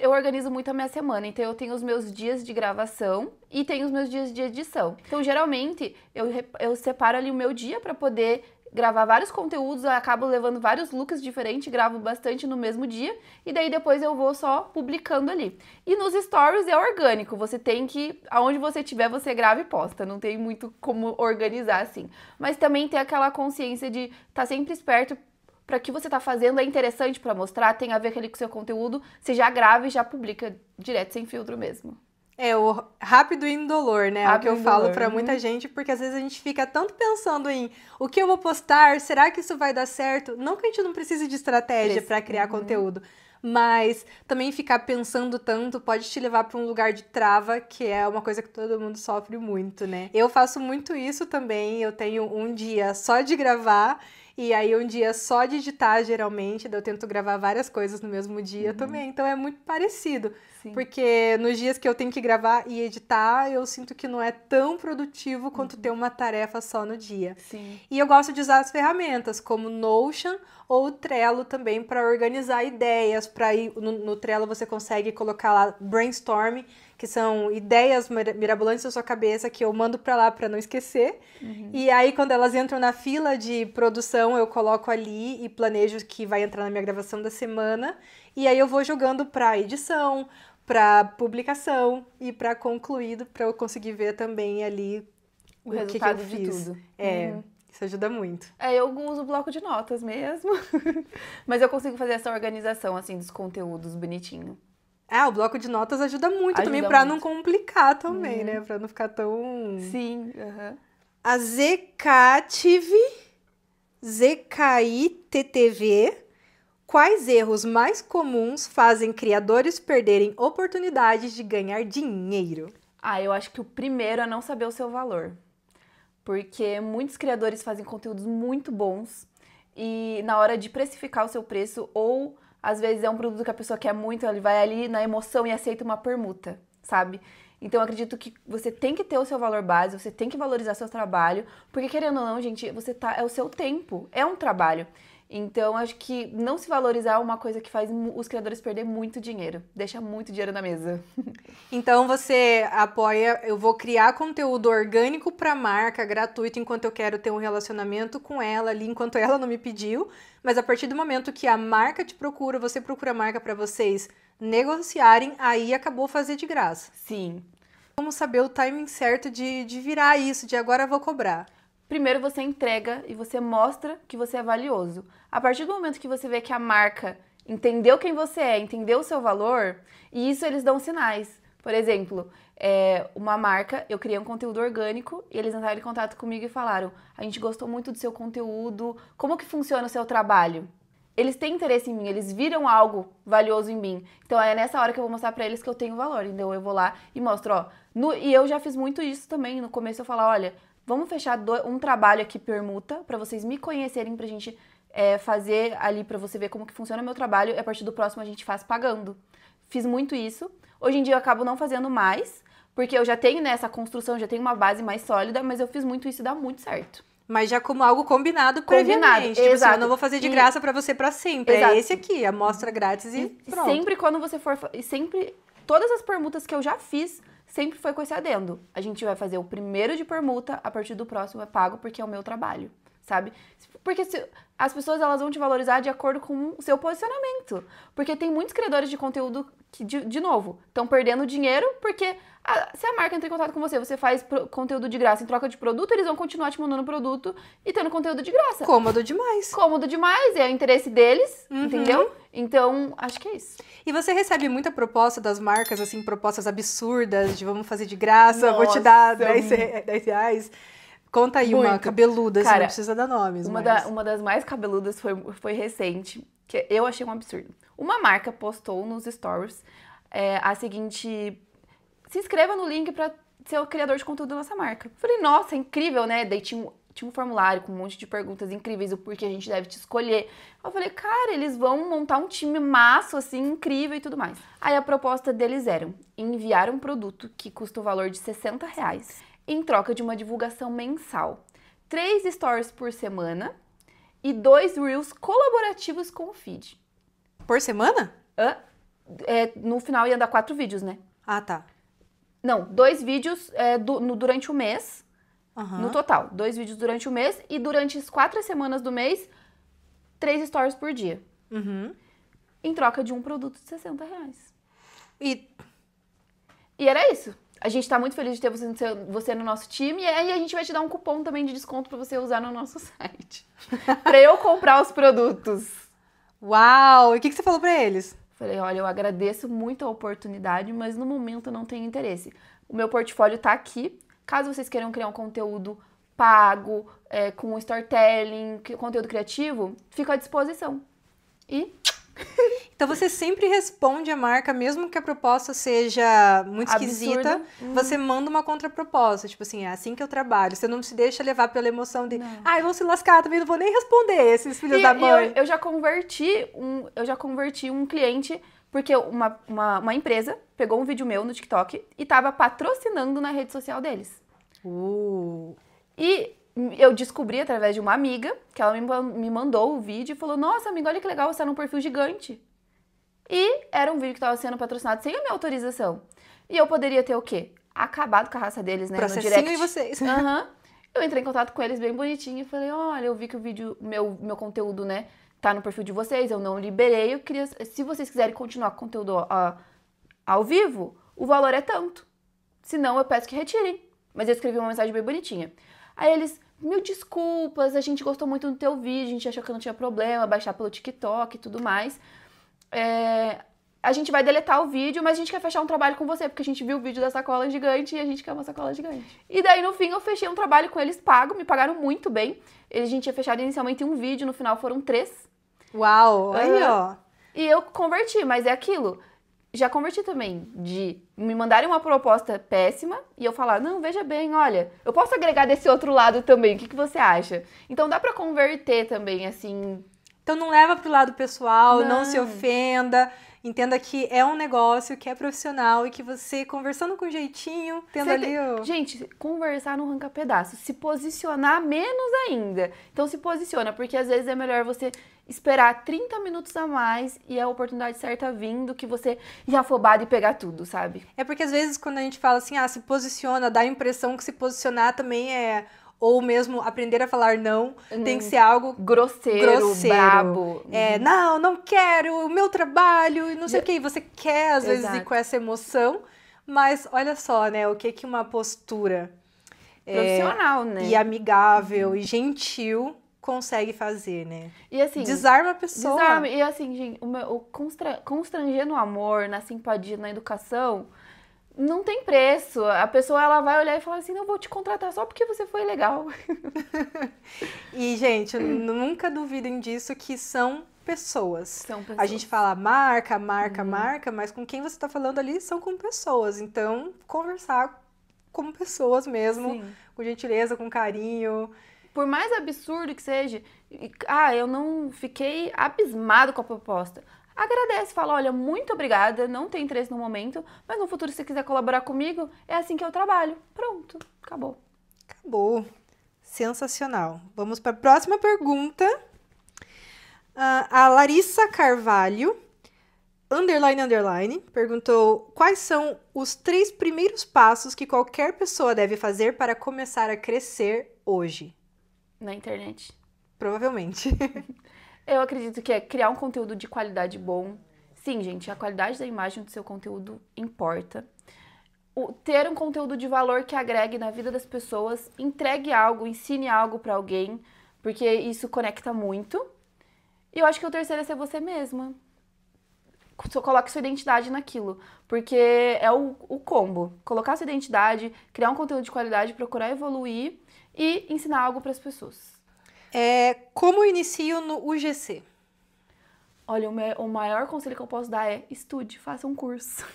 Speaker 1: eu organizo muito a minha semana. Então, eu tenho os meus dias de gravação e tenho os meus dias de edição. Então, geralmente, eu separo ali o meu dia pra poder gravar vários conteúdos, eu acabo levando vários looks diferentes, gravo bastante no mesmo dia, e daí depois eu vou só publicando ali. E nos stories é orgânico, você tem que, aonde você estiver, você grava e posta, não tem muito como organizar assim. Mas também ter aquela consciência de estar sempre esperto para que você tá fazendo, é interessante para mostrar, tem a ver com o seu conteúdo, você já grava e já publica direto, sem filtro mesmo.
Speaker 2: É o rápido e indolor, né? É o que eu falo pra muita
Speaker 1: Uhum.
Speaker 2: gente, porque às vezes a gente fica tanto pensando em o que eu vou postar, será que isso vai dar certo? Não que a gente não precise de estratégia pra criar conteúdo, mas também ficar pensando tanto pode te levar pra um lugar de trava, que é uma coisa que todo mundo sofre muito, né? Eu faço muito isso também, eu tenho um dia só de gravar E aí um dia só de editar, geralmente, daí eu tento gravar várias coisas no mesmo dia também. Então é muito parecido.
Speaker 1: Sim.
Speaker 2: Porque nos dias que eu tenho que gravar e editar, eu sinto que não é tão produtivo quanto ter uma tarefa só no dia.
Speaker 1: Sim.
Speaker 2: E eu gosto de usar as ferramentas como Notion ou o Trello também para organizar ideias. Para ir no Trello você consegue colocar lá brainstorm, que são ideias mirabolantes da sua cabeça que eu mando para lá para não esquecer. E aí quando elas entram na fila de produção, eu coloco ali e planejo que vai entrar na minha gravação da semana. E aí eu vou jogando para edição, para publicação e para concluído, para eu conseguir ver também ali
Speaker 1: O
Speaker 2: que
Speaker 1: resultado
Speaker 2: eu
Speaker 1: de
Speaker 2: fiz.
Speaker 1: tudo.
Speaker 2: Isso ajuda muito.
Speaker 1: Eu uso o bloco de notas mesmo. Mas eu consigo fazer essa organização, assim, dos conteúdos bonitinho.
Speaker 2: O bloco de notas ajuda muito
Speaker 1: Ajuda
Speaker 2: também para
Speaker 1: muito.
Speaker 2: não complicar também, né? Para não ficar tão...
Speaker 1: Sim.
Speaker 2: A ZKITTV. Quais erros mais comuns fazem criadores perderem oportunidades de ganhar dinheiro?
Speaker 1: Eu acho que o primeiro é não saber o seu valor. Porque muitos criadores fazem conteúdos muito bons e na hora de precificar o seu preço, ou às vezes é um produto que a pessoa quer muito, ele vai ali na emoção e aceita uma permuta, sabe? Então eu acredito que você tem que ter o seu valor base, você tem que valorizar seu trabalho, porque querendo ou não, gente, é o seu tempo, é um trabalho. Então, acho que não se valorizar é uma coisa que faz os criadores perder muito dinheiro. Deixa muito dinheiro na mesa.
Speaker 2: Então, você apoia, eu vou criar conteúdo orgânico para marca, gratuito, enquanto eu quero ter um relacionamento com ela ali, enquanto ela não me pediu. Mas a partir do momento que a marca te procura, você procura a marca para vocês negociarem, aí acabou fazer de graça.
Speaker 1: Sim.
Speaker 2: Como saber o timing certo de virar isso, de agora eu vou cobrar?
Speaker 1: Primeiro você entrega e você mostra que você é valioso. A partir do momento que você vê que a marca entendeu quem você é, entendeu o seu valor, e isso eles dão sinais. Por exemplo, uma marca, eu criei um conteúdo orgânico e eles entraram em contato comigo e falaram: a gente gostou muito do seu conteúdo, como que funciona o seu trabalho? Eles têm interesse em mim, eles viram algo valioso em mim. Então é nessa hora que eu vou mostrar pra eles que eu tenho valor. Então eu vou lá e mostro, e eu já fiz muito isso também. No começo eu falava, olha, vamos fechar um trabalho aqui permuta pra vocês me conhecerem, pra gente fazer ali pra você ver como que funciona o meu trabalho, e a partir do próximo a gente faz pagando. Fiz muito isso. Hoje em dia eu acabo não fazendo mais, porque eu já tenho nessa construção, já tenho uma base mais sólida, mas eu fiz muito isso e dá muito certo.
Speaker 2: Mas já como algo combinado previamente. Tipo
Speaker 1: exato.
Speaker 2: Assim, eu não vou fazer de graça pra você pra sempre.
Speaker 1: Exato.
Speaker 2: É esse aqui, a amostra grátis e pronto.
Speaker 1: Sempre quando você for... E sempre... Todas as permutas que eu já fiz, sempre foi com esse adendo. A gente vai fazer o primeiro de permuta, a partir do próximo é pago, porque é o meu trabalho, sabe? Porque as pessoas elas vão te valorizar de acordo com o seu posicionamento. Porque tem muitos criadores de conteúdo que, de novo, estão perdendo dinheiro porque se a marca entra em contato com você, você faz conteúdo de graça em troca de produto, eles vão continuar te mandando produto e tendo conteúdo de graça.
Speaker 2: Cômodo demais.
Speaker 1: Cômodo demais, é o interesse deles, entendeu? Então, acho que é isso.
Speaker 2: E você recebe muita proposta das marcas, assim, propostas absurdas de vamos fazer de graça,
Speaker 1: Nossa,
Speaker 2: vou te dar 10 reais. Conta aí uma cabeluda, assim,
Speaker 1: Cara,
Speaker 2: não precisa dar nomes.
Speaker 1: Uma das mais cabeludas foi recente, que eu achei um absurdo. Uma marca postou nos stories a seguinte: se inscreva no link pra ser o criador de conteúdo da nossa marca. Falei, nossa, incrível, né? Daí tinha um formulário com um monte de perguntas incríveis, o porquê a gente deve te escolher. Eu falei, cara, eles vão montar um time maço, assim, incrível e tudo mais. Aí a proposta deles era enviar um produto que custa o valor de R$60 em troca de uma divulgação mensal, 3 stories por semana e 2 reels colaborativos com o feed.
Speaker 2: Por semana?
Speaker 1: No final ia dar 4 vídeos, né?
Speaker 2: Ah, tá.
Speaker 1: Não, 2 vídeos durante o mês,
Speaker 2: Uhum.
Speaker 1: no total. 2 vídeos durante o mês e durante as 4 semanas do mês, 3 stories por dia.
Speaker 2: Uhum.
Speaker 1: Em troca de um produto de R$60.
Speaker 2: E
Speaker 1: era isso. A gente tá muito feliz de ter você no nosso time. E aí a gente vai te dar um cupom também de desconto pra você usar no nosso site. Pra eu comprar os produtos.
Speaker 2: Uau! E o que você falou pra eles?
Speaker 1: Falei, olha, eu agradeço muito a oportunidade, mas no momento eu não tenho interesse. O meu portfólio tá aqui. Caso vocês queiram criar um conteúdo pago, com storytelling, conteúdo criativo, fico à disposição. E
Speaker 2: Então você sempre responde a marca, mesmo que a proposta seja muito esquisita, você manda uma contraproposta. Tipo assim, é assim que eu trabalho. Você não se deixa levar pela emoção de, ai, vão se lascar, também não vou nem responder esses filhos da mãe.
Speaker 1: Eu já converti um cliente, porque uma empresa pegou um vídeo meu no TikTok e tava patrocinando na rede social deles. E eu descobri através de uma amiga, que ela me mandou o vídeo e falou, nossa, amiga, olha que legal, você tá num perfil gigante. E era um vídeo que estava sendo patrocinado sem a minha autorização. E eu poderia ter o quê? Acabado com a raça deles, né?
Speaker 2: Processinho
Speaker 1: no direct.
Speaker 2: em vocês.
Speaker 1: Eu entrei em contato com eles bem bonitinho e falei, olha, eu vi que o vídeo, meu conteúdo, né, tá no perfil de vocês, eu não liberei, eu queria, se vocês quiserem continuar com o conteúdo ao vivo, o valor é tanto. Senão eu peço que retirem. Mas eu escrevi uma mensagem bem bonitinha. Aí eles, mil desculpas, a gente gostou muito do teu vídeo, a gente achou que não tinha problema, baixar pelo TikTok e tudo mais. A gente vai deletar o vídeo, mas a gente quer fechar um trabalho com você, porque a gente viu o vídeo da sacola gigante e a gente quer uma sacola gigante. E daí, no fim, eu fechei um trabalho com eles pago, me pagaram muito bem. A gente tinha fechado inicialmente um vídeo, no final foram 3.
Speaker 2: Uau, aí ó.
Speaker 1: E eu converti, mas é aquilo. Já converti também de me mandarem uma proposta péssima e eu falar, não, veja bem, olha, eu posso agregar desse outro lado também, o que você acha? Então dá pra converter também, assim.
Speaker 2: Então não leva pro lado pessoal, não se ofenda. Entenda que é um negócio que é profissional e que você, conversando com jeitinho, tendo ali o...
Speaker 1: Gente, conversar não arranca pedaço. Se posicionar, menos ainda. Então se posiciona, porque às vezes é melhor você esperar 30 minutos a mais e a oportunidade certa vindo que você ir afobado e pegar tudo, sabe?
Speaker 2: É porque às vezes quando a gente fala assim, se posiciona, dá a impressão que se posicionar também é... Ou mesmo aprender a falar não, tem que ser algo
Speaker 1: grosseiro. Brabo.
Speaker 2: Não quero, o meu trabalho, e não sei o que. Você quer, às vezes, ir com essa emoção, mas olha só, né, o que uma postura
Speaker 1: profissional, né?
Speaker 2: E amigável e gentil consegue fazer, né?
Speaker 1: E assim...
Speaker 2: Desarma a pessoa.
Speaker 1: Desarma. E assim, gente, constranger no amor, na simpatia, na educação... Não tem preço. A pessoa ela vai olhar e falar assim, não vou te contratar só porque você foi legal.
Speaker 2: E, gente, nunca duvidem disso que são pessoas.
Speaker 1: São pessoas.
Speaker 2: A gente fala marca, mas com quem você está falando ali são com pessoas. Então, conversar como pessoas mesmo, sim, com gentileza, com carinho.
Speaker 1: Por mais absurdo que seja, eu não fiquei abismado com a proposta. Agradece, fala, olha, muito obrigada, não tem interesse no momento, mas no futuro, se você quiser colaborar comigo, é assim que eu trabalho. Pronto, acabou.
Speaker 2: Acabou. Sensacional. Vamos para a próxima pergunta. A Larissa Carvalho, __, perguntou quais são os 3 primeiros passos que qualquer pessoa deve fazer para começar a crescer hoje?
Speaker 1: Na internet.
Speaker 2: Provavelmente.
Speaker 1: Eu acredito que é criar um conteúdo de qualidade bom. Sim, gente, a qualidade da imagem do seu conteúdo importa. Ter um conteúdo de valor que agregue na vida das pessoas, entregue algo, ensine algo pra alguém, porque isso conecta muito. E eu acho que o terceiro é ser você mesma. Coloque sua identidade naquilo, porque é o combo. Colocar sua identidade, criar um conteúdo de qualidade, procurar evoluir e ensinar algo pras pessoas.
Speaker 2: Como inicio no UGC?
Speaker 1: Olha, o maior conselho que eu posso dar é estude, faça um curso.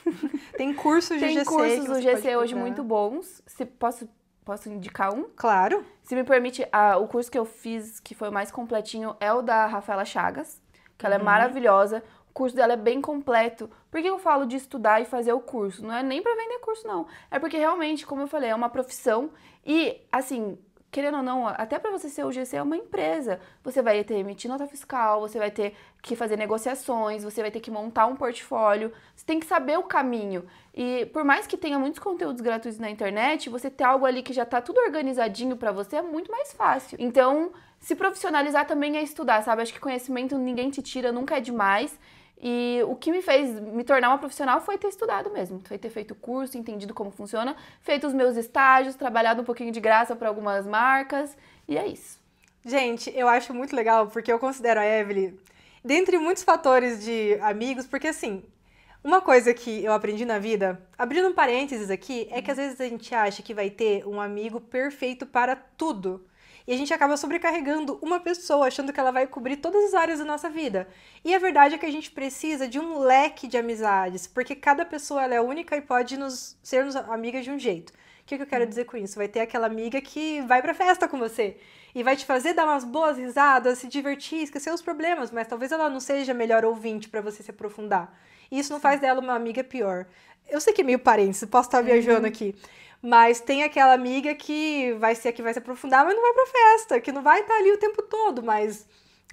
Speaker 2: Tem cursos de UGC.
Speaker 1: Tem cursos do UGC hoje muito bons. Posso indicar um?
Speaker 2: Claro.
Speaker 1: Se me permite, o curso que eu fiz, que foi o mais completinho, é o da Rafaela Chagas, que ela é maravilhosa. O curso dela é bem completo. Por que eu falo de estudar e fazer o curso? Não é nem pra vender curso, não. É porque realmente, como eu falei, é uma profissão e, assim... Querendo ou não, até para você ser UGC é uma empresa. Você vai ter que emitir nota fiscal, você vai ter que fazer negociações, você vai ter que montar um portfólio. Você tem que saber o caminho. E por mais que tenha muitos conteúdos gratuitos na internet, você ter algo ali que já tá tudo organizadinho para você é muito mais fácil. Então, se profissionalizar também é estudar, sabe? Acho que conhecimento ninguém te tira, nunca é demais. E o que me fez me tornar uma profissional foi ter estudado mesmo, foi ter feito curso, entendido como funciona, feito os meus estágios, trabalhado um pouquinho de graça para algumas marcas, e é isso.
Speaker 2: Gente, eu acho muito legal, porque eu considero a Evelyn, dentre muitos fatores de amigos, porque assim, uma coisa que eu aprendi na vida, abrindo um parênteses aqui, é que às vezes a gente acha que vai ter um amigo perfeito para tudo. E a gente acaba sobrecarregando uma pessoa, achando que ela vai cobrir todas as áreas da nossa vida. E a verdade é que a gente precisa de um leque de amizades, porque cada pessoa ela é única e pode ser amiga de um jeito. O que eu quero dizer com isso? Vai ter aquela amiga que vai pra festa com você e vai te fazer dar umas boas risadas, se divertir, esquecer os problemas, mas talvez ela não seja a melhor ouvinte pra você se aprofundar. E isso não faz dela uma amiga pior. Eu sei que é meio parênteses, posso estar viajando aqui, mas tem aquela amiga que vai ser a que vai se aprofundar, mas não vai pra festa, que não vai estar ali o tempo todo, mas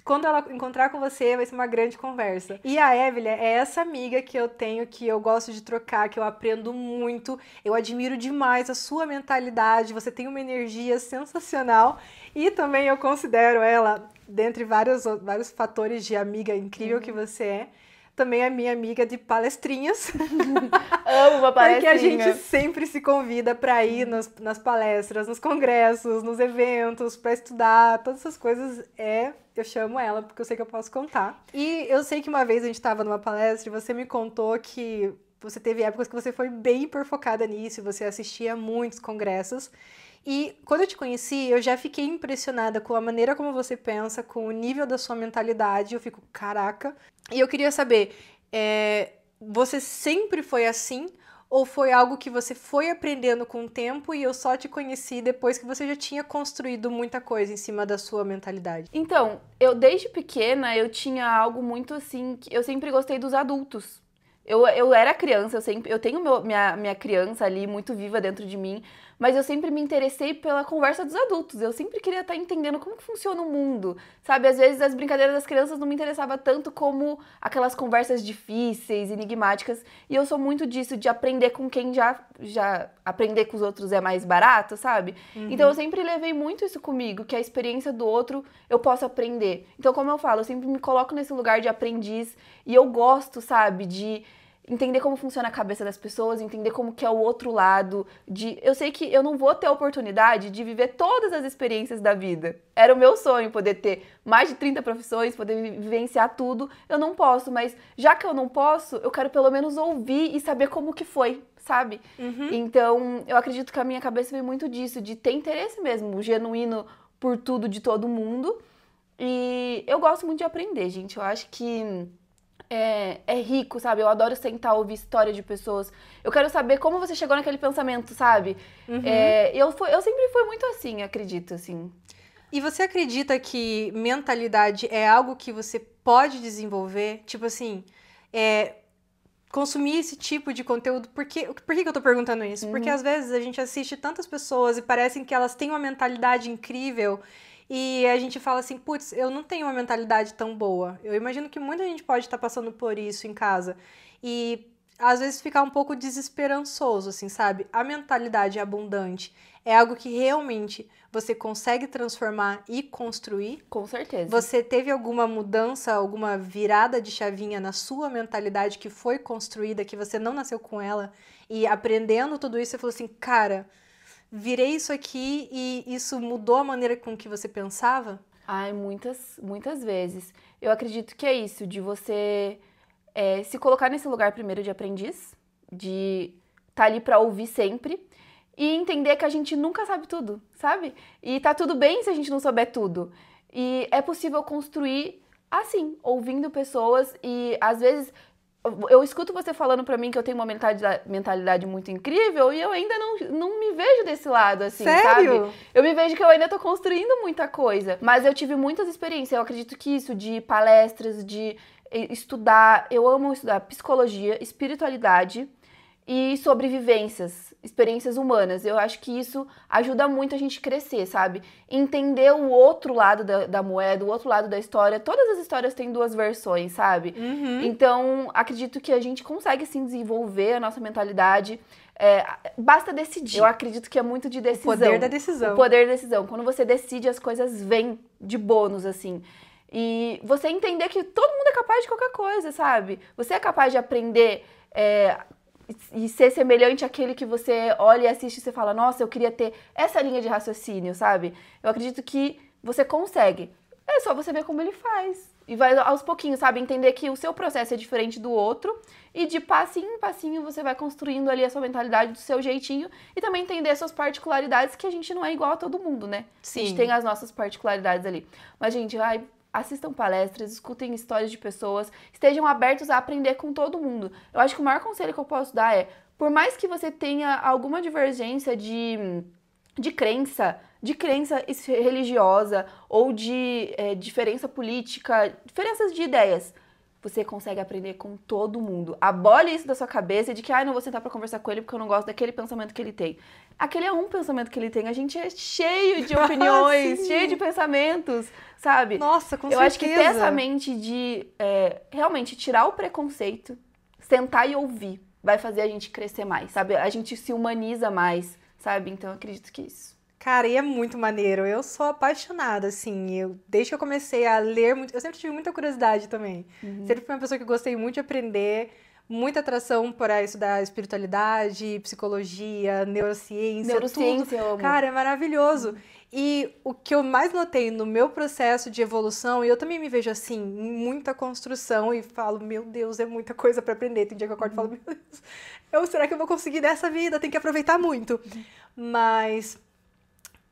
Speaker 2: quando ela encontrar com você, vai ser uma grande conversa. E a Evelyn é essa amiga que eu tenho, que eu gosto de trocar, que eu aprendo muito. Eu admiro demais a sua mentalidade, você tem uma energia sensacional. E também eu considero ela, dentre vários fatores de amiga incrível que você é, também é minha amiga de palestrinhas.
Speaker 1: Amo uma palestrinha.
Speaker 2: Porque a gente sempre se convida para ir nas palestras, nos congressos, nos eventos, para estudar, todas essas coisas. Eu chamo ela porque eu sei que eu posso contar. E eu sei que uma vez a gente estava numa palestra e você me contou que você teve épocas que você foi bem hiperfocada nisso, você assistia a muitos congressos. E quando eu te conheci, eu já fiquei impressionada com a maneira como você pensa, com o nível da sua mentalidade. Eu fico, caraca. E eu queria saber, você sempre foi assim? Ou foi algo que você foi aprendendo com o tempo e eu só te conheci depois que você já tinha construído muita coisa em cima da sua mentalidade?
Speaker 1: Então, eu desde pequena, eu tinha algo muito assim, que eu sempre gostei dos adultos. Eu era criança, eu tenho minha criança ali muito viva dentro de mim, mas eu sempre me interessei pela conversa dos adultos. Eu sempre queria estar entendendo como que funciona o mundo, sabe? Às vezes as brincadeiras das crianças não me interessavam tanto como aquelas conversas difíceis, enigmáticas. E eu sou muito disso, de aprender com quem já aprender com os outros é mais barato, sabe? Então eu sempre levei muito isso comigo, que a experiência do outro eu posso aprender. Então, como eu falo, eu sempre me coloco nesse lugar de aprendiz e eu gosto, sabe, de entender como funciona a cabeça das pessoas, entender como que é o outro lado, eu sei que eu não vou ter a oportunidade de viver todas as experiências da vida. Era o meu sonho poder ter mais de 30 profissões, poder vivenciar tudo. Eu não posso, mas já que eu não posso, eu quero pelo menos ouvir e saber como que foi, sabe? Então, eu acredito que a minha cabeça vem muito disso, de ter interesse mesmo, genuíno por tudo de todo mundo. E eu gosto muito de aprender, gente. Eu acho que é rico, sabe? Eu adoro sentar, ouvir história de pessoas. Eu quero saber como você chegou naquele pensamento, sabe? Eu sempre fui muito assim, acredito, assim.
Speaker 2: E você acredita que mentalidade é algo que você pode desenvolver? Tipo assim, consumir esse tipo de conteúdo. Por que eu tô perguntando isso? Porque às vezes a gente assiste tantas pessoas e parecem que elas têm uma mentalidade incrível e a gente fala assim, putz, eu não tenho uma mentalidade tão boa. Eu imagino que muita gente pode estar passando por isso em casa. E às vezes ficar um pouco desesperançoso, assim, sabe? A mentalidade abundante é algo que realmente você consegue transformar e construir?
Speaker 1: Com certeza.
Speaker 2: Você teve alguma mudança, alguma virada de chavinha na sua mentalidade que foi construída, que você não nasceu com ela? E aprendendo tudo isso, você falou assim, cara, virei isso aqui e isso mudou a maneira com que você pensava?
Speaker 1: Ai, muitas vezes. Eu acredito que é isso, de você se colocar nesse lugar primeiro de aprendiz, de estar ali pra ouvir sempre e entender que a gente nunca sabe tudo, sabe? E tá tudo bem se a gente não souber tudo. E é possível construir assim, ouvindo pessoas e às vezes eu escuto você falando pra mim que eu tenho uma mentalidade muito incrível e eu ainda não me vejo desse lado, assim,
Speaker 2: Sério?
Speaker 1: sabe? Eu me vejo que eu ainda tô construindo muita coisa. Mas eu tive muitas experiências. Eu acredito que isso, de palestras, de estudar. Eu amo estudar psicologia, espiritualidade e sobrevivências, experiências humanas. Eu acho que isso ajuda muito a gente crescer, sabe? Entender o outro lado da moeda, o outro lado da história. Todas as histórias têm duas versões, sabe? Então, acredito que a gente consegue, sim, desenvolver a nossa mentalidade. Basta decidir. Eu acredito que é muito de decisão.
Speaker 2: O poder da decisão.
Speaker 1: O poder da decisão. Quando você decide, as coisas vêm de bônus, assim. E você entender que todo mundo é capaz de qualquer coisa, sabe? Você é capaz de aprender e ser semelhante àquele que você olha e assiste e você fala, nossa, eu queria ter essa linha de raciocínio, sabe? Eu acredito que você consegue. É só você ver como ele faz. E vai aos pouquinhos, sabe? Entender que o seu processo é diferente do outro e de passinho em passinho você vai construindo ali a sua mentalidade do seu jeitinho e também entender as suas particularidades, que a gente não é igual a todo mundo, né?
Speaker 2: Sim.
Speaker 1: A gente tem as nossas particularidades ali. Mas, gente, assistam palestras, escutem histórias de pessoas, estejam abertos a aprender com todo mundo. Eu acho que o maior conselho que eu posso dar é, por mais que você tenha alguma divergência de crença religiosa ou de diferença política, diferenças de ideias, você consegue aprender com todo mundo. Abole isso da sua cabeça de que, não vou sentar pra conversar com ele porque eu não gosto daquele pensamento que ele tem. Aquele é um pensamento que ele tem. A gente é cheio de opiniões, cheio de pensamentos, sabe?
Speaker 2: Nossa, com
Speaker 1: certeza. Eu acho que ter essa mente de realmente tirar o preconceito, sentar e ouvir, vai fazer a gente crescer mais, sabe? A gente se humaniza mais, sabe? Então eu acredito que é isso.
Speaker 2: Cara, e é muito maneiro. Eu sou apaixonada, assim. Desde que eu comecei a ler muito... Eu sempre tive muita curiosidade também. Sempre fui uma pessoa que gostei muito de aprender. Muita atração para estudar espiritualidade, psicologia, neurociência, tudo.
Speaker 1: Eu amo.
Speaker 2: Cara, é maravilhoso. E o que eu mais notei no meu processo de evolução, e eu também me vejo assim, em muita construção, e falo, meu Deus, é muita coisa para aprender. Tem dia que eu acordo e falo, meu Deus, será que eu vou conseguir nessa vida? Tem que aproveitar muito. Mas...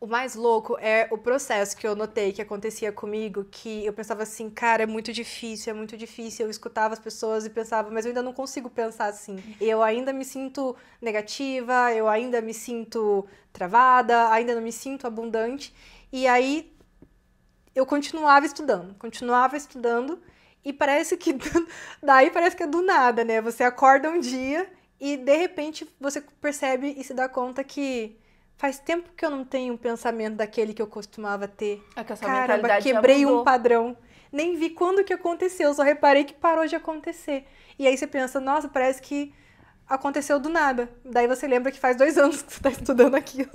Speaker 2: o mais louco é o processo que eu notei que acontecia comigo, que eu pensava assim, cara, é muito difícil. Eu escutava as pessoas e pensava, mas eu ainda não consigo pensar assim. Eu ainda me sinto negativa, eu ainda me sinto travada, ainda não me sinto abundante. E aí eu continuava estudando, e parece que é do nada, né? Você acorda um dia e de repente você percebe e se dá conta que faz tempo que eu não tenho um pensamento daquele que eu costumava ter.
Speaker 1: Que a sua
Speaker 2: Caramba,
Speaker 1: mentalidade
Speaker 2: quebrei
Speaker 1: já mudou.
Speaker 2: um padrão. Nem vi quando que aconteceu, só reparei que parou de acontecer. E aí você pensa, nossa, parece que aconteceu do nada. Daí você lembra que faz 2 anos que você está estudando aquilo.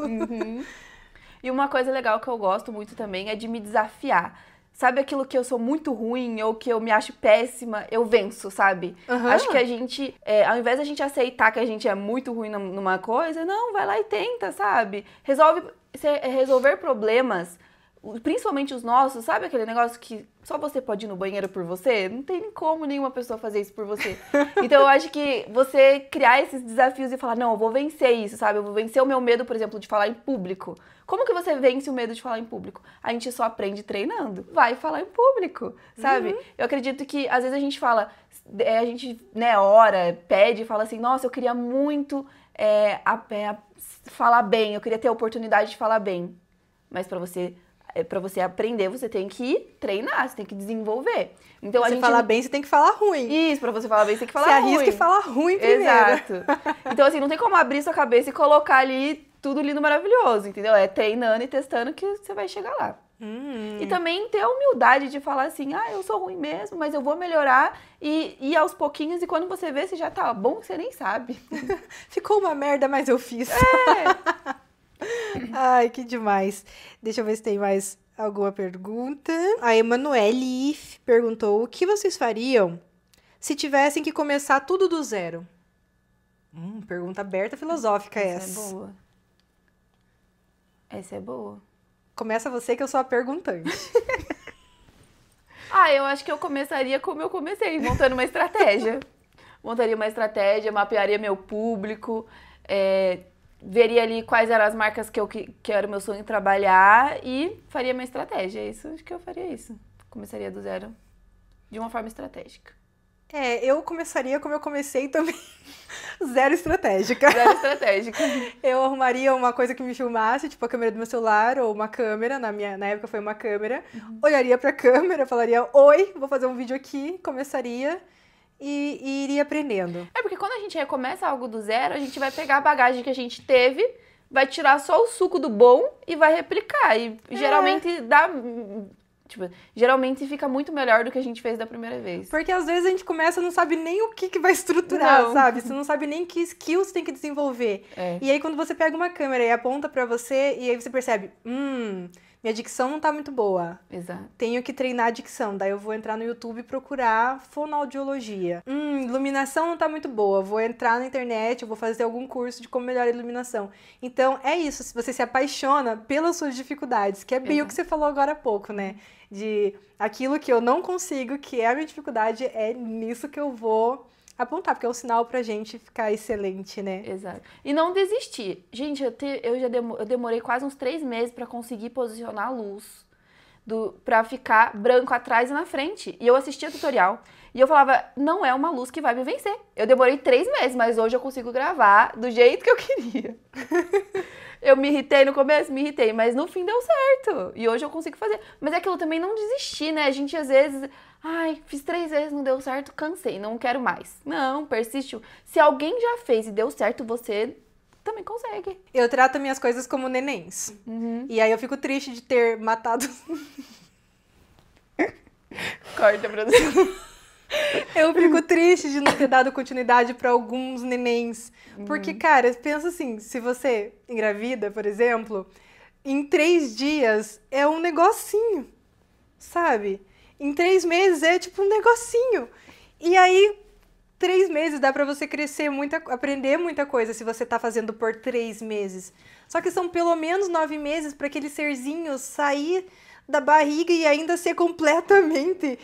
Speaker 1: E uma coisa legal que eu gosto muito também é de me desafiar. Sabe aquilo que eu sou muito ruim ou que eu me acho péssima, eu venço, sabe? Acho que a gente, ao invés da gente aceitar que a gente é muito ruim numa coisa, não, vai lá e tenta, sabe? Resolver problemas, principalmente os nossos, sabe aquele negócio que só você pode ir no banheiro por você? Não tem nem como nenhuma pessoa fazer isso por você. Então eu acho que você criar esses desafios e falar, não, eu vou vencer isso, sabe? Eu vou vencer o meu medo, por exemplo, de falar em público. Como que você vence o medo de falar em público? A gente só aprende treinando. Vai falar em público, sabe? Eu acredito que às vezes a gente fala, a gente, ora, pede e fala assim, nossa, eu queria muito falar bem, eu queria ter a oportunidade de falar bem. Mas pra você aprender, você tem que treinar, você tem que desenvolver. Então,
Speaker 2: você falar bem, você tem que falar ruim.
Speaker 1: Isso, pra você falar bem, você tem que falar ruim.
Speaker 2: Você arrisca e fala ruim primeiro.
Speaker 1: Exato. Então, assim, não tem como abrir sua cabeça e colocar ali tudo lindo, maravilhoso, entendeu? É treinando e testando que você vai chegar lá. E também ter a humildade de falar assim, eu sou ruim mesmo, mas eu vou melhorar e ir aos pouquinhos, e quando você vê, você já tá bom, você nem sabe.
Speaker 2: Ficou uma merda, mas eu fiz. Ai, que demais. Deixa eu ver se tem mais alguma pergunta. A Emanuele perguntou, o que vocês fariam se tivessem que começar tudo do zero? Pergunta aberta, filosófica essa.
Speaker 1: Essa é boa. Essa é boa.
Speaker 2: Começa você, que eu sou a perguntante.
Speaker 1: Eu acho que eu começaria como eu comecei, montando uma estratégia. Montaria uma estratégia, mapearia meu público, veria ali quais eram as marcas que era o meu sonho trabalhar e faria minha estratégia. Acho que eu faria isso. Começaria do zero, de uma forma estratégica.
Speaker 2: Eu começaria como eu comecei também, zero estratégica.
Speaker 1: Zero estratégica.
Speaker 2: Eu arrumaria uma coisa que me filmasse, tipo a câmera do meu celular ou uma câmera, na época foi uma câmera. Olharia pra câmera, falaria, oi, vou fazer um vídeo aqui, começaria e iria aprendendo.
Speaker 1: Porque quando a gente recomeça algo do zero, a gente vai pegar a bagagem que a gente teve, vai tirar só o suco do bom e vai replicar. E geralmente geralmente fica muito melhor do que a gente fez da primeira vez.
Speaker 2: Porque às vezes a gente começa e não sabe nem o que vai estruturar, sabe? Você não sabe nem que skills tem que desenvolver. E aí quando você pega uma câmera e aponta pra você, e aí você percebe, minha dicção não tá muito boa.
Speaker 1: Exato.
Speaker 2: Tenho que treinar a dicção. Daí eu vou entrar no YouTube e procurar fonoaudiologia. Iluminação não tá muito boa. Vou entrar na internet, eu vou fazer algum curso de como melhorar a iluminação. Então, é isso. Se você se apaixona pelas suas dificuldades, que é bem o que você falou agora há pouco, né? De aquilo que eu não consigo, que é a minha dificuldade, é nisso que eu vou apontar, porque é um sinal pra gente ficar excelente, né?
Speaker 1: Exato. E não desistir. Gente, eu demorei quase uns 3 meses pra conseguir posicionar a luz pra ficar branco atrás e na frente. E eu assistia tutorial e eu falava, não é uma luz que vai me vencer. Eu demorei 3 meses, mas hoje eu consigo gravar do jeito que eu queria. Eu me irritei no começo, mas no fim deu certo. E hoje eu consigo fazer. Mas é aquilo também, não desistir, né? A gente às vezes, fiz 3 vezes, não deu certo, cansei, não quero mais. Não, persiste. Se alguém já fez e deu certo, você também consegue.
Speaker 2: Eu trato minhas coisas como nenéns. E aí eu fico triste de ter matado...
Speaker 1: Corta, produção.
Speaker 2: Eu fico triste de não ter dado continuidade para alguns nenéns. Porque, cara, pensa assim, se você engravida, por exemplo, em 3 dias é um negocinho, sabe? Em 3 meses é tipo um negocinho. E aí, 3 meses dá para você crescer aprender muita coisa se você tá fazendo por 3 meses. Só que são pelo menos 9 meses para aquele serzinho sair da barriga e ainda ser completamente...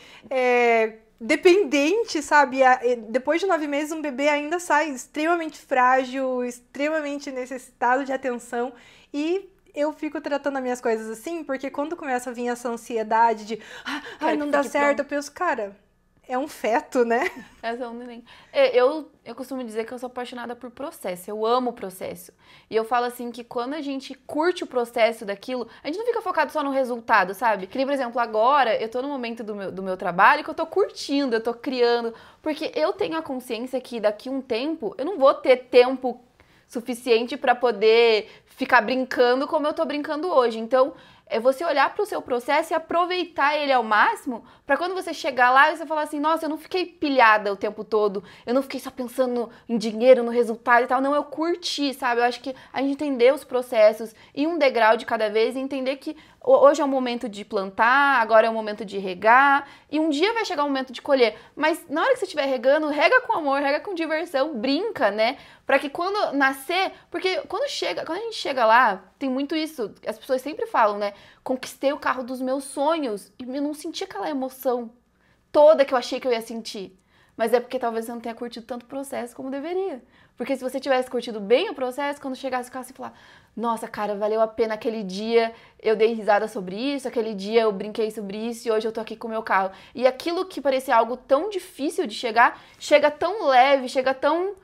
Speaker 2: dependente, sabe? Depois de 9 meses, um bebê ainda sai extremamente frágil, extremamente necessitado de atenção. E eu fico tratando as minhas coisas assim, porque quando começa a vir essa ansiedade de não dá certo, eu penso, cara, é um feto, né?
Speaker 1: É um neném. Eu costumo dizer que eu sou apaixonada por processo, eu amo o processo. E eu falo assim que quando a gente curte o processo daquilo, a gente não fica focado só no resultado, sabe? Que nem, por exemplo, agora eu tô no momento do meu trabalho que eu tô curtindo, eu tô criando, porque eu tenho a consciência que daqui a um tempo eu não vou ter tempo suficiente pra poder ficar brincando como eu tô brincando hoje. Então, é você olhar para o seu processo e aproveitar ele ao máximo para quando você chegar lá e você falar assim, nossa, eu não fiquei pilhada o tempo todo, eu não fiquei só pensando em dinheiro, no resultado e tal, não, eu curti, sabe? Eu acho que a gente entender os processos e um degrau de cada vez e entender que hoje é o momento de plantar, agora é o momento de regar e um dia vai chegar o momento de colher, mas na hora que você estiver regando, rega com amor, rega com diversão, brinca, né? Para que quando nascer, porque quando a gente chega lá, tem muito isso, as pessoas sempre falam, né? Conquistei o carro dos meus sonhos e eu não senti aquela emoção toda que eu achei que eu ia sentir. Mas é porque talvez você não tenha curtido tanto o processo como deveria. Porque se você tivesse curtido bem o processo, quando chegasse em casa e falar, nossa, cara, valeu a pena aquele dia, eu dei risada sobre isso, aquele dia eu brinquei sobre isso e hoje eu tô aqui com o meu carro. E aquilo que parecia algo tão difícil de chegar, chega tão leve, chega tão...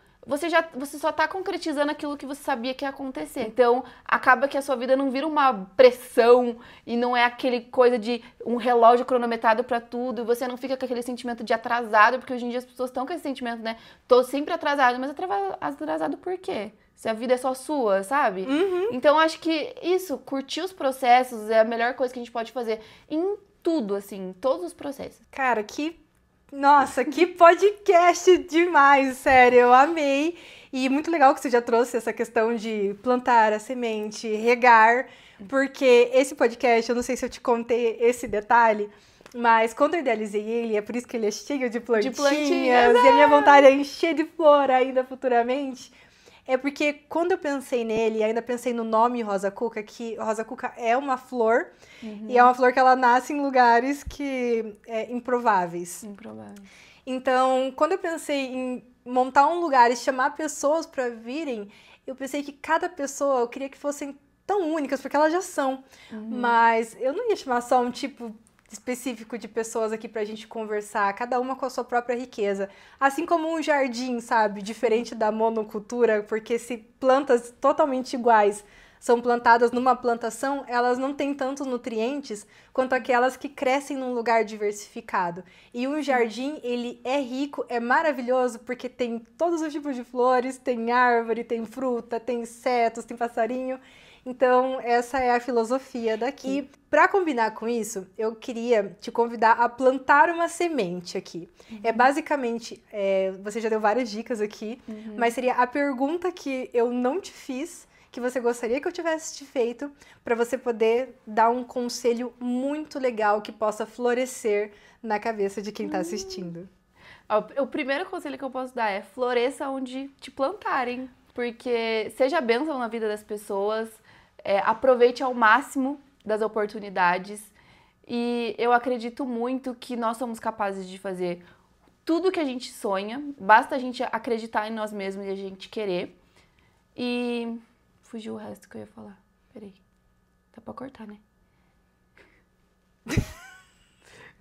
Speaker 1: Você só tá concretizando aquilo que você sabia que ia acontecer. Então, acaba que a sua vida não vira uma pressão e não é aquele coisa de um relógio cronometrado pra tudo. E você não fica com aquele sentimento de atrasado, porque hoje em dia as pessoas estão com esse sentimento, né? Tô sempre atrasado, mas atrasado por quê? Se a vida é só sua, sabe? Então, acho que isso, curtir os processos é a melhor coisa que a gente pode fazer em tudo, assim, em todos os processos.
Speaker 2: Cara, Nossa, que podcast demais, sério, eu amei. E muito legal que você já trouxe essa questão de plantar a semente, regar, porque esse podcast, eu não sei se eu te contei esse detalhe, mas quando eu idealizei ele, é por isso que ele é cheio de plantinhas e a minha vontade é encher de flor ainda futuramente. É porque quando eu pensei nele, ainda pensei no nome Rosa Cuca, que Rosa Cuca é uma flor, e é uma flor que ela nasce em lugares improváveis. Então, quando eu pensei em montar um lugar e chamar pessoas para virem, eu pensei que cada pessoa, eu queria que fossem tão únicas, porque elas já são. Mas eu não ia chamar só um tipo específico de pessoas aqui pra gente conversar, cada uma com a sua própria riqueza. Assim como um jardim, sabe? Diferente da monocultura, porque se plantas totalmente iguais são plantadas numa plantação, elas não têm tantos nutrientes quanto aquelas que crescem num lugar diversificado. E um jardim, ele é rico, é maravilhoso, porque tem todos os tipos de flores, tem árvore, tem fruta, tem insetos, tem passarinho. Então, essa é a filosofia daqui. E para combinar com isso, eu queria te convidar a plantar uma semente aqui. É basicamente, você já deu várias dicas aqui, mas seria a pergunta que eu não te fiz, que você gostaria que eu tivesse te feito para você poder dar um conselho muito legal que possa florescer na cabeça de quem está assistindo?
Speaker 1: O primeiro conselho que eu posso dar é floresça onde te plantarem, porque seja bênção na vida das pessoas, aproveite ao máximo das oportunidades e eu acredito muito que nós somos capazes de fazer tudo que a gente sonha, basta a gente acreditar em nós mesmos e a gente querer. E fugiu o resto que eu ia falar. Peraí. Dá pra cortar, né?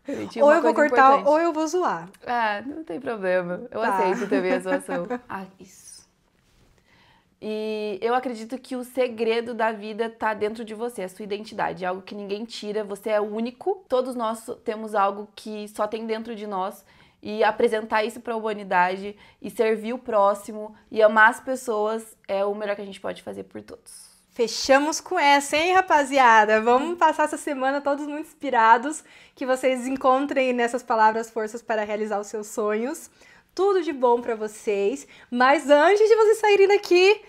Speaker 1: Peraí,
Speaker 2: ou eu vou cortar
Speaker 1: importante.
Speaker 2: ou eu vou zoar.
Speaker 1: Ah, não tem problema. Eu aceito também a zoação. Ah, isso. E eu acredito que o segredo da vida tá dentro de você, a sua identidade. É algo que ninguém tira, você é único. Todos nós temos algo que só tem dentro de nós. E apresentar isso para a humanidade e servir o próximo e amar as pessoas é o melhor que a gente pode fazer por todos.
Speaker 2: Fechamos com essa, hein, rapaziada? Vamos passar essa semana todos muito inspirados, que vocês encontrem nessas palavras forças para realizar os seus sonhos. Tudo de bom para vocês. Mas antes de vocês saírem daqui,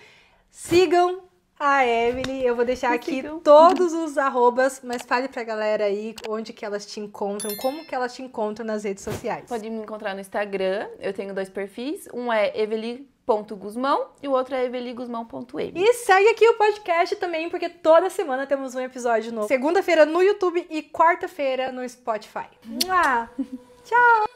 Speaker 2: sigam a Emily. Eu vou deixar aqui todos os arrobas, mas fale pra galera aí onde que elas te encontram, como que elas te encontram nas redes sociais.
Speaker 1: Pode me encontrar no Instagram, eu tenho 2 perfis, um é eveli.guzmão e o outro é eveliguzmão.m.
Speaker 2: E segue aqui o podcast também, porque toda semana temos um episódio novo. Segunda-feira no YouTube e quarta-feira no Spotify. Tchau!